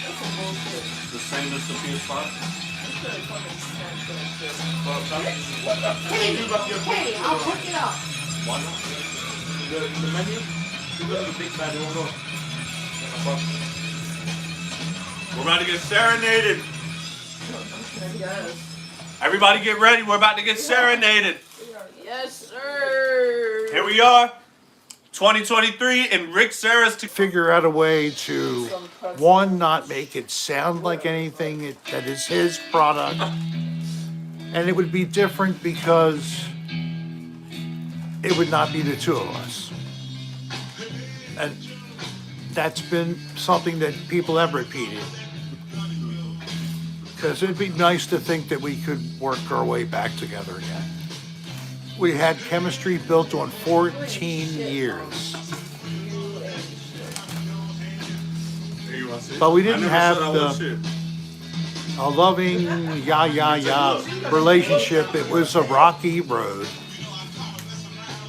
That's some bullshit. The same as the PS5? That's fucking snatched that shit. Well, Katie, I'll pick it up. why not? the menu. You go to the big bad one. We're about to get serenaded. Yes. Everybody get ready. We're about to get serenaded. Yes, sir. Here we are, 2023, and Rick Serra's to Figure out a way to, one, not make it sound like anything that is his product. And it would be different because it would not be the two of us. And that's been something that people have repeated. Because it'd be nice to think that we could work our way back together again. We had chemistry built on 14 years. But we didn't have a loving, relationship. It was a rocky road.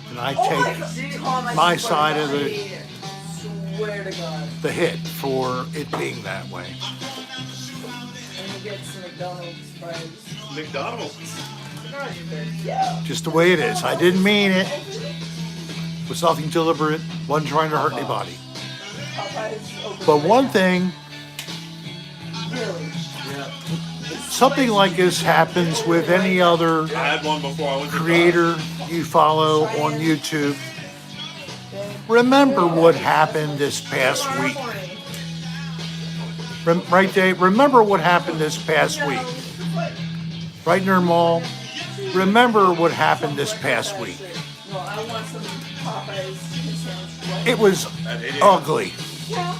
And I take my side of Swear to God. the hit for it being that way. And you get some McDonald's fries. McDonald's. Yeah. Just the way it is. I didn't mean it. It was nothing deliberate. Wasn't trying to hurt anybody. Popeyes open But right one now. thing, Really? something like this happens with any other I had one before I went to creator you follow on YouTube. Remember what happened this past week. Right, Dave? Remember what happened this past week. Right, Nirmal? Remember what happened this past week. No, I want some Popeyes chicken sandwich right It was At 8 a.m. ugly.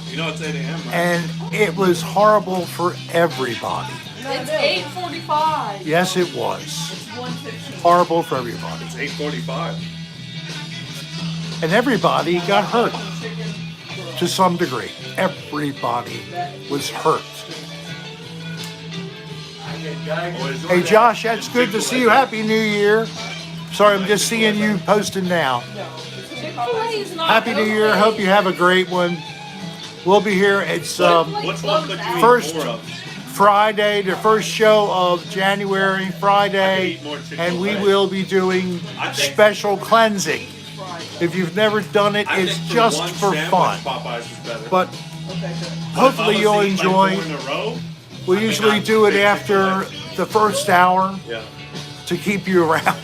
You know it's 8 a.m. Right? And it was horrible for everybody. It's 8:45. Yes, it was. It's 1:15. Horrible for everybody. It's 8:45. And everybody got hurt to some degree. Everybody was hurt. Hey, Josh, that's good to see you. Happy New Year. Sorry, I'm just seeing you posting now. Chick-fil-A's not Happy New Year. open. Hope you have a great one. We'll be here. It's Which one could you eat First- more of? Friday, the first show of January, Friday, and we will be doing special cleansing. If you've never done it, I it's think just one for sandwich, fun. Popeyes is better. But Okay, good. hopefully If I you'll was to eat, like, enjoy. 4 in a row, We I mean, usually I'm do it big after Chick-fil-A. the first hour Yeah. to keep you around.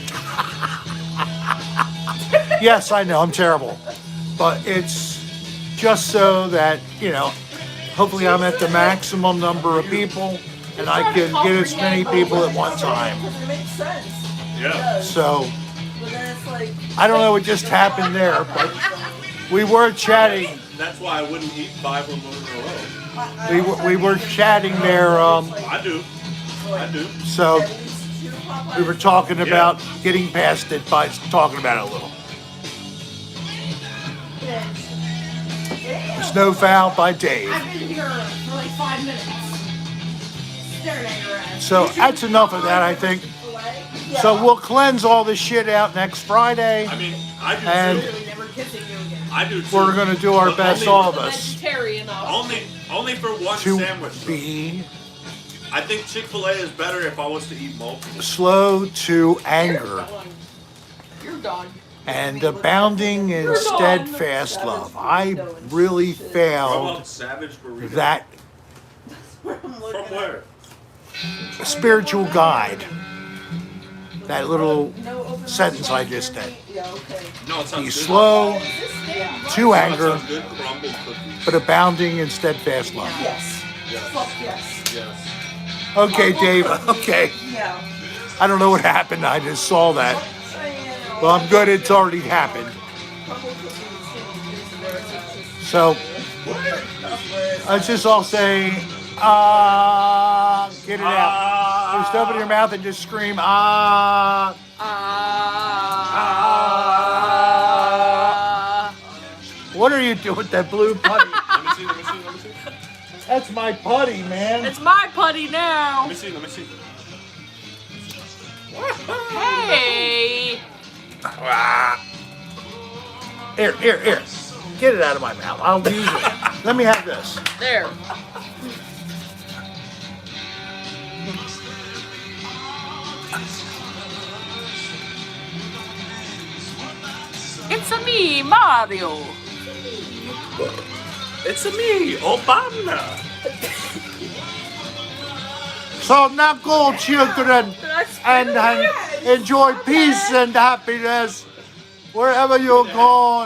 Yes, I know, I'm terrible. But it's just so that, hopefully I'm at the maximum number of people and I can get as many people at one time. Because it makes sense. Yeah. It does. So But then it's like, I don't know what just happened there, but we were chatting. That's why I wouldn't eat 5 of them in a row. We were chatting there. I do. I do. So at least 2 Popeyes. we were talking about getting past it by talking about it a little. Snow Foul by Dave. I've been here for like 5 minutes. Staring at your ass. So that's enough of that, I think. So we'll cleanse all this shit out next Friday. I mean, I do And- too. Really never kissing you again. I do too. We're going to do our But best, only- all of The us, vegetarian of. Only for one to sandwich. Though. be I think Chick-fil-A is better if I was to eat multiple. slow to anger You're done. and abounding in steadfast love. I really What found about Savage Burrito? that I'm From looking at where? spiritual guide, that little no open sentence I restaurant just near did. me. Yeah, okay. No, it sounds Be good. slow to No, it anger, sounds good. Crumbled cookies. but abounding in steadfast love. Yes. Yes. Fuck yes. Yes. Okay, Dave, okay. Yeah. I don't know what happened. I just saw that. Well, I'm good. It's already happened. So let's just all say, get it out. Just open your mouth and just scream, What are you doing with that blue putty? Let me see. Let me see. Let me see. That's my putty, man. It's my putty now. Let me see. Let me see. Hey. Here. Get it out of my mouth. I'll use it. Let me have this. There. It's a me, Mario. It's a me, Obama. So now go, children, and enjoy peace and happiness wherever you go.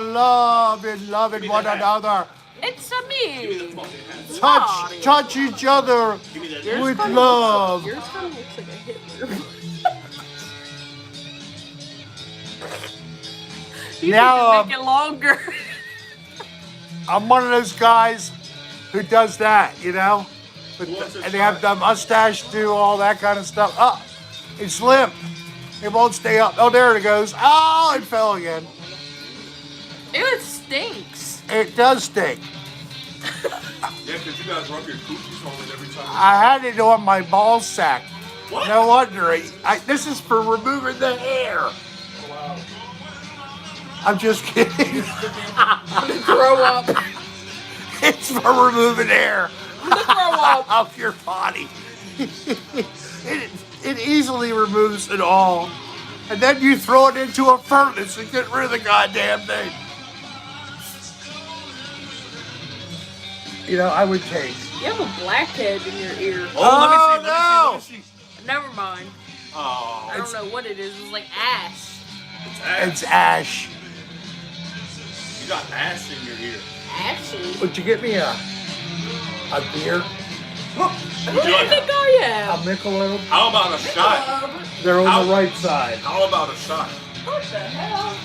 Loving one another. It's a me. Touch each other with love. Yours kind of looks like a Hitler. You Now, need to make it longer. I'm one of those guys who does that, you know? And they have the mustache, do all that kind of stuff. Oh, it's limp. It won't stay up. Oh, there it goes. Oh, it fell again. Ew, it stinks. It does stink. Yeah, because you guys rub your coochies on it every time. I had it on my ball sack. What? No wonder. This is for removing the hair. I'm just kidding. Grow up. It's for removing hair Grow up. off your body. It easily removes it all. And then you throw it into a furnace and get rid of the goddamn thing. You know, I would take. You have a blackhead in your ear. Oh, Let me see. Never mind. Oh, I don't know what it is. It's like ash. It's ash. You got ash in your ear. Ashy. Would you get me a beer? What do you think I A am? Michelob? How about a shot? They're on the right side. How about a shot? What the hell?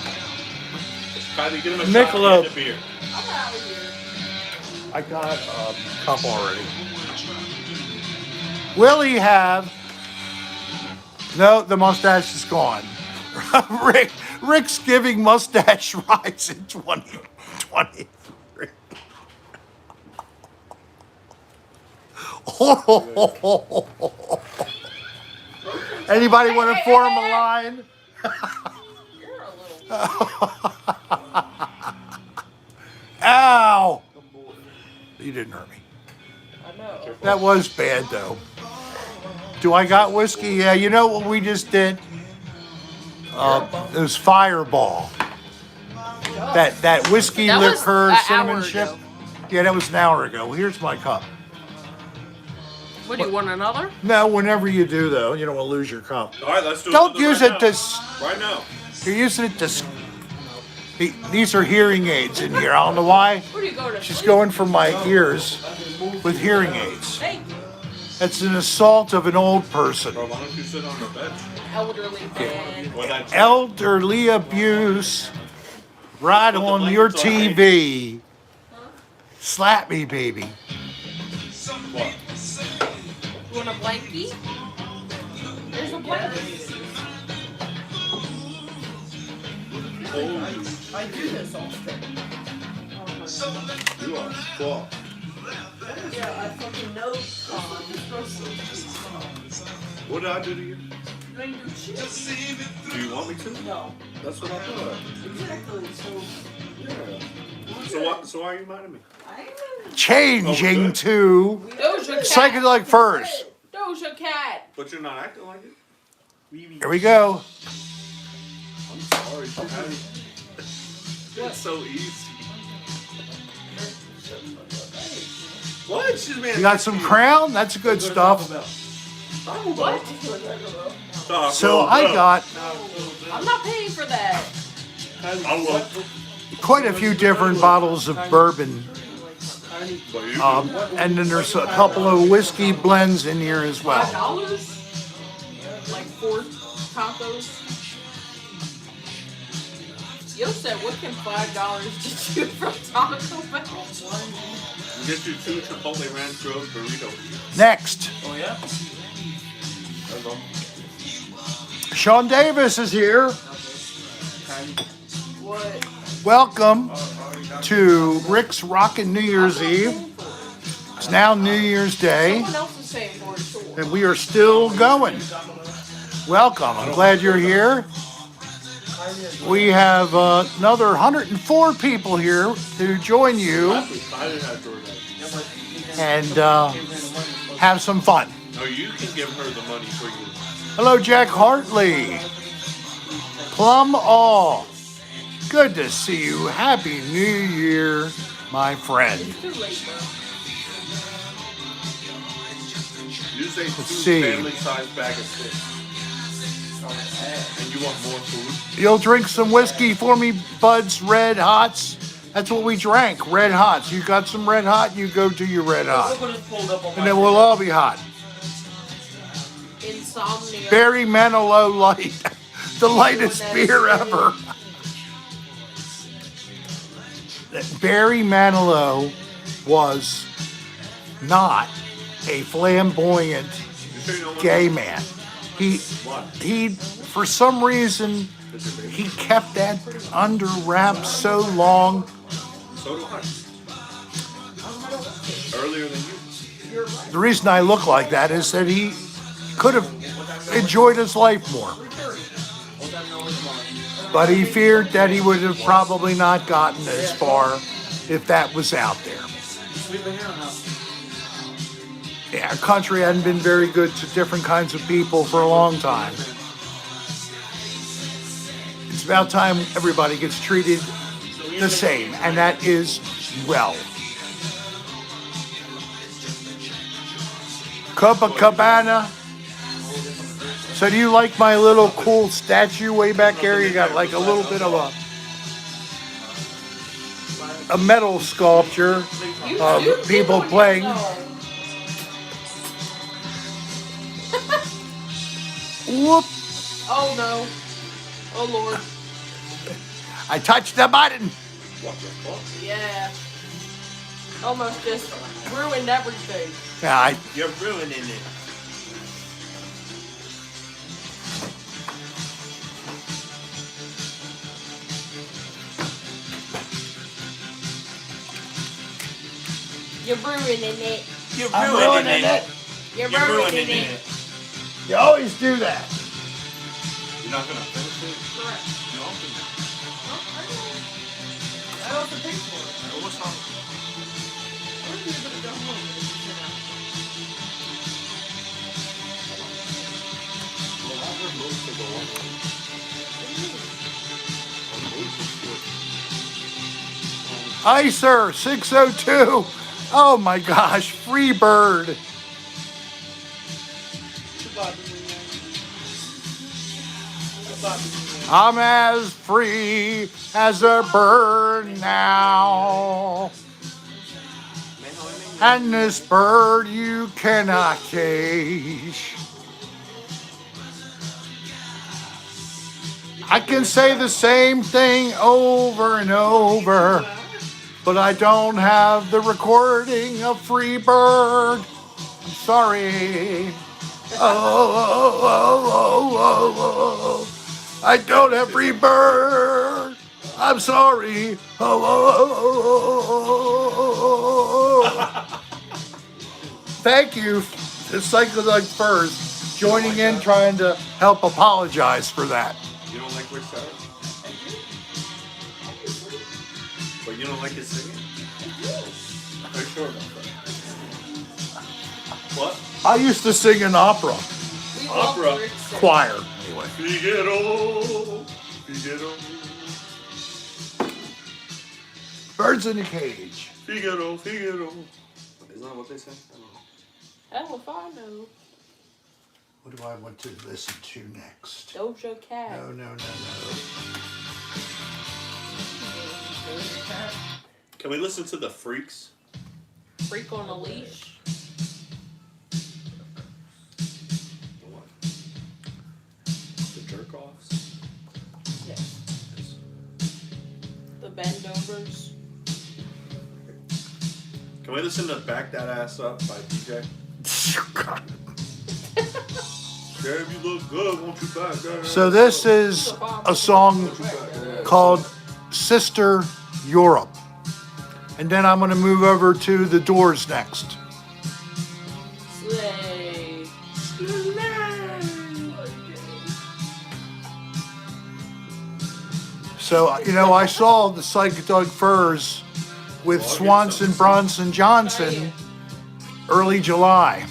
Kylie, get him a Michelob. shot and a beer. I'm out of here. I got a cup already. Will he have? No, the mustache is gone. Rick's giving mustache rides in 2023. Anybody want to form a line? You're a little. Ow! You didn't hurt me. I know. That was bad, though. Do I got whiskey? Yeah, you know what we just did? It was Fireball. That whiskey That was liquor an cinnamon hour ship. ago. Yeah, that was an hour ago. Here's my cup. What, do you want another? No, whenever you do, though, you don't want to lose your cup. All right, let's do it. Don't use right it now. to. Right now. You're using it to. These are hearing aids in here. I don't know why. Where do you go to She's sleep? going for my ears with hearing aids. Thank you. That's an assault of an old person. Bro, why don't you sit on the bench? Elderly man. Or that Elderly abuse right Put the on your blankets on. TV. Slap me, baby. What? You want a blankie? There's a blankie. Oh, I do this often. you are fucked. Yeah, I fucking know. What did I do to you? You ain't do shit. Do you want me to? No. That's what I thought. Exactly. So, Yeah. So why are you mad at me? I ain't Changing Oh, good. to Doja Cat. psychedelic first. Doja Cat. But you're not acting like it. Here we go. I'm sorry, Daddy. It's so easy. What? She's being You got some crown? That's good stuff. What? So I got I'm not paying for that. I will. quite a few different bottles of bourbon. But you And then there's a couple of whiskey blends in here as well. $5? Like 4 tacos? Yo said, what can $5 get you from Taco Bell? get you 2 Chipotle Ranch Grilled burritos. Next, Oh yeah. That's all. Sean Davis is here. What? Welcome to Rick's Rockin' New Year's Eve. It's now New Year's Day, Someone else is saying for sure. and we are still going. Welcome. I'm glad you're here. We have another 104 people here to join you I didn't have DoorDash. and have some fun. No, you can give her the money for you. Hello, Jack Hartley. Plum All. Good to see you. Happy New Year, my friend. It's too late, bro. You say two see. family-sized bag of sticks. And you want more food? You'll drink some whiskey for me, Bud's Red Hots. That's what we drank, Red Hots. You got some Red Hot, you go to your Red Hot. Look what it's pulled up on And my then we'll all be hot. Insomnia. Barry Manilow Light. The lightest beer ever. Barry Manilow was not a flamboyant gay man. He, for some reason, he kept that under wraps so long. So do I. Earlier than you. The reason I look like that is that he could have enjoyed his life more. But he feared that he would have probably not gotten as far if that was out there. Yeah, our country hadn't been very good to different kinds of people for a long time. It's about time everybody gets treated the same, and that is well. Copacabana. So do you like my little cool statue way back there? You got like a little bit of a metal sculpture of people playing. Whoop! Oh no. Oh Lord. I touched the button. Yeah. Almost just ruined everything. Yeah, You're ruining it. You're ruining it. You're I'm ruining ruining it. it. You're You're ruining ruining it. it. You always do that. You're not gonna finish it? Correct. No. I don't have to pay for it. Oh, what's wrong? Where are you gonna go home when you sit down? Well, I heard most of the one. Icer 602. Oh my gosh, free bird. I'm as free as a bird now. And this bird you cannot cage. I can say the same thing over and over, but I don't have the recording of Free Bird. I'm sorry. Oh. I don't have Free Bird. I'm sorry. Thank you, the Psychedelic Furs, joining in, trying to help apologize for that. You don't like Rick Sarah? But you don't like his singing? Are you sure about that? What? I used to sing in opera We Opera. love Rick Sarah. choir. Anyway, Figaro. Birds in a Cage. Figaro. Isn't that what they say? I don't know. Hell if I know. What do I want to listen to next? Doja Cat. No. Can we listen to the Freaks? Freak on a leash. The what? The jerk-offs? Yes. The bendovers. Can we listen to Back That Ass Up by DJ? Damn, you look good, won't you back that ass So this is a song called Sister Europe. And then I'm going to move over to The Doors next. Slay. So, you know, I saw the Psychedelic Furs with Swanson, Bronson, Johnson early July.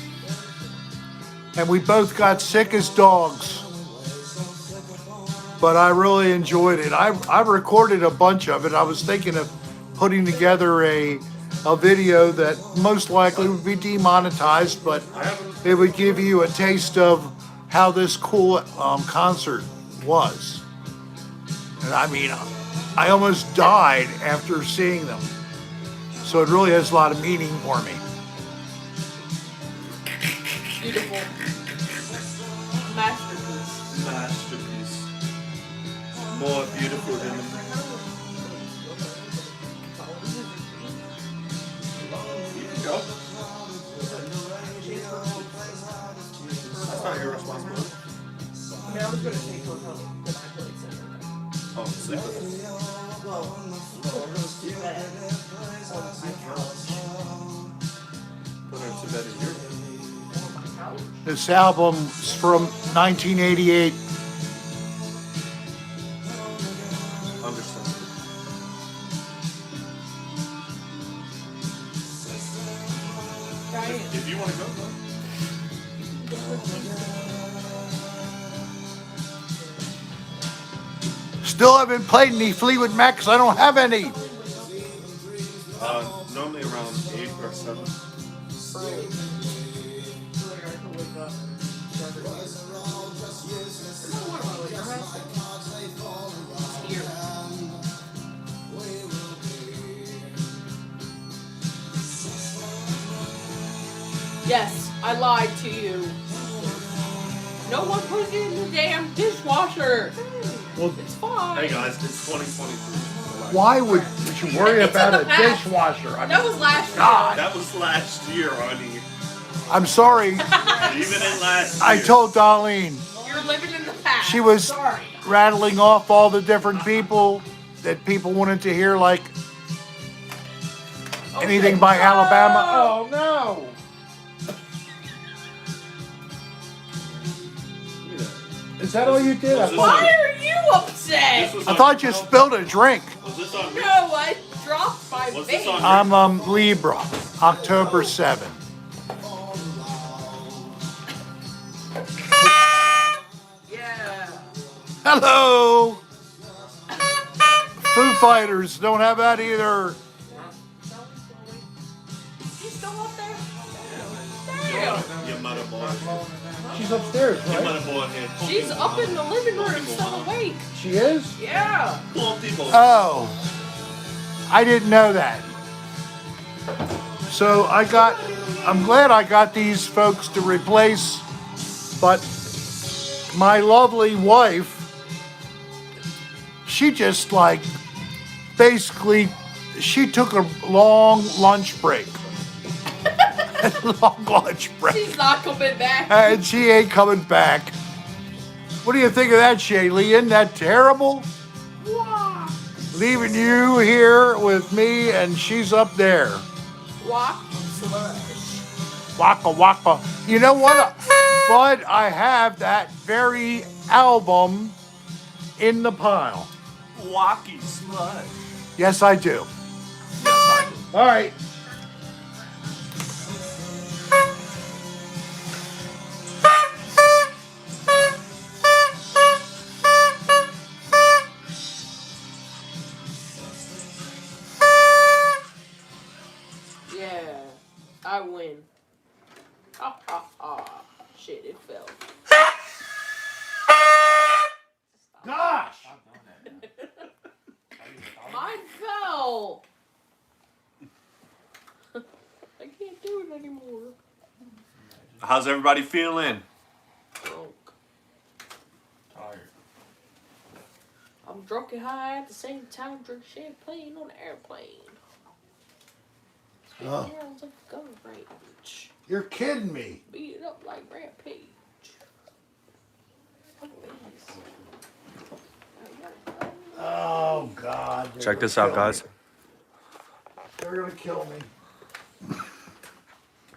And we both got sick as dogs. but I really enjoyed it. I recorded a bunch of it. I was thinking of putting together a video that most likely would be demonetized, but it would give you a taste of how this cool concert was. And I mean, I almost died after seeing them. So it really has a lot of meaning for me. Beautiful. Masterpiece. Masterpiece. More beautiful than the... You can go. That's not your responsibility. I mean, I was going to take her home, but I played Serra. Oh, sleep with us. Well, put her to bed on my couch. Put her to bed in your room. On my couch. This album's from 1988. Understand. If you want to go, go. Still haven't played any Fleetwood Mac because I don't have any. Normally around 8 or 7. Early. So later I can wake up. Start it. There's no one about your house. It's here. Yes, I lied to you. No one put it in the damn dishwasher. Well, It's fine. Hey guys, it's 2023. why would you worry It's about in a the past. dishwasher? I That mean, was last year. God. That was last year, honey. I'm sorry. Even in last year. I told Darlene. You're living in the past. She was Sorry. rattling off all the different people that people wanted to hear, like anything by Alabama. Oh no! Is that all you did? Why are you upset? This was I on thought your you phone? spilled a drink. Was this on No, I dropped my Was this vape. on- I'm Libra, October 7. Yeah. Hello! Foo Fighters don't have that either. She's still up there? Damn. Your mother boy. She's upstairs, Your mother boy here. She's up in the living room still awake. She is? Yeah. Oh, I didn't know that. So I'm glad I got these folks to replace, but my lovely wife, she just basically, she took a long lunch break. Long lunch break. She's not coming back. And she ain't coming back. What do you think of that, Shaylee? Isn't that terrible? Wah. Leaving you here with me and she's up there. Walk. Slush. Waka waka. You know what? But I have that very album in the pile. Walkie slut. Yes, I do. All right. Yeah. I win. Ha ha ha. Shit, it fell. Gosh. Mine fell. I can't do it anymore. How's everybody feeling? Drunk. I'm drunk and high at the same time. Drink champagne on an airplane. Oh. Sounds like a gun range. You're kidding me. Beat it up like Rampage. Fuck these. Oh, God. Check this out, guys. They're going to kill me.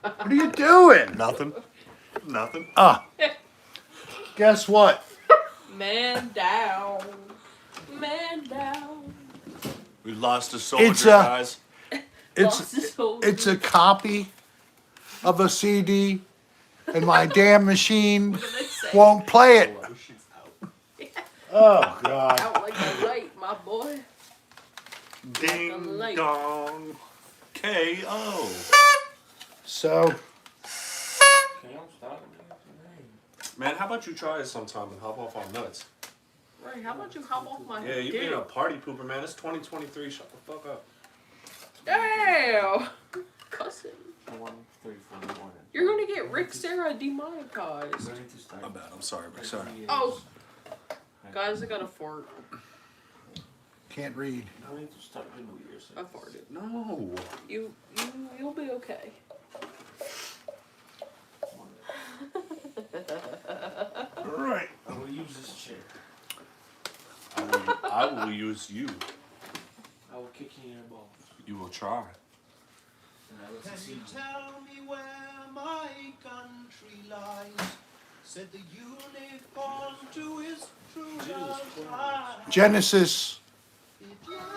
What are you doing? Nothing. Nothing. Guess what? Man down. Man down. We lost a soldier, It's a- guys. Lost his soldier. It's a copy of a CD, and my damn machine What did they say? won't play it. Oh, God. Out like a light, my boy. Ding light. dong. K.O. So, Okay, I'm stopping. Man, how about you try it sometime and hop off on nuts? Right, how about you hop off my Yeah, you dick? being a party pooper, man. It's 2023. Shut the fuck up. Damn! Cussing. 1, 3, 4, 1. You're gonna get Rick Serra demonetized. Ready to start. My bad. I'm sorry, Rick. Sorry. Oh. Guys, I got a fart. can't read. I need to start the New Year's. I farted. No. You'll be okay. All right. I will use this chair. I will use you. I will kick you in the balls. You will try. And I will Can you succeed. tell me where my country lies? Said the unicorn to his true love. Genesis,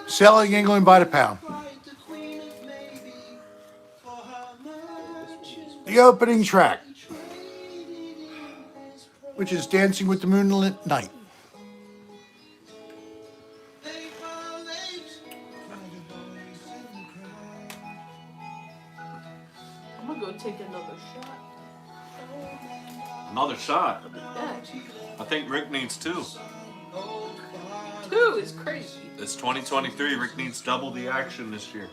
selling England by the pound. Quite the queen of maybe for her merchant The opening track, traded in his which is Dancing with the Moonlit Night. paper late by the boys in the crowd. I'm gonna go take another shot. Another shot. Yeah. I think Rick needs 2. 2 is crazy. It's 2023. Rick needs double the action this year.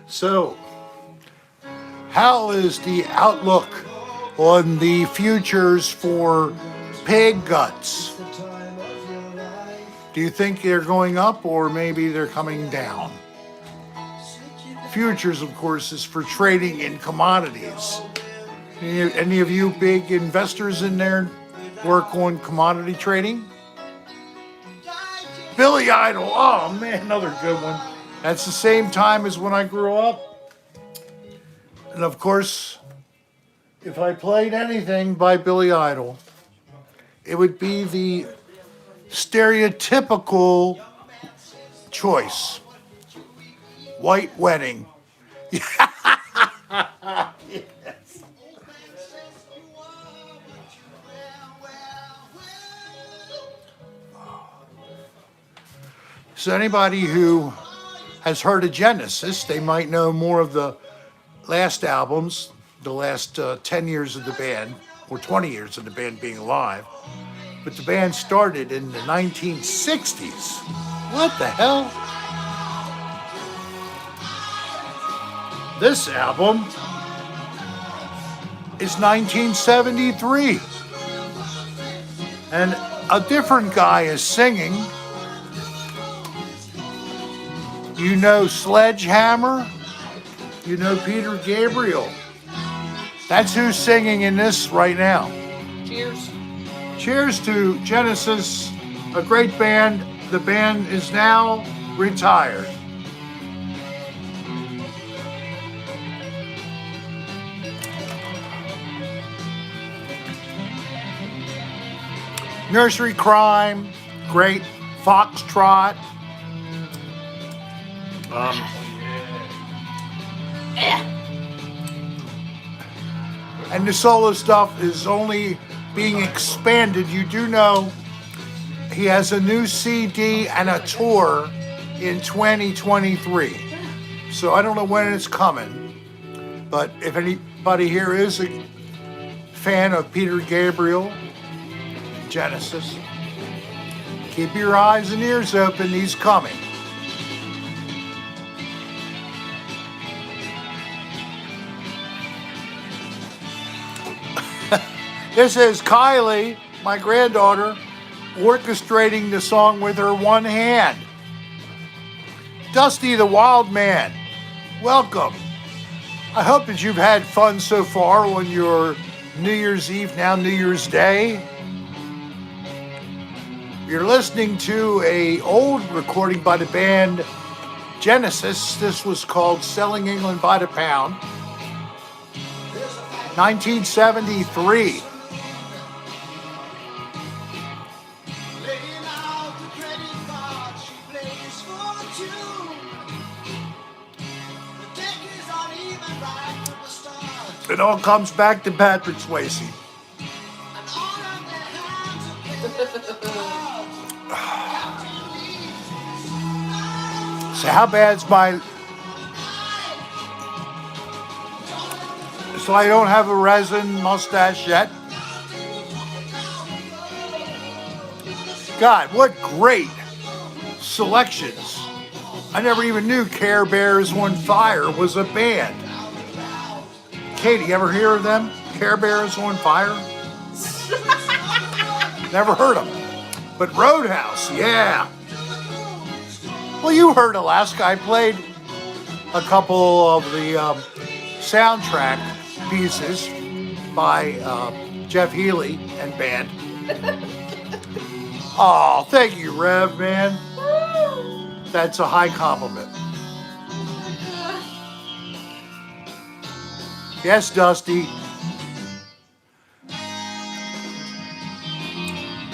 So, how is the outlook on the futures for pig guts? Do you think they're going up or maybe they're coming down? Futures, of course, is for trading in commodities. Any of you big investors in there work on commodity trading? Billy Idol, oh man, another good one. That's the same time as when I grew up. And of course, if I played anything by Billy Idol, it would be the stereotypical choice. White Wedding. So anybody who has heard of Genesis, they might know more of the last albums, the last 10 years of the band, or 20 years of the band being alive. But the band started in the 1960s. What the hell? This album is 1973. And a different guy is singing. You know Sledgehammer? You know Peter Gabriel? That's who's singing in this right now. Cheers. Cheers to Genesis, a great band. The band is now retired. Nursery Crime, great. Foxtrot. And the solo stuff is only being expanded. You do know he has a new CD and a tour in 2023. So I don't know when it's coming. But if anybody here is a fan of Peter Gabriel, Genesis, keep your eyes and ears open. He's coming. This is Kylie, my granddaughter, orchestrating the song with her one hand. Dusty the Wild Man, welcome. I hope that you've had fun so far on your New Year's Eve, now New Year's Day. You're listening to an old recording by the band Genesis. This was called Selling England by the Pound, 1973. laying out the credit card, she plays for 2. The deck is uneven right from the start. It all comes back to Patrick Swayze. So how bad's my... So I don't have a resin mustache yet? God, what great selections. I never even knew Care Bears on Fire was a band. Katie, ever hear of them? Care Bears on Fire? Never heard of them. But Roadhouse, yeah. Well, you heard Alaska. I played a couple of the soundtrack pieces by Jeff Healey and band. Oh, thank you, Rev, man. That's a high compliment. Yes, Dusty.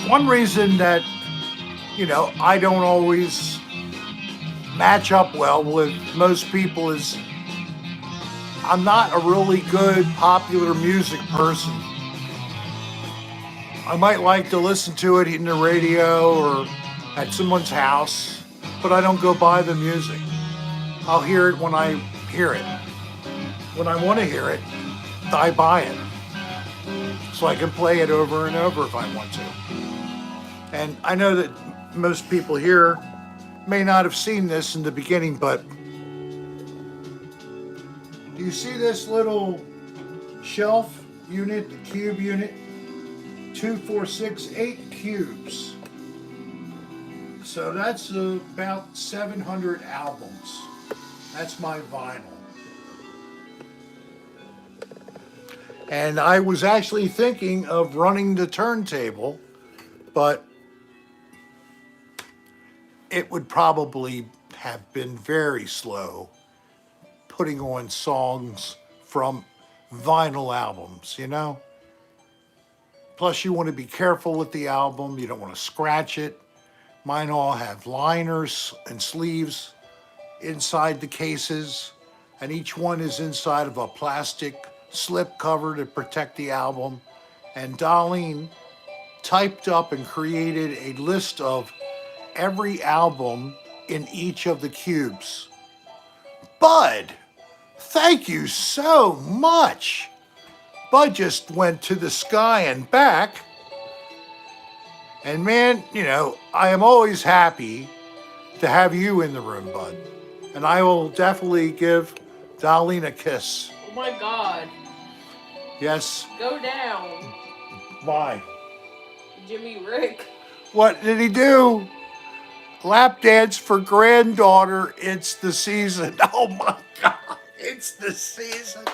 One reason that, I don't always match up well with most people is I'm not a really good popular music person. I might like to listen to it in the radio or at someone's house, but I don't go buy the music. I'll hear it when I hear it. When I want to hear it, I buy it. So I can play it over and over if I want to. And I know that most people here may not have seen this in the beginning, but do you see this little shelf unit, the cube unit? 2, 4, 6, 8 cubes. So that's about 700 albums. That's my vinyl. And I was actually thinking of running the turntable, but it would probably have been very slow putting on songs from vinyl albums, Plus, you want to be careful with the album. You don't want to scratch it. Mine all have liners and sleeves inside the cases, and each one is inside of a plastic slip cover to protect the album. And Darlene typed up and created a list of every album in each of the cubes. Bud, thank you so much. Bud just went to the sky and back. And man, I am always happy to have you in the room, Bud. And I will definitely give Darlene a kiss. Oh my God. Yes. Go down. Why? Jimmy Rick. What did he do? Lap dance for granddaughter. It's the season. Oh my God. It's the season.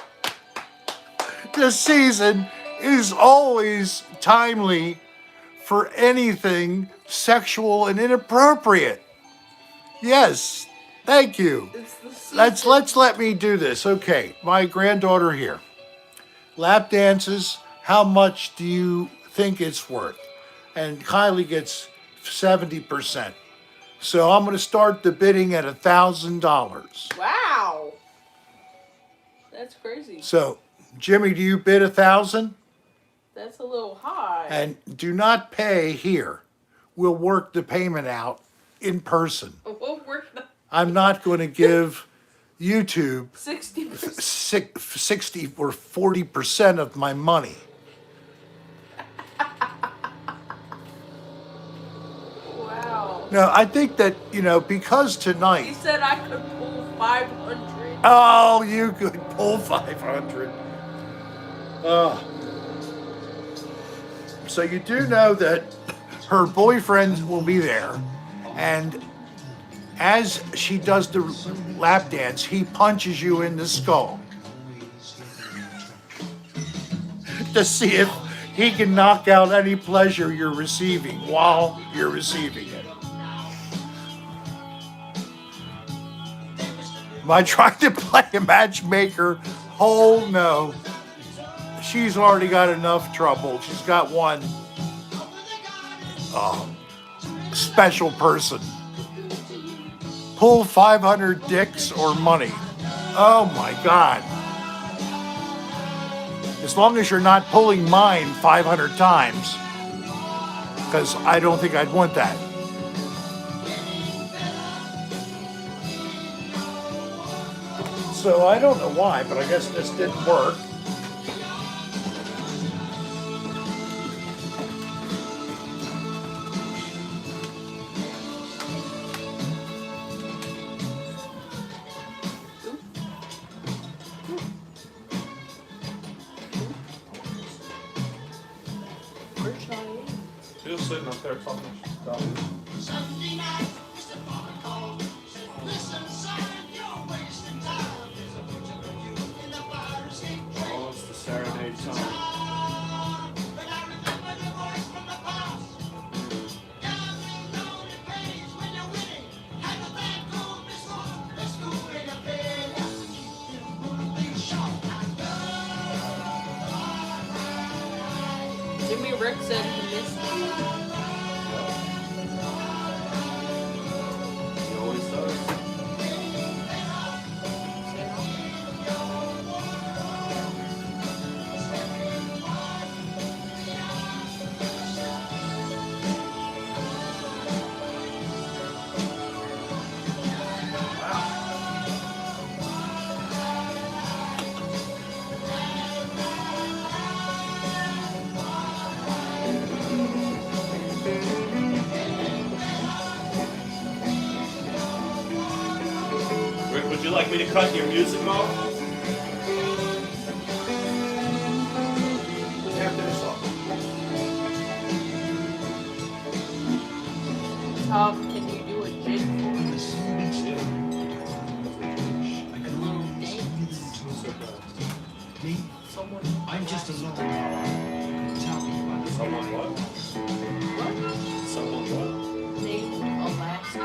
The season is always timely for anything sexual and inappropriate. Yes, thank you. It's the season. Let me do this. Okay, my granddaughter here. Lap dances, how much do you think it's worth? And Kylie gets 70%. So I'm going to start the bidding at $1,000. Wow. That's crazy. So, Jimmy, do you bid 1,000? That's a little high. And do not pay here. We'll work the payment out in person. We'll work the I'm not going to give YouTube 60%. 60 or 40% of my money. Wow. No, I think that, because He tonight... said I could pull 500. Oh, you could pull 500. So you do know that her boyfriend will be there, and as she does the lap dance, he punches you in the skull to see if he can knock out any pleasure you're receiving while you're receiving it. Am I trying to play a matchmaker? Oh no. She's already got enough trouble. She's got one special person. Pull 500 dicks or money. Oh my God. As long as you're not pulling mine 500 times, because I don't think I'd want that. So I don't know why, but I guess this didn't work. She was sitting up there talking stuff. Sunday night, Mr. Farmer called. Listen, son, you're wasting time. There's a picture of you in the fire escape. Oh, it's the Saturday song. But I remember the voice from the past. Gambling lonely place when you're winning. Have a bad goal before the school in a failure. You will be shot at Jimmy Rick said he missed it. He always does. Rick, would you like me to cut your music off? After this song. Tom, can you do a jig for us? like a little dance. Someone. I'm just a little tell me about it. Someone what? Someone what? Named Alaska.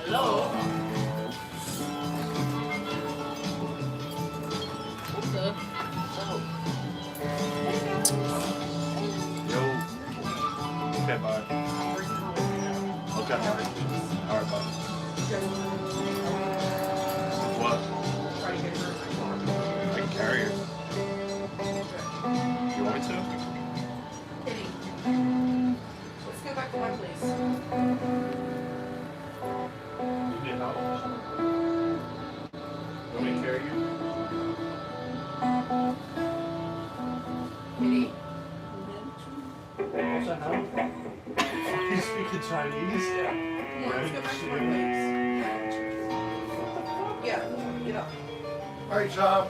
Hello. What the? Oh. Yo. Okay, bye. Okay. Alright, bye. What? I can carry her. You want me to? Kitty. Let's go back to my place. You need help? You want me to carry you? Kitty. What's that now? You speaking Chinese? Yeah, let's go back to my place. Yeah, get up. All right, Tom.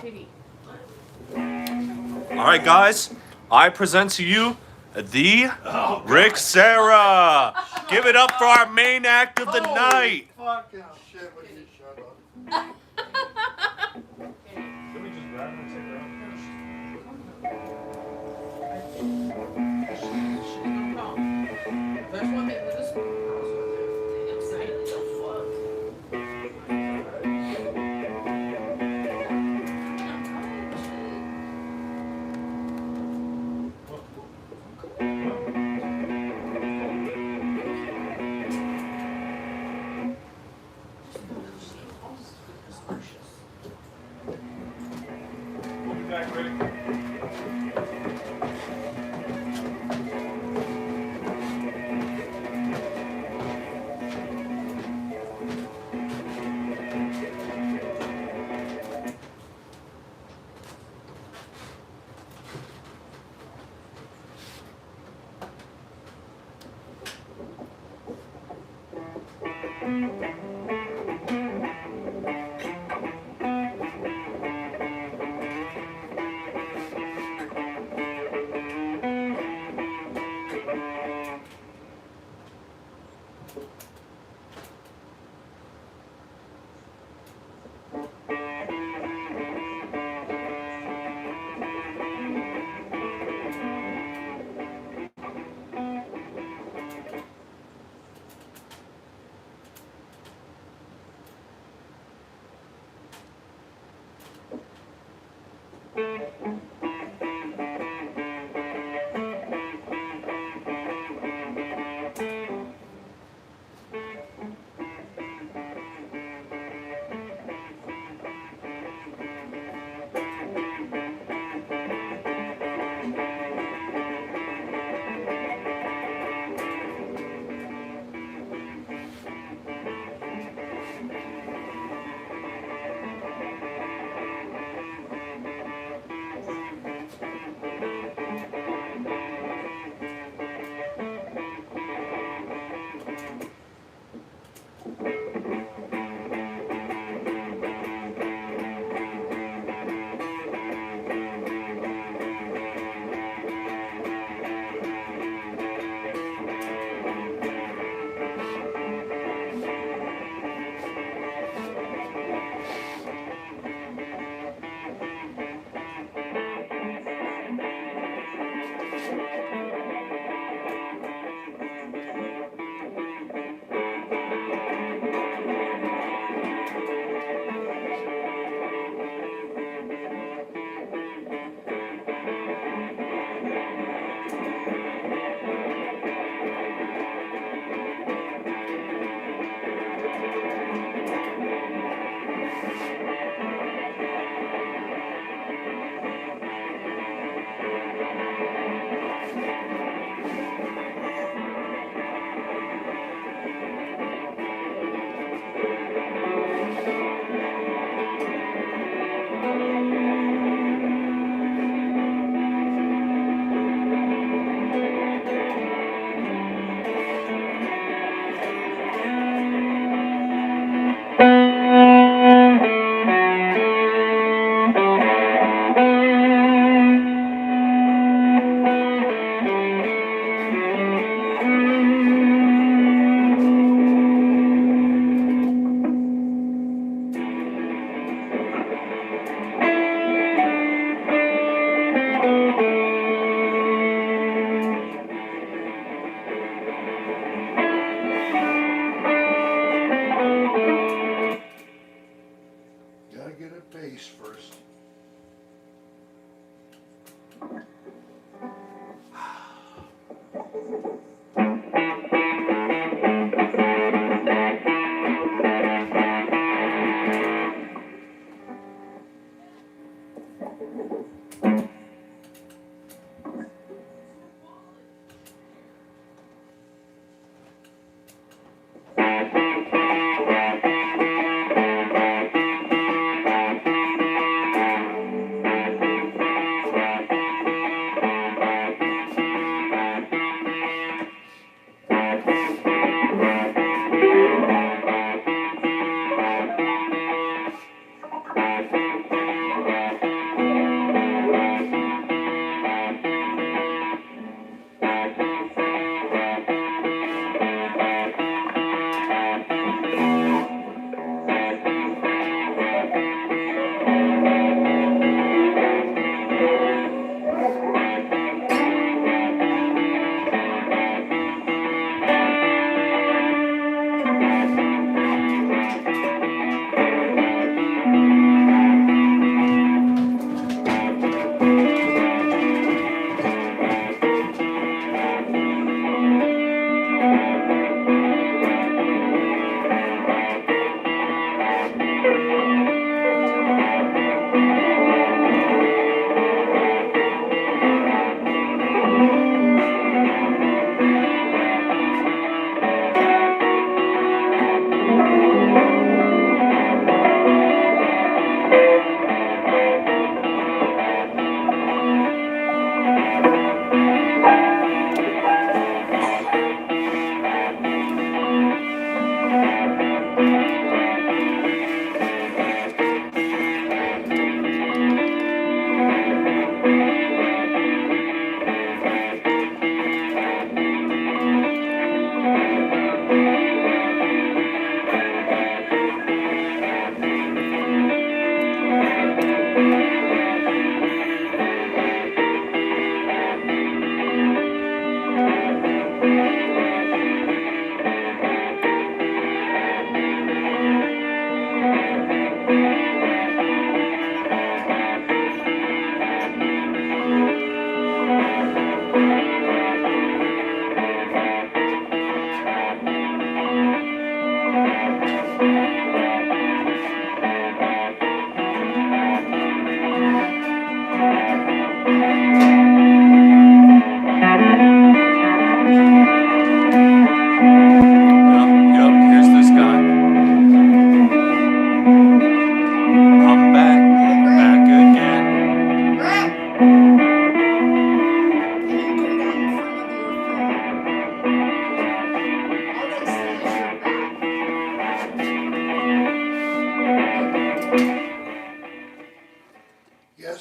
Kitty. All right, guys. I present to you the Rick Serra. Give it up for our main act of the night. Fucking shit, would you shut up? Can we just grab her and take her out? There's one thing with this one. Excited the fuck. We'll be back, Rick.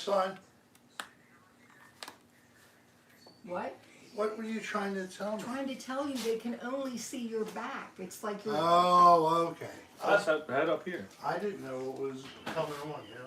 son? What? What were you trying to tell me? Trying to tell you they can only see your back. It's like you're. Oh, okay. Let's head up here. I didn't know what was coming on, you know.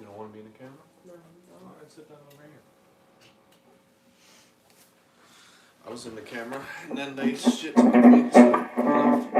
You don't want to be in the camera? No, Alright, sit down over here. I was in the camera, and then they shit took me to left.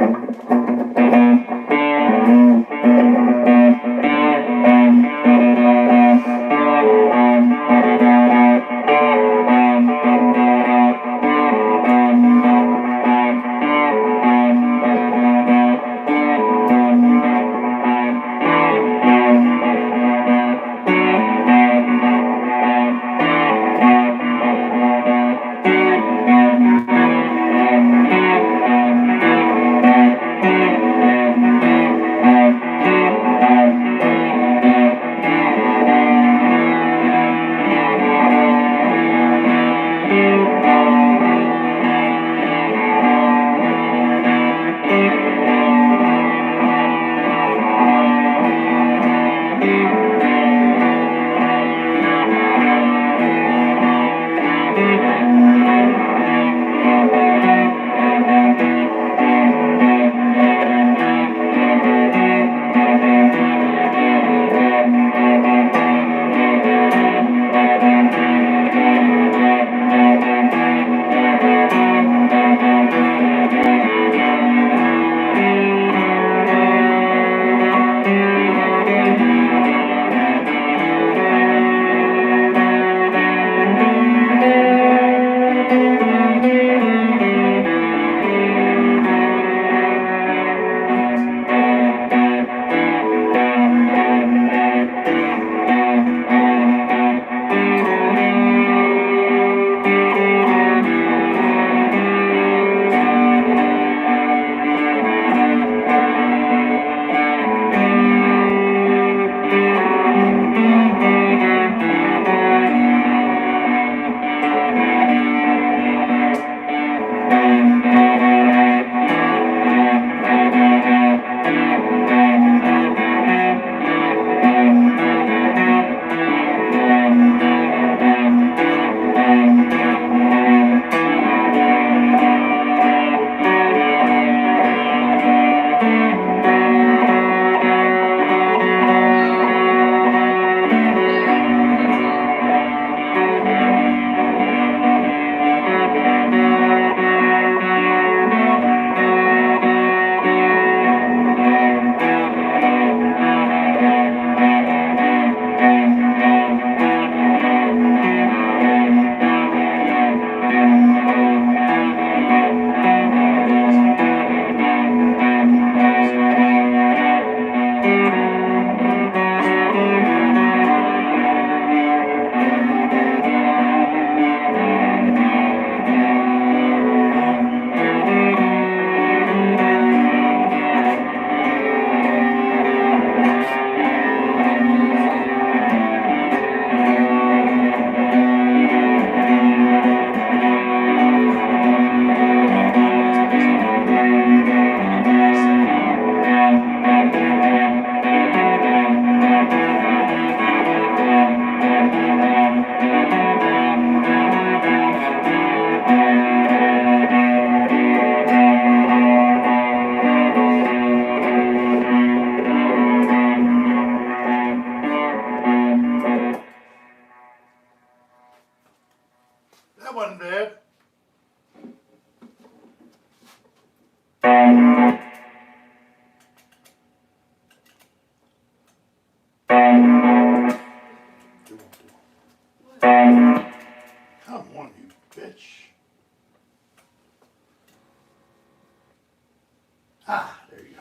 Ah, there you go.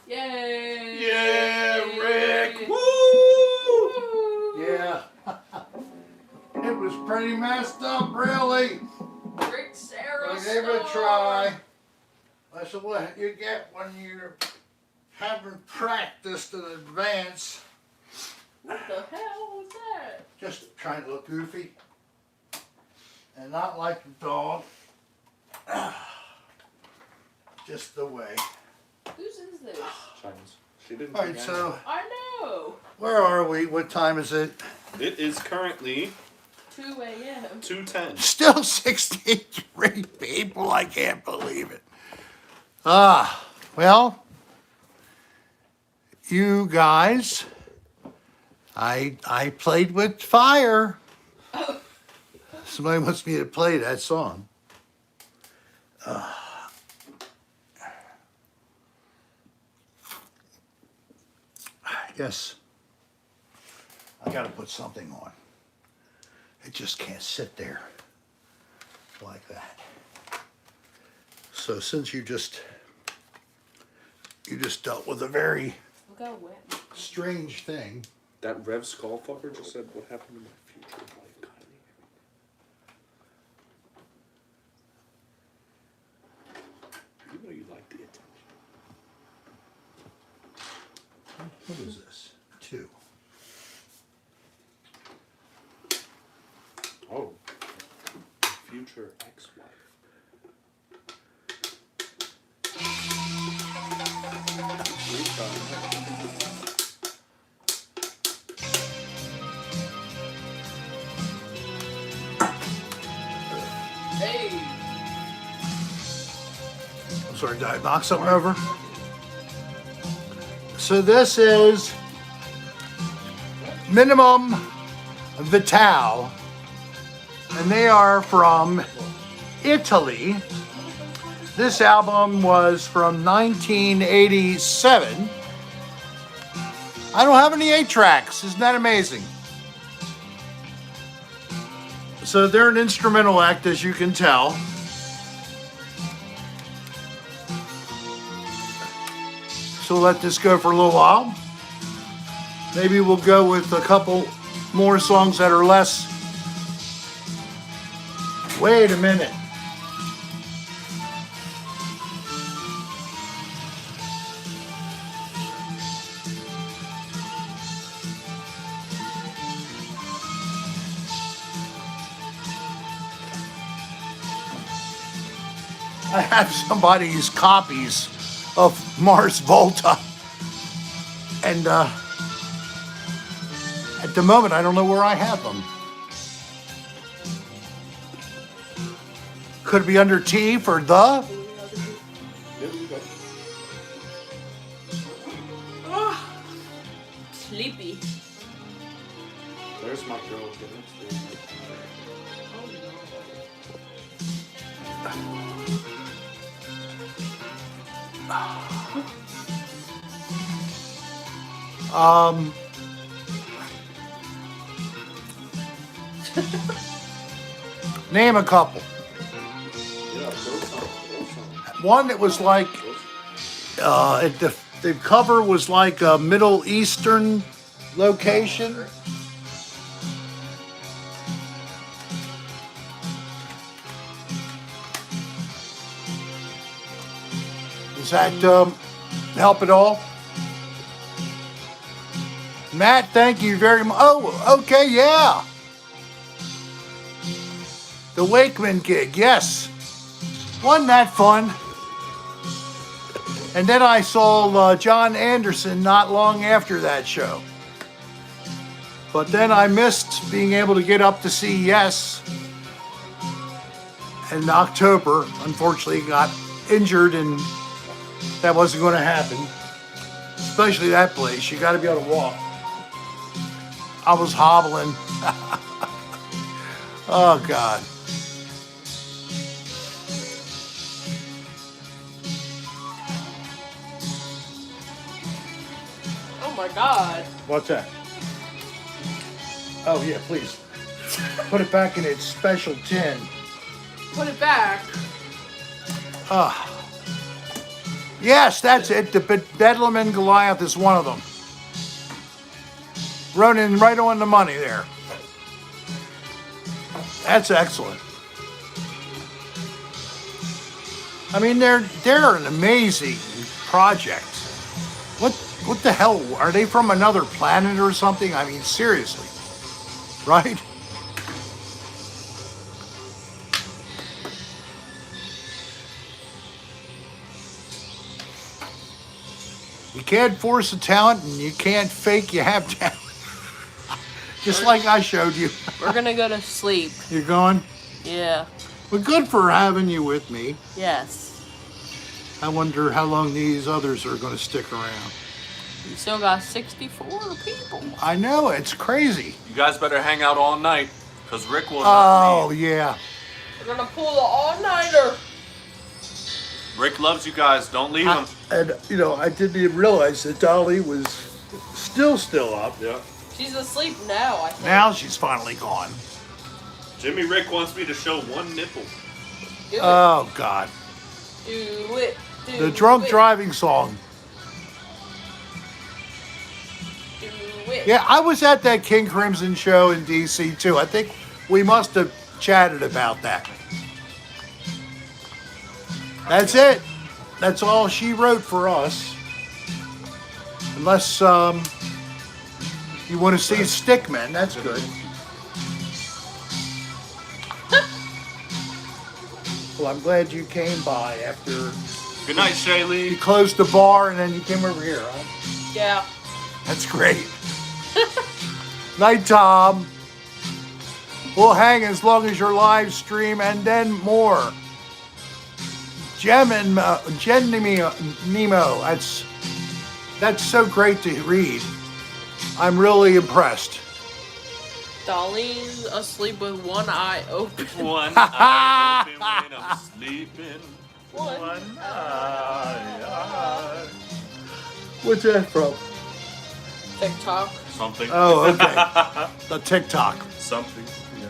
Yay! Yeah, Rick! Woo! Yeah. It was pretty messed up, really. Rick Serra. I gave it a try. That's what you get when you haven't practiced in advance. What the hell was that? Just trying to look goofy. And not like the dog. Just the way. Whose is this? Chinese. She didn't. Alright, so I know. where are we? What time is it? It is currently 2 a.m. 2:10. Still 63 people. I can't believe it. Well, you guys, I played with fire. Somebody wants me to play that song. I guess I gotta put something on. It just can't sit there like that. So since you just dealt with a very Look how wet. strange thing. That Rev Skullfucker just said, "What happened to my future wife, Kylie?" You know you like the attention. What is this? 2. Oh, future ex-wife. Hey. I'm sorry, did I knock something over? So this is Minimum Vital, and they are from Italy. This album was from 1987. I don't have any 8 tracks. Isn't that amazing? So they're an instrumental act, as you can tell. So let this go for a little while. Maybe we'll go with a couple more songs that are less. Wait a minute. I have somebody's copies of Mars Volta, and at the moment I don't know where I have them. Could it be under T for the? There you go. Sleepy. There's my girl. Name a couple. Yeah, those songs. One that was like, the cover was like a Middle Eastern location. Does that help at all? Matt, thank you very much. Oh, okay, yeah. The Wakeman gig, yes. Wasn't that fun? And then I saw John Anderson not long after that show. But then I missed being able to get up to see Yes in October. Unfortunately, got injured and that wasn't going to happen. Especially that place. You got to be able to walk. I was hobbling. Oh, God. Oh my God. What's that? Oh, yeah, please. Put it back in its special tin. Put it back. Ah. Yes, that's it. The Bedlam and Goliath is one of them. Running right on the money there. That's excellent. I mean, they're an amazing project. What the hell? Are they from another planet or something? I mean, seriously. Right? You can't force a talent and you can't fake you have talent. Just like I showed you. We're gonna go to sleep. You're going? Yeah. Well, good for having you with me. Yes. I wonder how long these others are going to stick around. We still got 64 people. I know, it's crazy. You guys better hang out all night, because Rick will not Oh, leave. yeah. We're gonna pull the all-nighter. Rick loves you guys. Don't leave him. And, I didn't even realize that Dolly was still up. Yeah. She's asleep now, I think. Now she's finally gone. Jimmy Rick wants me to show one nipple. Do it. Oh, God. Do it. Do The drunk it. driving song. Do it. Yeah, I was at that King Crimson show in D.C. too. I think we must have chatted about that. That's it. That's all she wrote for us. Unless you want to see Stickman, that's good. Well, I'm glad you came by after Good night, Shaylee. you closed the bar and then you came over here, huh? Yeah. That's great. Night, Tom. We'll hang as long as your live stream and then more. Jen Nemo. That's so great to read. I'm really impressed. Darlene's asleep with one eye open. One eye open when I'm sleeping. One eye. What's that from? TikTok. Something. Oh, okay. The TikTok. Something. Yeah.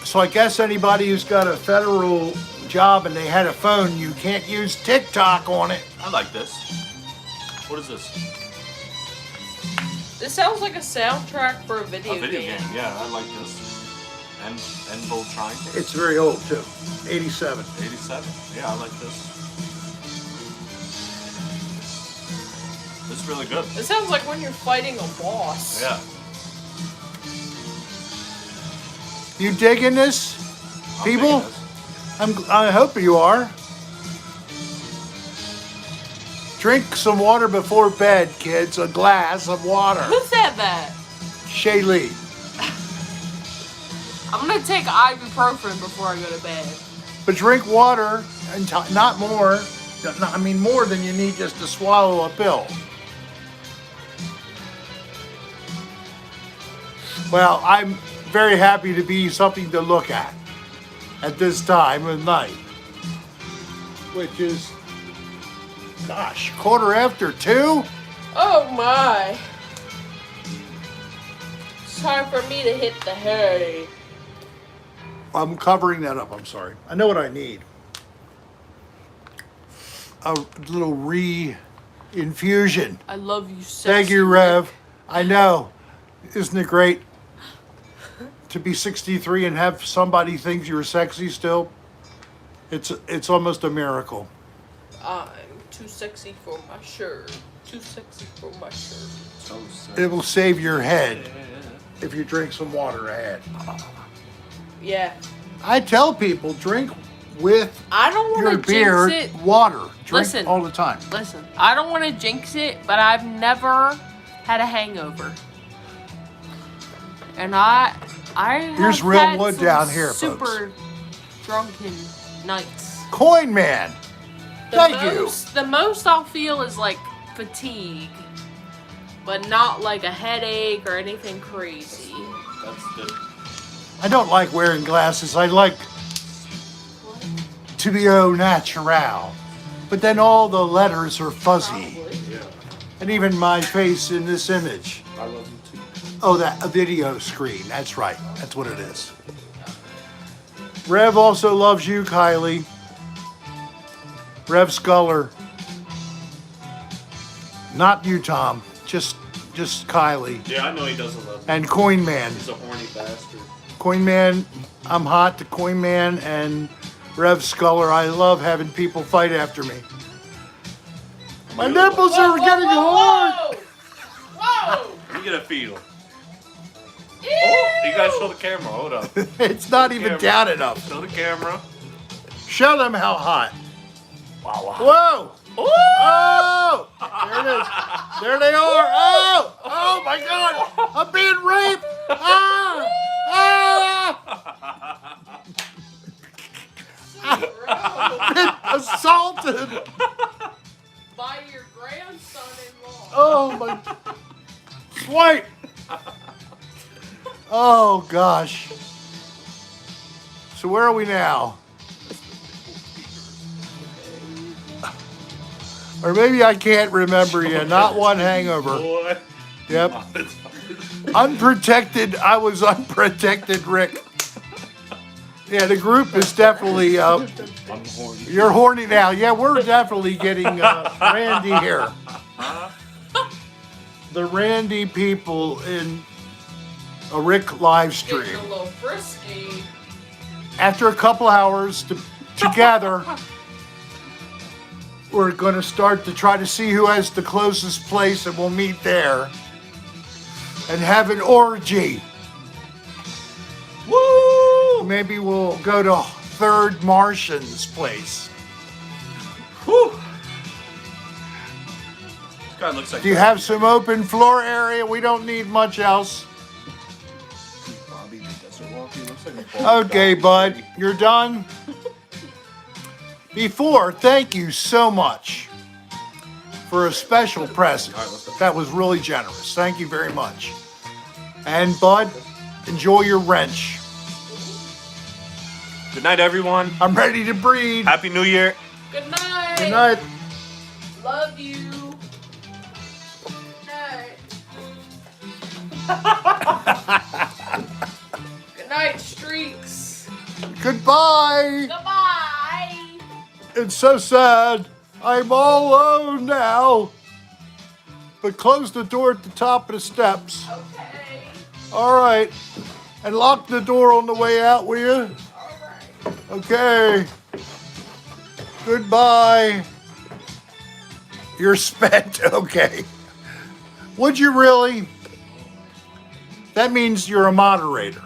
So I guess anybody who's got a federal job and they had a phone, you can't use TikTok on it. I like this. What is this? This sounds like a soundtrack for a video, A video game. Yeah, I like this. And both triangles. It's very old too. 87. 87. Yeah, I like this. This is really good. It sounds like when you're fighting a boss. Yeah. You digging this, I'm people? digging this. I hope you are. Drink some water before bed, kids. A glass of water. Who said that? Shaylee. I'm gonna take ibuprofen before I go to bed. But drink water and not more. More than you need just to swallow a pill. Well, I'm very happy to be something to look at this time of night, which is, gosh, 2:15. Oh my. It's time for me to hit the hay. I'm covering that up. I'm sorry. I know what I need. A little re-infusion. I love you so Thank you, Rev. I know. Isn't it great to be 63 and have somebody think you're sexy still? It's almost a miracle. I'm too sexy for my shirt. Too sexy for my shirt. So sad. It will save your head if you drink some water ahead. Yeah. I tell people, drink with I don't your want to beer jinx it. water. Drink Listen. all the time. Listen, I don't want to jinx it, but I've never had a hangover. And I Here's have real had wood some down here, super folks. drunken nights. Coin Man. Thank you. The most I'll feel is like fatigue, but not like a headache or anything crazy. That's good. I don't like wearing glasses. I like to be au natural. But then all the letters are fuzzy. Probably. Yeah. And even my face in this image. I love you too. Oh, a video screen. That's right. That's what it is. Rev also loves you, Kylie. Rev Sculler. Not you, Tom. Just Kylie. Yeah, I know he doesn't love me. And Coin Man. He's a horny bastard. Coin Man, I'm hot to Coin Man and Rev Sculler. I love having people fight after me. My nipples are getting hard. Whoa! You get a feel. Oh, you gotta show the camera. Hold up. It's not even Camera. down enough. Show the camera. Show them how hot. Wow, wow. Whoa! Oh! There it is. There they are. Oh! Oh my God! I'm being raped! Ah! Ah! Assaulted! By your grandson-in-law. Oh my! Swipe! Oh gosh. So where are we now? Or maybe I can't remember yet. Not one hangover. Boy. Yep. Unprotected. I was unprotected, Rick. Yeah, the group is definitely. I'm horny. You're horny now. Yeah, we're definitely getting Randy here. The Randy people in a Rick live Getting stream. a little frisky. After a couple hours together, we're going to start to try to see who has the closest place, and we'll meet there and have an orgy. Woo! Maybe we'll go to Third Martian's place. Woo! This guy looks like. Do you have some open floor area? We don't need much else. Bobby the Desert Walker? He looks like a bald Okay, guy. bud, you're done? Before, thank you so much for a special present. All right, let's go. That was really generous. Thank you very much. And Bud, enjoy your wrench. Good night, everyone. I'm ready to breathe. Happy New Year. Good night. Good night. Love you. Good night. Good night, Streaks. Goodbye. Goodbye. It's so sad. I'm all alone now. But close the door at the top of the steps. Okay. All right. And lock the door on the way out, will you? All right. Okay. Goodbye. You're spent. Okay. Would you really? That means you're a moderator.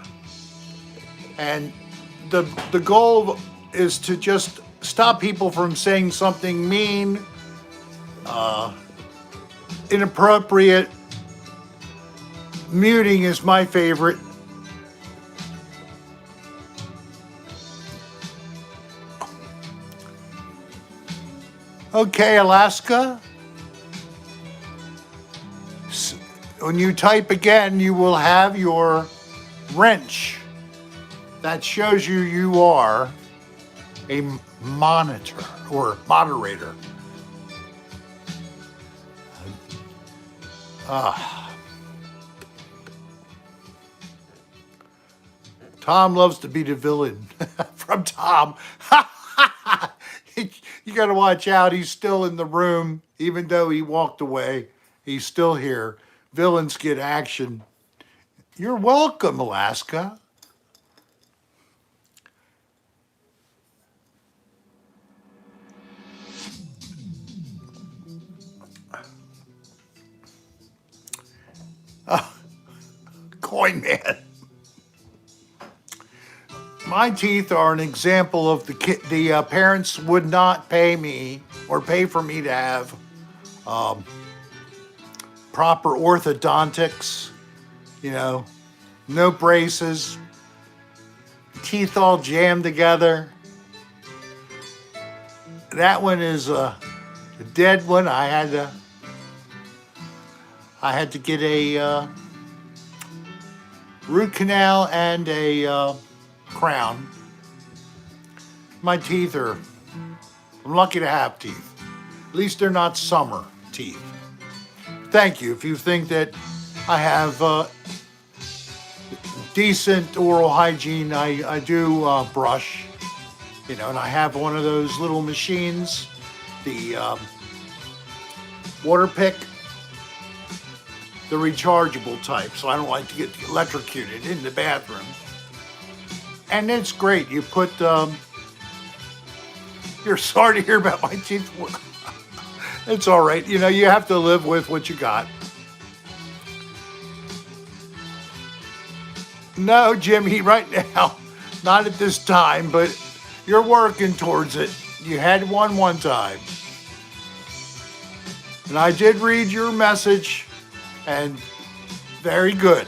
And the goal is to just stop people from saying something mean, inappropriate. Muting is my favorite. Okay, Alaska. When you type again, you will have your wrench. That shows you are a monitor or moderator. Tom loves to be the villain. From Tom. You got to watch out. He's still in the room. Even though he walked away, he's still here. Villains get action. You're welcome, Alaska. Coin Man. My teeth are an example of the parents would not pay me or pay for me to have proper orthodontics, no braces, teeth all jammed together. That one is a dead one. I had to get a root canal and a crown. My teeth I'm lucky to have teeth. At least they're not summer teeth. Thank you. If you think that I have decent oral hygiene, I do brush, and I have one of those little machines the water pick, the rechargeable type, so I don't like to get electrocuted in the bathroom. And it's great. You put, you're sorry to hear about my teeth. It's all right. You know, you have to live with what you got. No, Jimmy, right now, not at this time, but you're working towards it. You had one time. And I did read your message, and very good.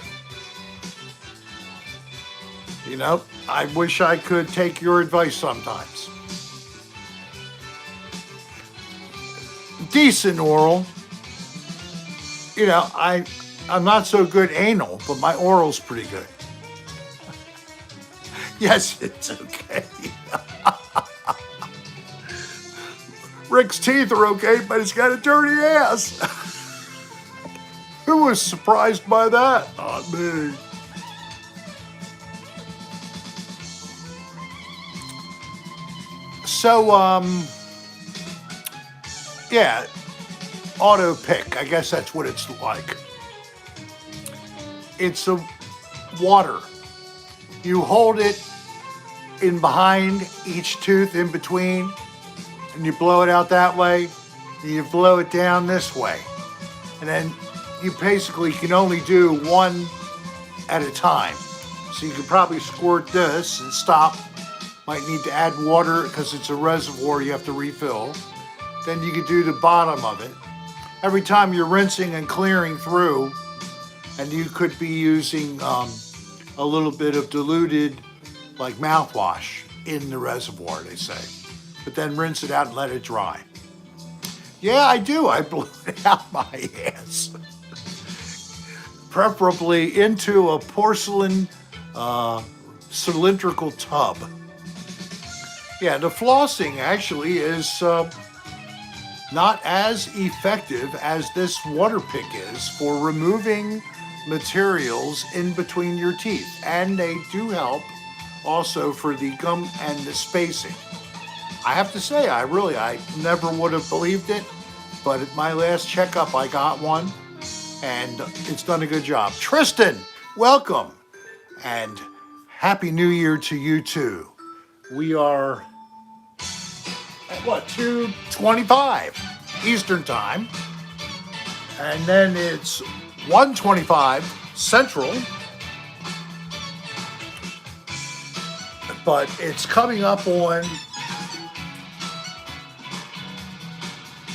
You know, I wish I could take your advice sometimes. Decent oral. You know, I'm not so good anal, but my oral's pretty good. Yes, it's okay. Rick's teeth are okay, but he's got a dirty ass. Who was surprised by that? Not me. So, yeah, auto pick. I guess that's what it's like. It's a water. You hold it in behind each tooth in between, and you blow it out that way, and you blow it down this way. And then you basically can only do one at a time. So you could probably squirt this and stop. Might need to add water because it's a reservoir you have to refill. Then you could do the bottom of it. Every time you're rinsing and clearing through, and you could be using a little bit of diluted, like mouthwash in the reservoir, they say. But then rinse it out and let it dry. Yeah, I do. I blow it out my ass. Preferably into a porcelain cylindrical tub. Yeah, the flossing actually is not as effective as this water pick is for removing materials in between your teeth. And they do help also for the gum and the spacing. I have to say, I never would have believed it, but at my last checkup, I got one, and it's done a good job. Tristan, welcome, and Happy New Year to you too. We are at 2:25 Eastern Time, and then it's 1:25 Central, but it's coming up on,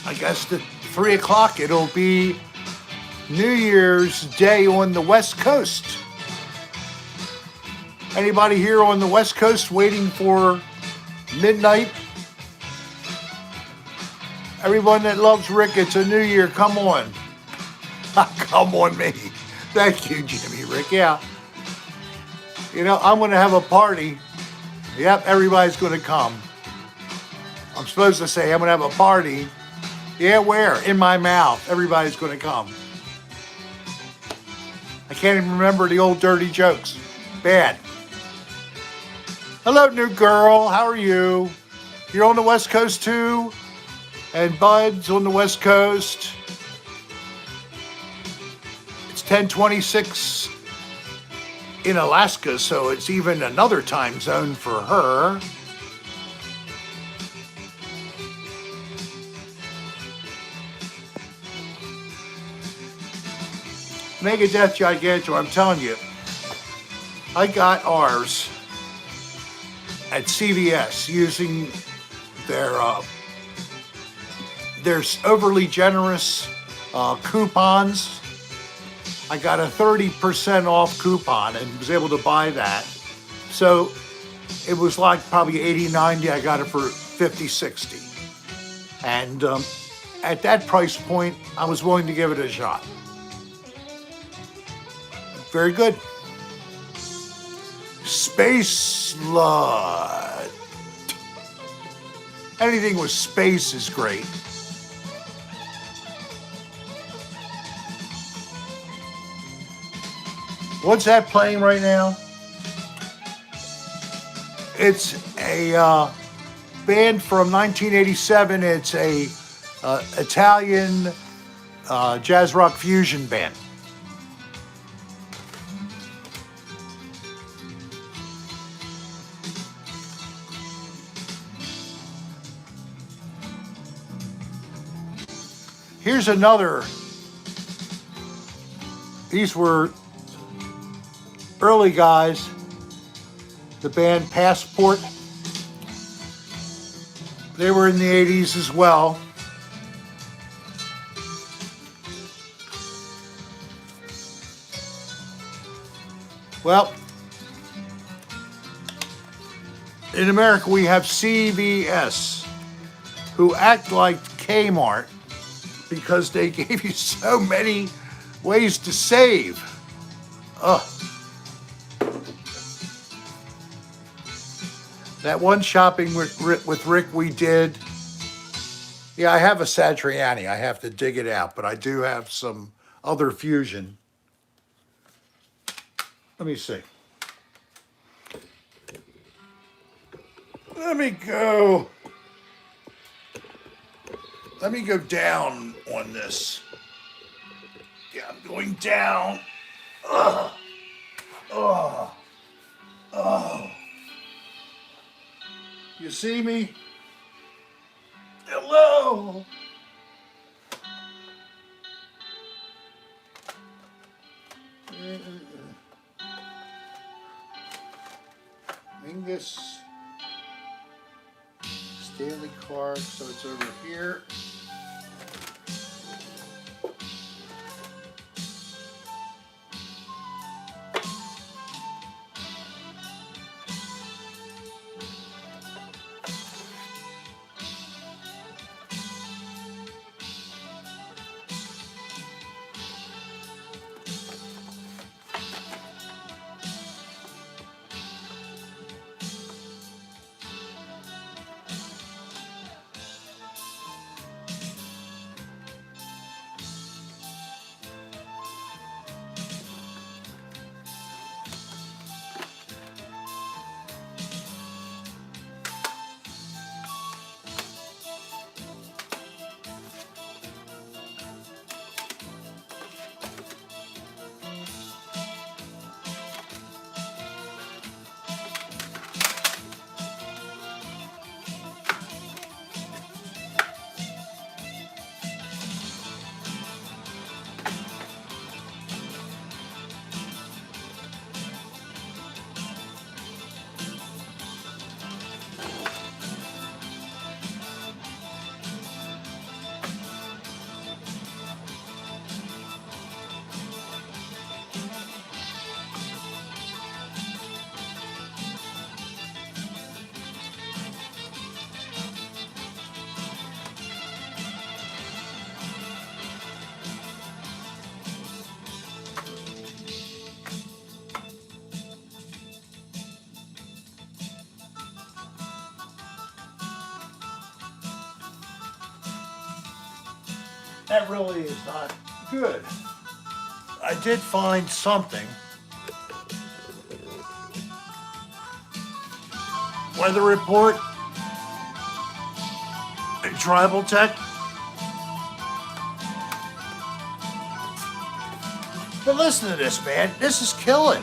I guess, the 3 o'clock. It'll be New Year's Day on the West Coast. Anybody here on the West Coast waiting for midnight? Everyone that loves Rick, it's a new year. Come on. Come on me. Thank you, Jimmy Rick. Yeah. You know, I'm going to have a party. Yep, everybody's going to come. I'm supposed to say I'm going to have a party. Yeah, where? In my mouth. Everybody's going to come. I can't even remember the old dirty jokes. Bad. Hello, new girl. How are you? You're on the West Coast too? And Bud's on the West Coast. It's 10:26 in Alaska, so it's even another time zone for her. Megadeth Gigantor, I'm telling you, I got ours at CVS using their overly generous coupons. I got a 30% off coupon and was able to buy that. So it was like probably 80, 90. I got it for 50, 60. And at that price point, I was willing to give it a shot. Very good. Space Slut. Anything with space is great. What's that playing right now? It's a band from 1987. It's a Italian jazz rock fusion band. Here's another. These were early guys. The band Passport. They were in the 80s as well. Well, in America we have CVS, who act like Kmart because they gave you so many ways to save. Ugh. That one shopping with Rick we did. Yeah, I have a Satriani. I have to dig it out, but I do have some other fusion. Let me see. Let me go down on this. Yeah, I'm going down. Ugh. Oh. Oh. You see me? Hello. Mingus. Stanley Clark, so it's over here. That really is not good. I did find something. Weather report. A tribal tech. But listen to this, man. This is killing.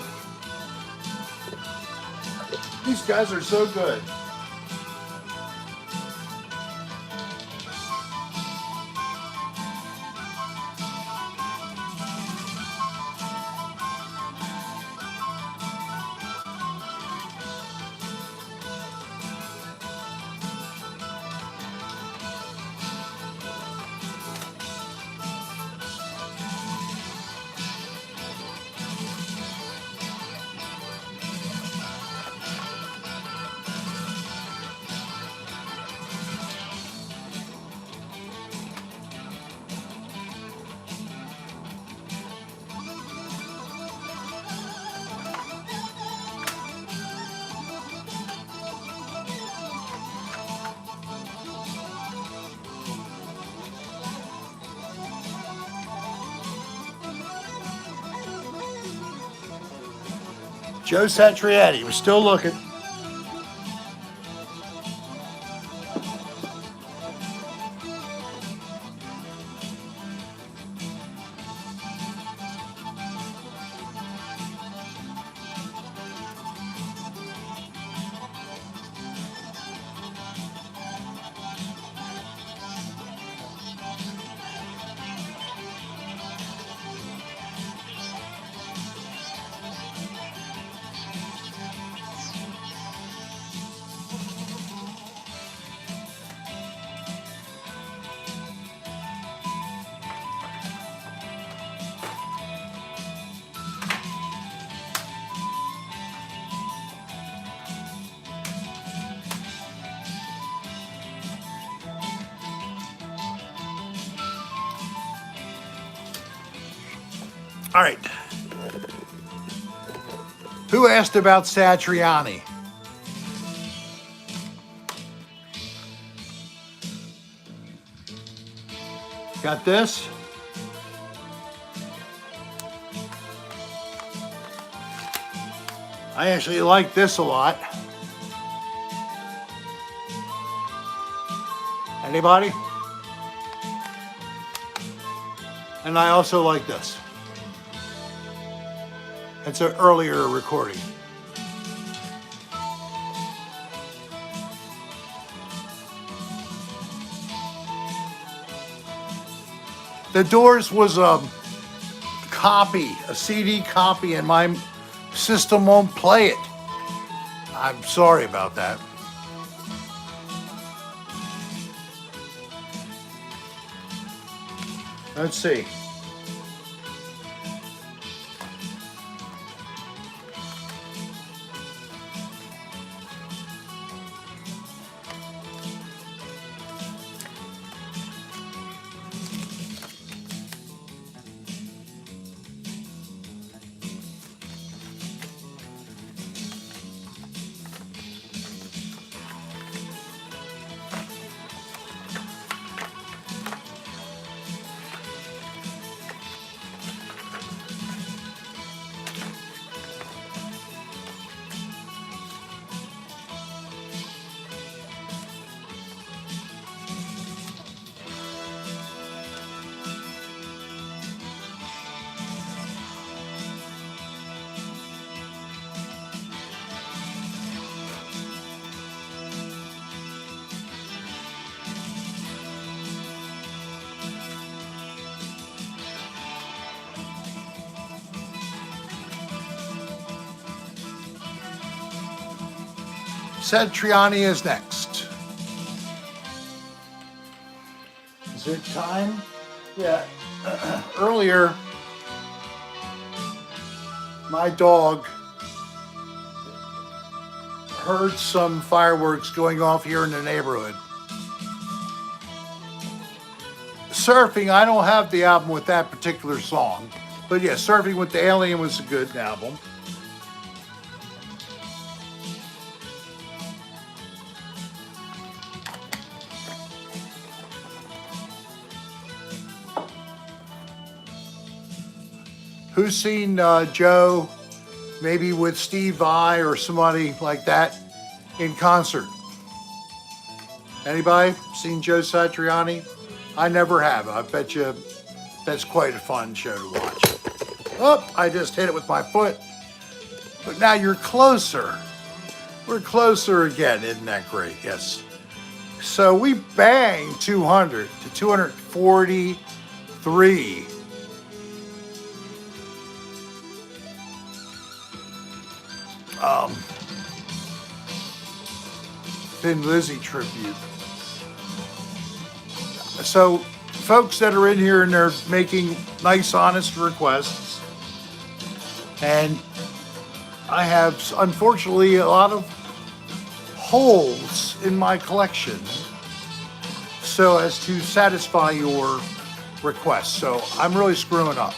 These guys are so good. Joe Satriani, we're still looking. All right. Who asked about Satriani? Got this? I actually like this a lot. Anybody? And I also like this. It's an earlier recording. The Doors was a copy, a CD copy, and my system won't play it. I'm sorry about that. Let's see. Satriani is next. Is it time? Yeah. Earlier, my dog heard some fireworks going off here in the neighborhood. Surfing, I don't have the album with that particular song. But yeah, Surfing with the Alien was a good album. Who's seen Joe, maybe with Steve Vai or somebody like that in concert? Anybody seen Joe Satriani? I never have. I bet you that's quite a fun show to watch. Oh, I just hit it with my foot. But now you're closer. We're closer again. Isn't that great? Yes. So we banged 200 to 243. Thin Lizzy tribute. So folks that are in here and they're making nice, honest requests. And I have, unfortunately, a lot of holes in my collection so as to satisfy your requests. So I'm really screwing up.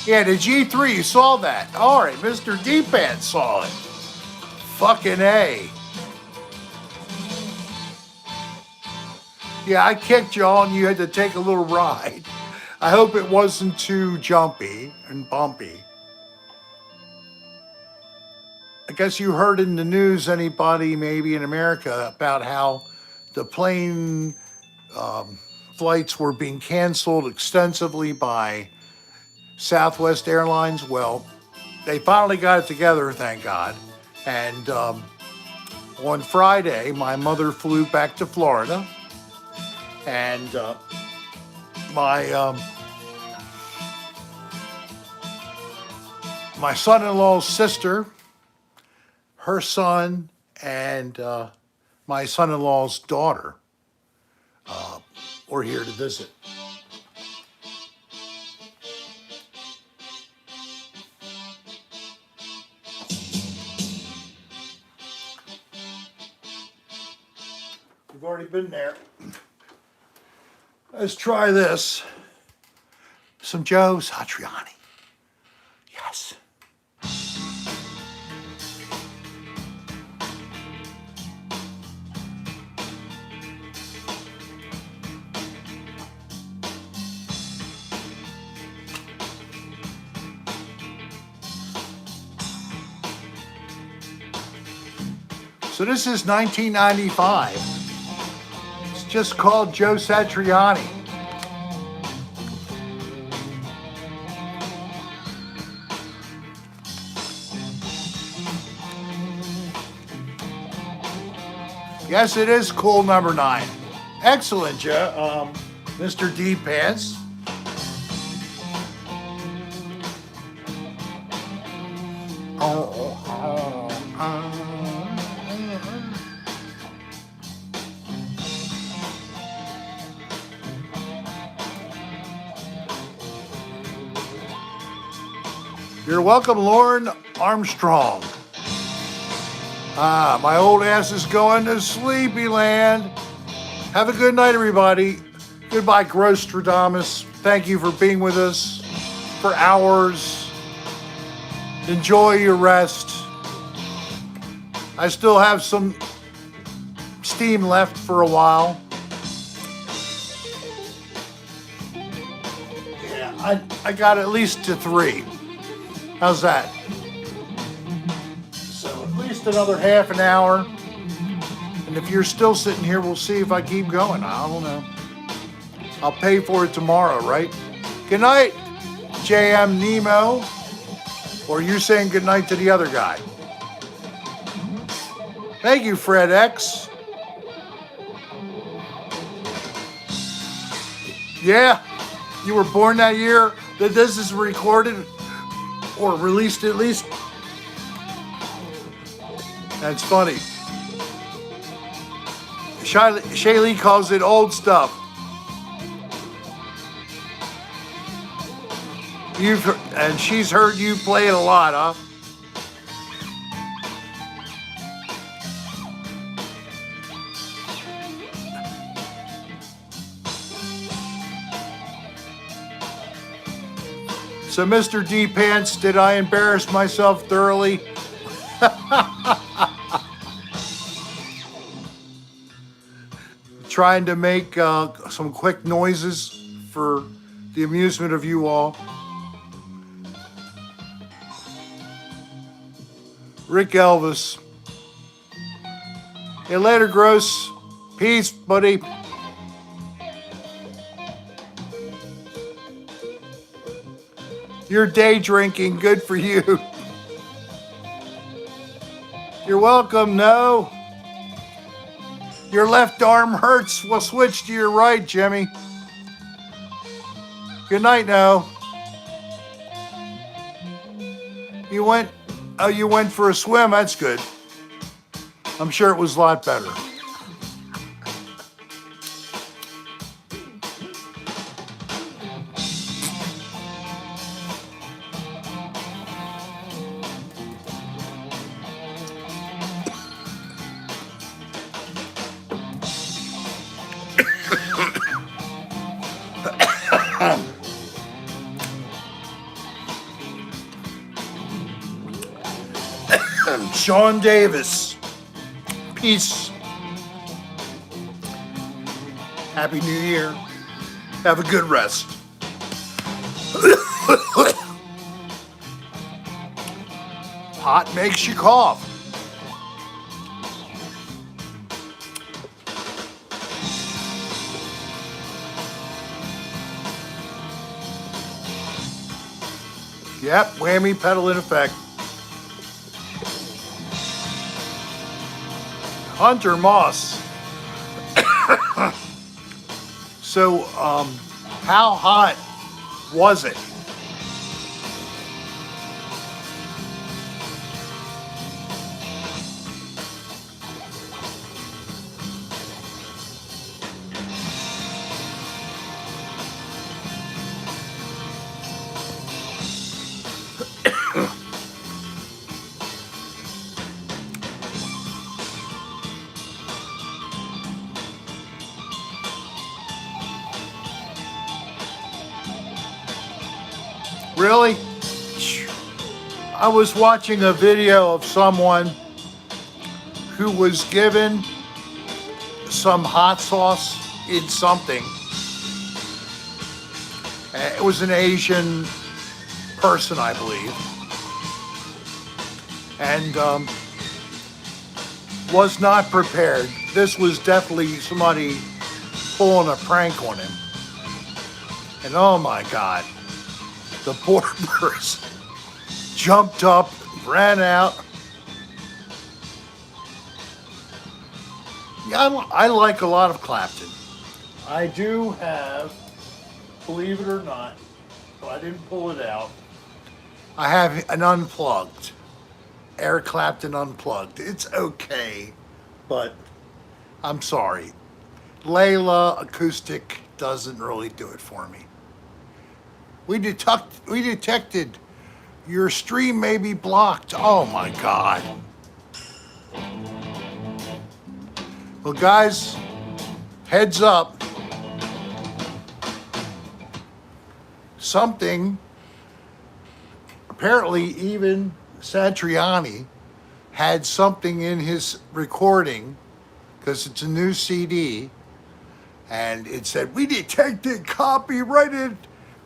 Yeah, the G3, you saw that. All right, Mr. D-Pants saw it. Fucking A. Yeah, I kicked you on. You had to take a little ride. I hope it wasn't too jumpy and bumpy. I guess you heard in the news, anybody maybe in America, about how the plane flights were being canceled extensively by Southwest Airlines. Well, they finally got it together, thank God. And on Friday, my mother flew back to Florida. And my son-in-law's sister, her son, and my son-in-law's daughter were here to visit. We've already been there. Let's try this. Some Joe Satriani. Yes. So this is 1995. It's just called Joe Satriani. Yes, it is cool number 9. Excellent, Joe. Mr. D Pants. You're welcome, Lauren Armstrong. My old ass is going to sleepy land. Have a good night, everybody. Goodbye, Grosstradamus. Thank you for being with us for hours. Enjoy your rest. I still have some steam left for a while. Yeah, I got at least to 3. How's that? So at least another half an hour. And if you're still sitting here, we'll see if I keep going. I don't know. I'll pay for it tomorrow, right? Good night, JM Nemo. Or you're saying good night to the other guy. Thank you, Fred X. Yeah, you were born that year that this is recorded or released at least. That's funny. Shaylee calls it old stuff. And she's heard you play it a lot, huh? So, Mr. D Pants, did I embarrass myself thoroughly? Trying to make some quick noises for the amusement of you all. Rick Elvis. Hey, later, Gross. Peace, buddy. You're day drinking. Good for you. You're welcome. No. Your left arm hurts. We'll switch to your right, Jimmy. Good night, no. You went for a swim. That's good. I'm sure it was a lot better. Sean Davis. Peace. Happy New Year. Have a good rest. Pot makes you cough. Yep, whammy pedal in effect. Hunter Moss. So, how hot was it? Really? I was watching a video of someone who was given some hot sauce in something. It was an Asian person, I believe, and was not prepared. This was definitely somebody pulling a prank on him. And oh my God, the poor person jumped up, ran out. Yeah, I like a lot of Clapton. I do have, believe it or not, I didn't pull it out. I have an unplugged, Eric Clapton unplugged. It's okay, but I'm sorry. Layla acoustic doesn't really do it for me. We detected your stream may be blocked. Oh my God. Well, guys, heads up. Something, apparently even Satriani had something in his recording, because it's a new CD, and it said, we detected copyrighted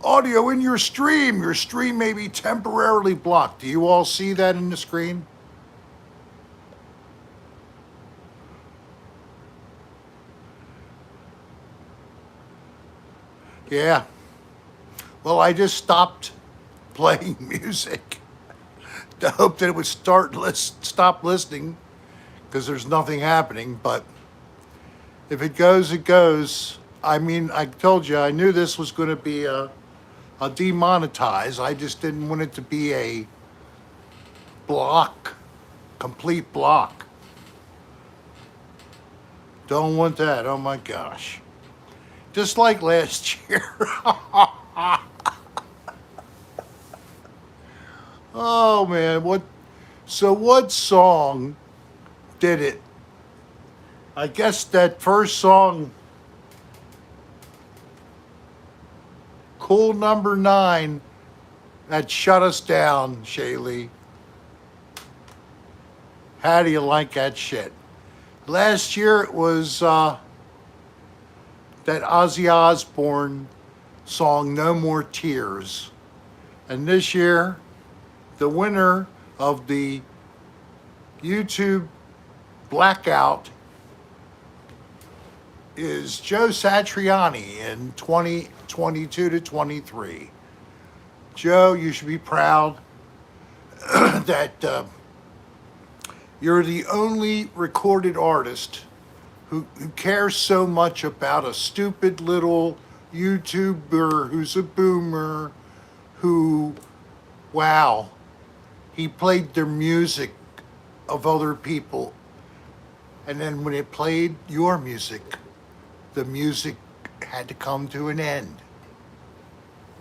audio in your stream. Your stream may be temporarily blocked. Do you all see that in the screen? Yeah. Well, I just stopped playing music to hope that it would stop listening, because there's nothing happening. But if it goes, it goes. I mean, I told you, I knew this was going to be a demonetize. I just didn't want it to be a block, complete block. Don't want that. Oh my gosh. Just like last year. Oh man, what song did it? I guess that first song, Cool Number 9, that shut us down, Shaylee. How do you like that shit? Last year it was that Ozzy Osbourne song, No More Tears. And this year, the winner of the YouTube blackout is Joe Satriani in 2022 to 23. Joe, you should be proud that you're the only recorded artist who cares so much about a stupid little YouTuber who's a boomer who, wow, he played their music of other people. And then when it played your music, the music had to come to an end.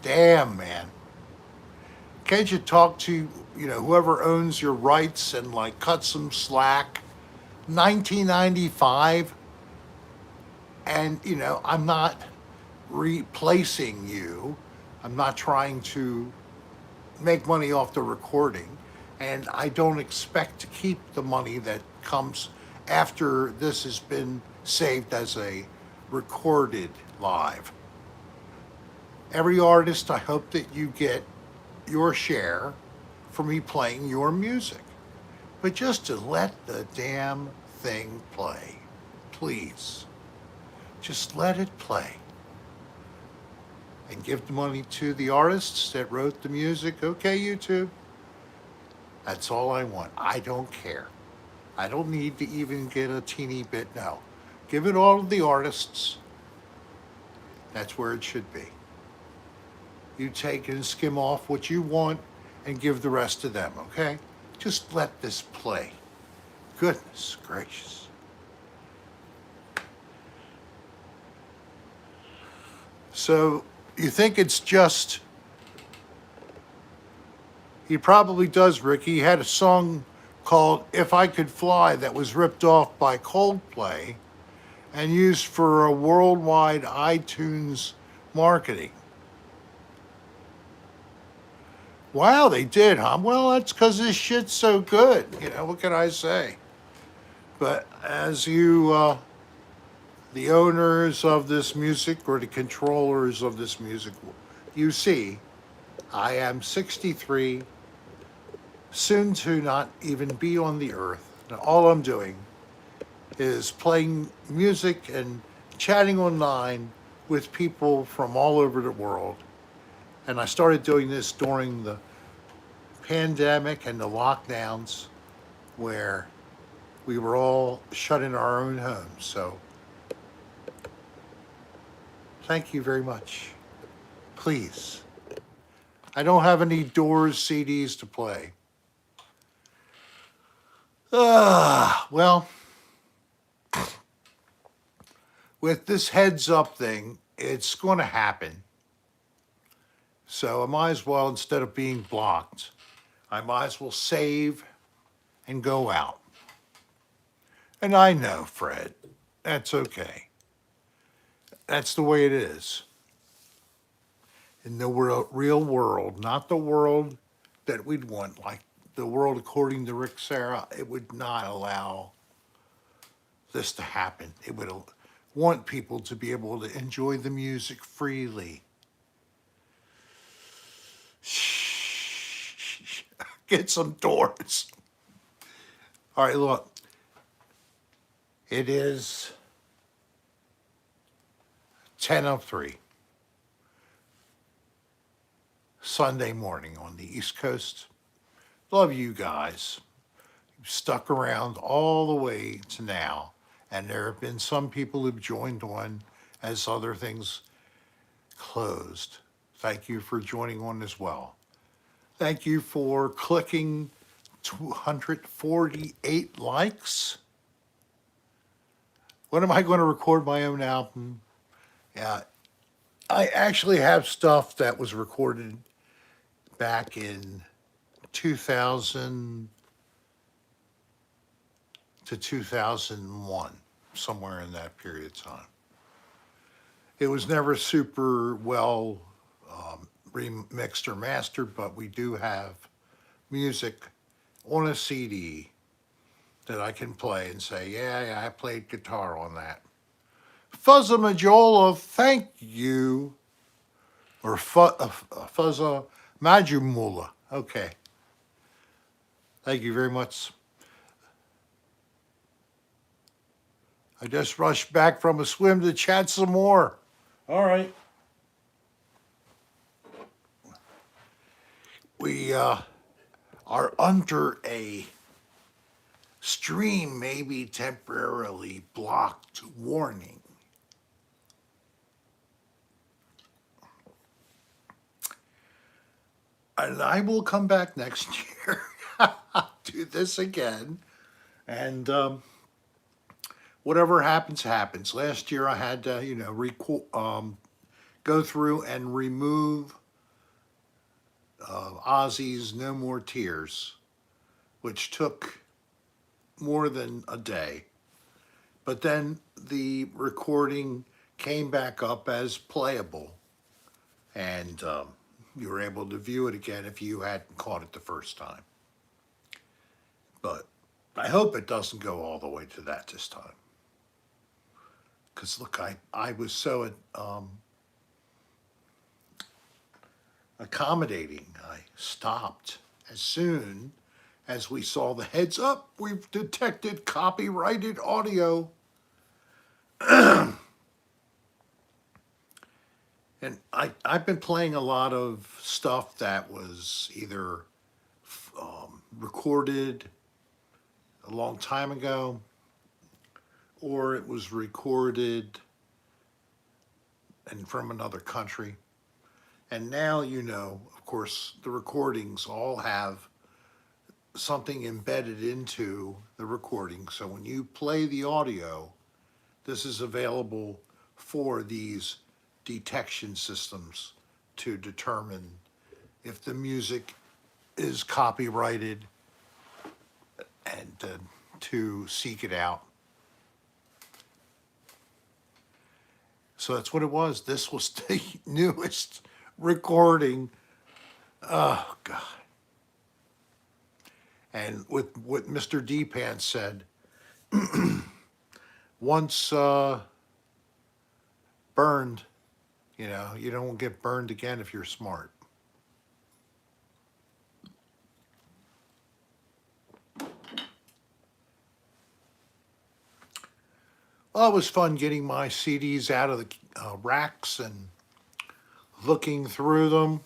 Damn, man. Can't you talk to, whoever owns your rights and like cut some slack? 1995, and I'm not replacing you. I'm not trying to make money off the recording, and I don't expect to keep the money that comes after this has been saved as a recorded live. Every artist, I hope that you get your share for me playing your music. But just to let the damn thing play, please. Just let it play. And give the money to the artists that wrote the music. Okay, YouTube? That's all I want. I don't care. I don't need to even get a teeny bit. No. Give it all to the artists. That's where it should be. You take and skim off what you want and give the rest to them, okay? Just let this play. Goodness gracious. So you think it's just, he probably does, Ricky. He had a song called If I Could Fly that was ripped off by Coldplay and used for a worldwide iTunes marketing. Wow, they did, huh? Well, that's because this shit's so good. You know, what can I say? But as the owners of this music or the controllers of this music, you see, I am 63, soon to not even be on the earth. And all I'm doing is playing music and chatting online with people from all over the world. And I started doing this during the pandemic and the lockdowns where we were all shut in our own homes. So thank you very much. Please. I don't have any Doors CDs to play. Well, with this heads up thing, it's going to happen. So I might as well, instead of being blocked, I might as well save and go out. And I know, Fred, that's okay. That's the way it is. In the real world, not the world that we'd want, like the world according to Rick Serra, it would not allow this to happen. It would want people to be able to enjoy the music freely. Shh. Get some Doors. All right, look. It is 10:03. Sunday morning on the East Coast. Love you guys. You've stuck around all the way to now. And there have been some people who've joined on as other things closed. Thank you for joining on as well. Thank you for clicking 248 likes. When am I going to record my own album? Yeah, I actually have stuff that was recorded back in 2000 to 2001, somewhere in that period of time. It was never super well remixed or mastered, but we do have music on a CD that I can play and say, yeah, I played guitar on that. Fuzza Majola, thank you. Or Fuzza Majumula. Okay. Thank you very much. I just rushed back from a swim to chat some more. All right. We are under a stream maybe temporarily blocked warning. And I will come back next year, do this again, and whatever happens, happens. Last year I had to, go through and remove Ozzy's No More Tears, which took more than a day. But then the recording came back up as playable, and you were able to view it again if you hadn't caught it the first time. But I hope it doesn't go all the way to that this time. Because look, I was so accommodating. I stopped as soon as we saw the heads up. We've detected copyrighted audio. And I've been playing a lot of stuff that was either recorded a long time ago, or it was recorded and from another country. And now, of course, the recordings all have something embedded into the recording. So when you play the audio, this is available for these detection systems to determine if the music is copyrighted and to seek it out. So that's what it was. This was the newest recording Oh, God. And with what Mr. D Pants said, once burned, you know, you don't get burned again if you're smart. Well, it was fun getting my CDs out of the racks and looking through them.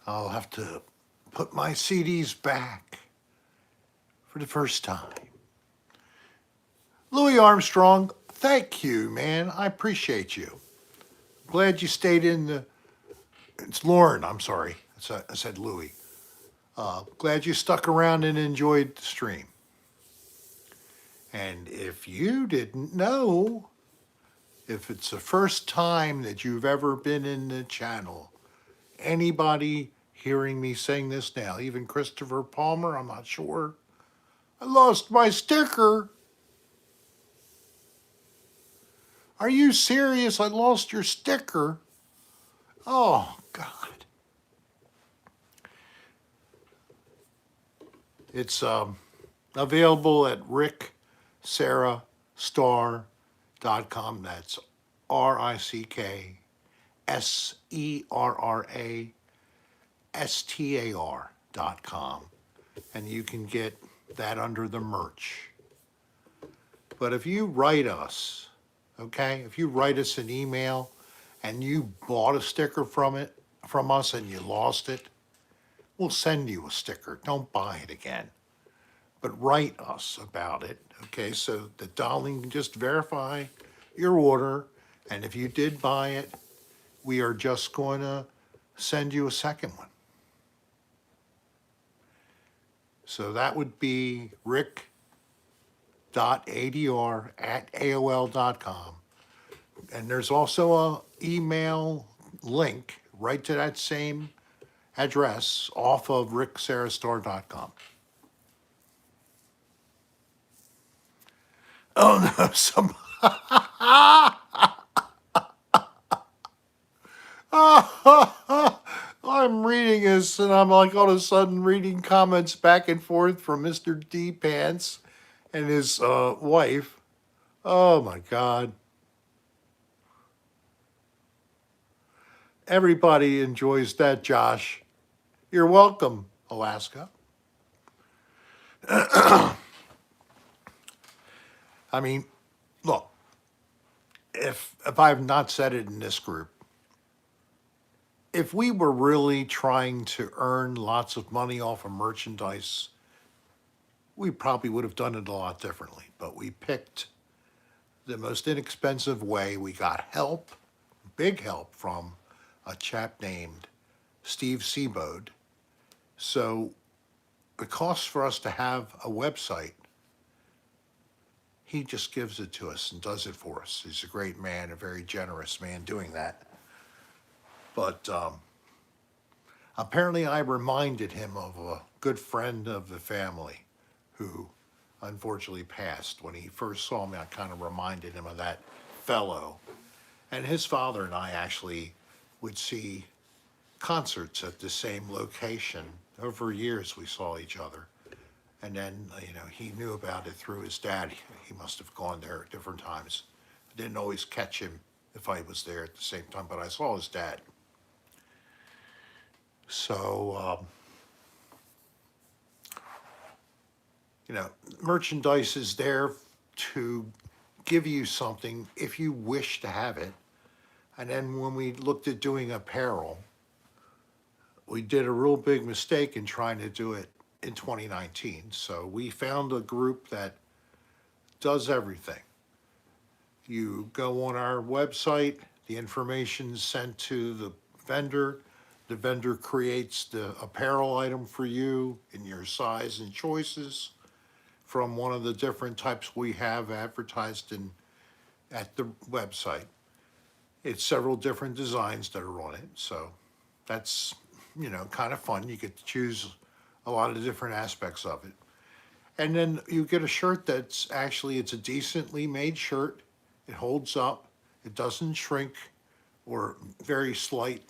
I'll have to put my CDs back for the first time. Louis Armstrong, thank you, man. I appreciate you. Glad you stayed in the. It's Lauren, I'm sorry. I said Louis. Glad you stuck around and enjoyed the stream. And if you didn't know, if it's the first time that you've ever been in the channel, anybody hearing me saying this now, even Christopher Palmer, I'm not sure, I lost my sticker. Are you serious? I lost your sticker. Oh, God. It's available at rickserrastar.com. That's RickSerrastar.com. And you can get that under the merch. But if you write us, okay, if you write us an email and you bought a sticker from us and you lost it, we'll send you a sticker. Don't buy it again. But write us about it, okay, so that Darling can just verify your order. And if you did buy it, we are just going to send you a second one. So that would be rick.adr@aol.com. And there's also a email link right to that same address off of rickserrastar.com. Oh no, some I'm reading this and I'm like all of a sudden reading comments back and forth from Mr. D Pants and his wife. Oh my God. Everybody enjoys that, Josh. You're welcome, Alaska. I mean, look, if I've not said it in this group, if we were really trying to earn lots of money off of merchandise, we probably would have done it a lot differently. But we picked the most inexpensive way. We got help, big help, from a chap named Steve Seabode. So the cost for us to have a website, he just gives it to us and does it for us. He's a great man, a very generous man doing that. But apparently I reminded him of a good friend of the family who unfortunately passed. When he first saw me, I kind of reminded him of that fellow. And his father and I actually would see concerts at the same location. Over years we saw each other. And then, you know, he knew about it through his dad. He must have gone there at different times. I didn't always catch him if I was there at the same time, but I saw his dad. So, you know, merchandise is there to give you something if you wish to have it. And then when we looked at doing apparel, we did a real big mistake in trying to do it in 2019. So we found a group that does everything. You go on our website, the information's sent to the vendor creates the apparel item for you in your size and choices from one of the different types we have advertised at the website. It's several different designs that are on it, so that's, you know, kind of fun. You get to choose a lot of different aspects of it. And then you get a shirt that's actually, it's a decently made shirt. It holds up. It doesn't shrink or very slight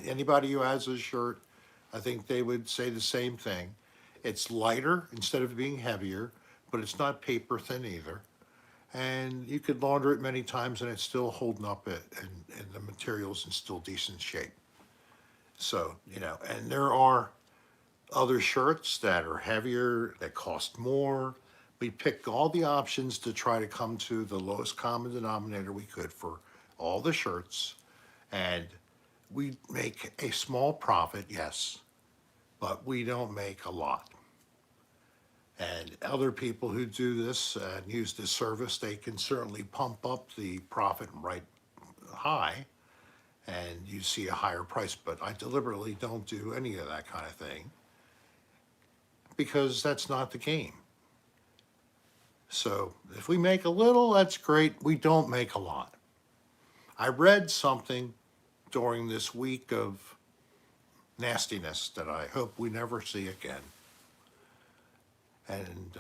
Anybody who has a shirt, I think they would say the same thing. It's lighter instead of being heavier, but it's not paper thin either. And you could launder it many times and it's still holding up and the material's in still decent shape. So, and there are other shirts that are heavier, that cost more. We picked all the options to try to come to the lowest common denominator we could for all the shirts. And we make a small profit, yes, but we don't make a lot. And other people who do this and use this service, they can certainly pump up the profit right high, and you see a higher price. But I deliberately don't do any of that kind of thing because that's not the game. So if we make a little, that's great. We don't make a lot. I read something during this week of nastiness that I hope we never see again. And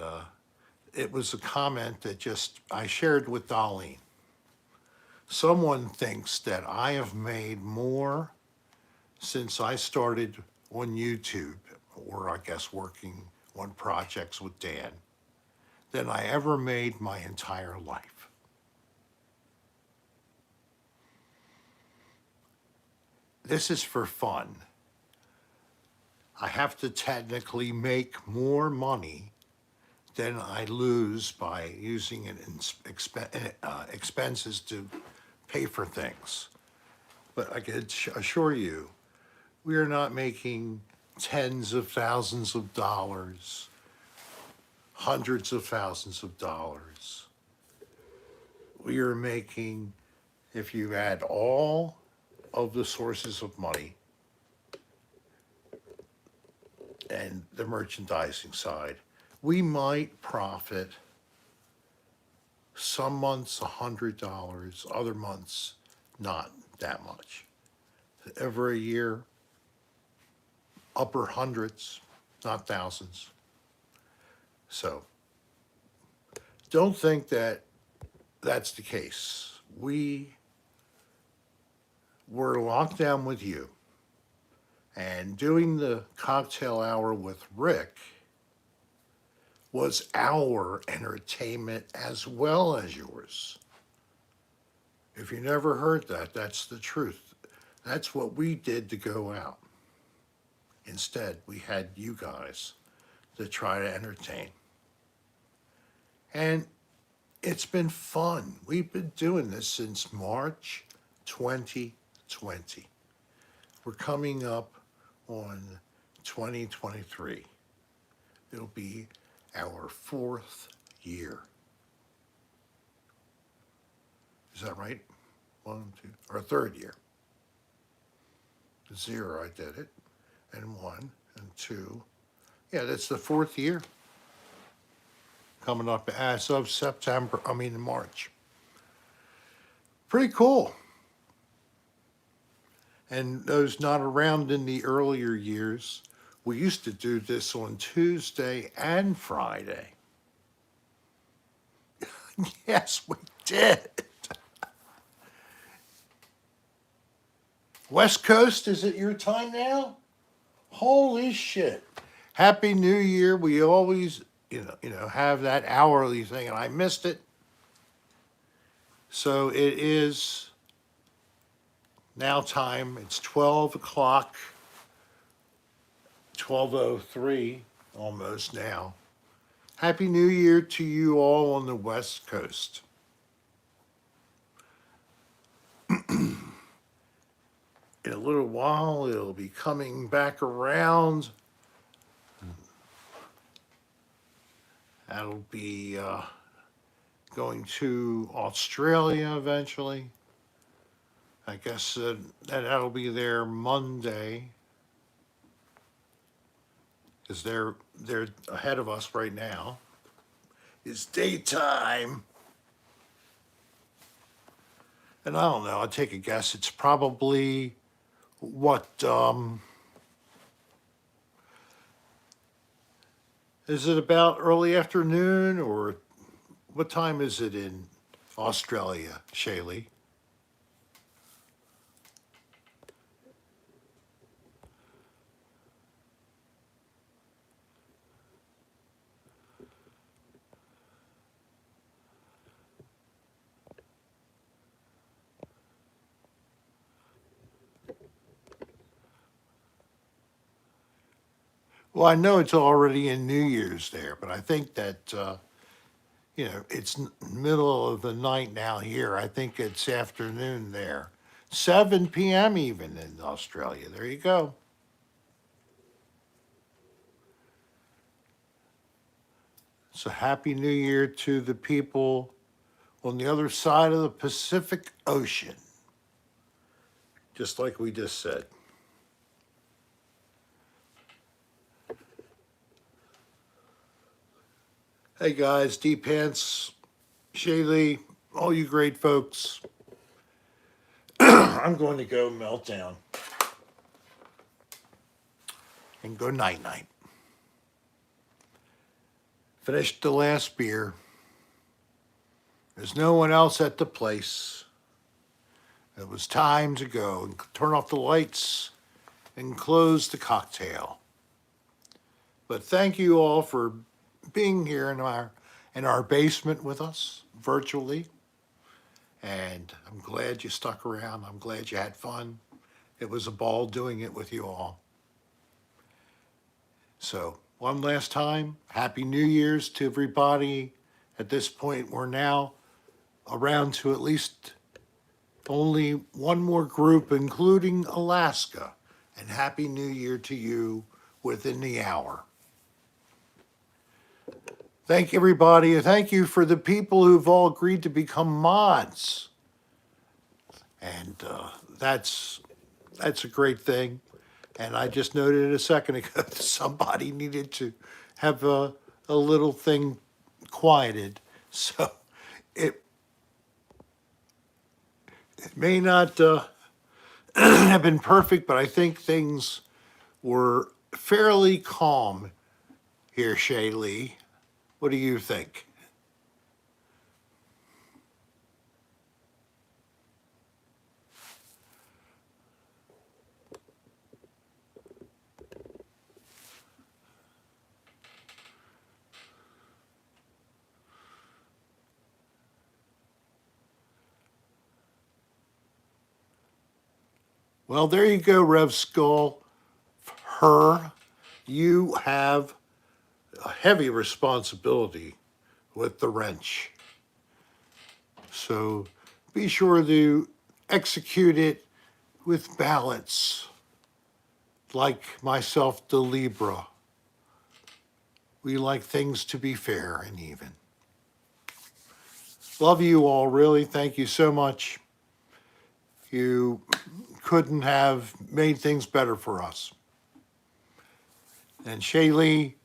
it was a comment that I shared with Darlene. Someone thinks that I have made more since I started on YouTube, or I guess working on projects with Dan, than I ever made my entire life. This is for fun. I have to technically make more money than I lose by using expenses to pay for things. But I can assure you, we are not making tens of thousands of dollars, hundreds of thousands of dollars. We are making, if you add all of the sources of money and the merchandising side, we might profit some months $100, other months not that much. Every year, upper hundreds, not thousands. So don't think that that's the case. We were locked down with you, and doing the cocktail hour with Rick was our entertainment as well as yours. If you never heard that, that's the truth. That's what we did to go out. Instead, we had you guys to try to entertain. And it's been fun. We've been doing this since March 2020. We're coming up on 2023. It'll be our 4th year. Is that right? 1, 2, or 3rd year. 0, I did it. And 1 and 2. Yeah, that's the 4th year. Coming up as of March. Pretty cool. And those not around in the earlier years, we used to do this on Tuesday and Friday. Yes, we did. West Coast, is it your time now? Holy shit. Happy New Year. We always, have that hourly thing, and I missed it. So it is now time. It's 12 o'clock. 12:03 almost now. Happy New Year to you all on the West Coast. In a little while, it'll be coming back around. That'll be going to Australia eventually. I guess that'll be there Monday. Because they're ahead of us right now. It's daytime. And I don't know, I'll take a guess. It's probably is it about early afternoon, or what time is it in Australia, Shaylee? Well, I know it's already in New Year's there, but I think that, it's middle of the night now here. I think it's afternoon there. 7 p.m. even in Australia. There you go. So happy New Year to the people on the other side of the Pacific Ocean. Just like we just said. Hey guys, D Pants, Shaylee, all you great folks. I'm going to go melt down and go night night. Finished the last beer. There's no one else at the place. It was time to go and turn off the lights and close the cocktail. But thank you all for being here in our basement with us virtually. And I'm glad you stuck around. I'm glad you had fun. It was a ball doing it with you all. So one last time, Happy New Year's to everybody. At this point, we're now around to at least only one more group, including Alaska. And Happy New Year to you within the hour. Thank everybody, and thank you for the people who've all agreed to become mods. And that's a great thing. And I just noted a second ago that somebody needed to have a little thing quieted. So it may not have been perfect, but I think things were fairly calm here, Shaylee. What do you think? Well, there you go, Rev Skull. Her, you have a heavy responsibility with the wrench. So be sure to execute it with balance, like myself, the Libra. We like things to be fair and even. Love you all, really. Thank you so much. You couldn't have made things better for us. And Shaylee,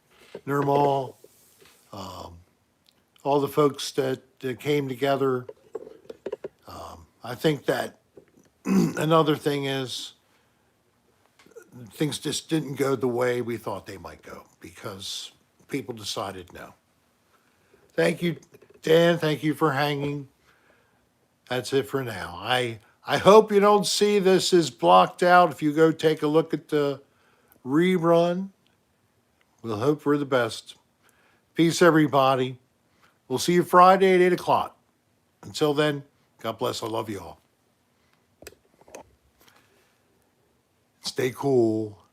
Nirmal, all the folks that came together. I think that another thing is things just didn't go the way we thought they might go because people decided no. Thank you, Dan. Thank you for hanging. That's it for now. I hope you don't see this as blocked out. If you go take a look at the rerun, we'll hope for the best. Peace, everybody. We'll see you Friday at 8 o'clock. Until then, God bless. I love you all. Stay cool.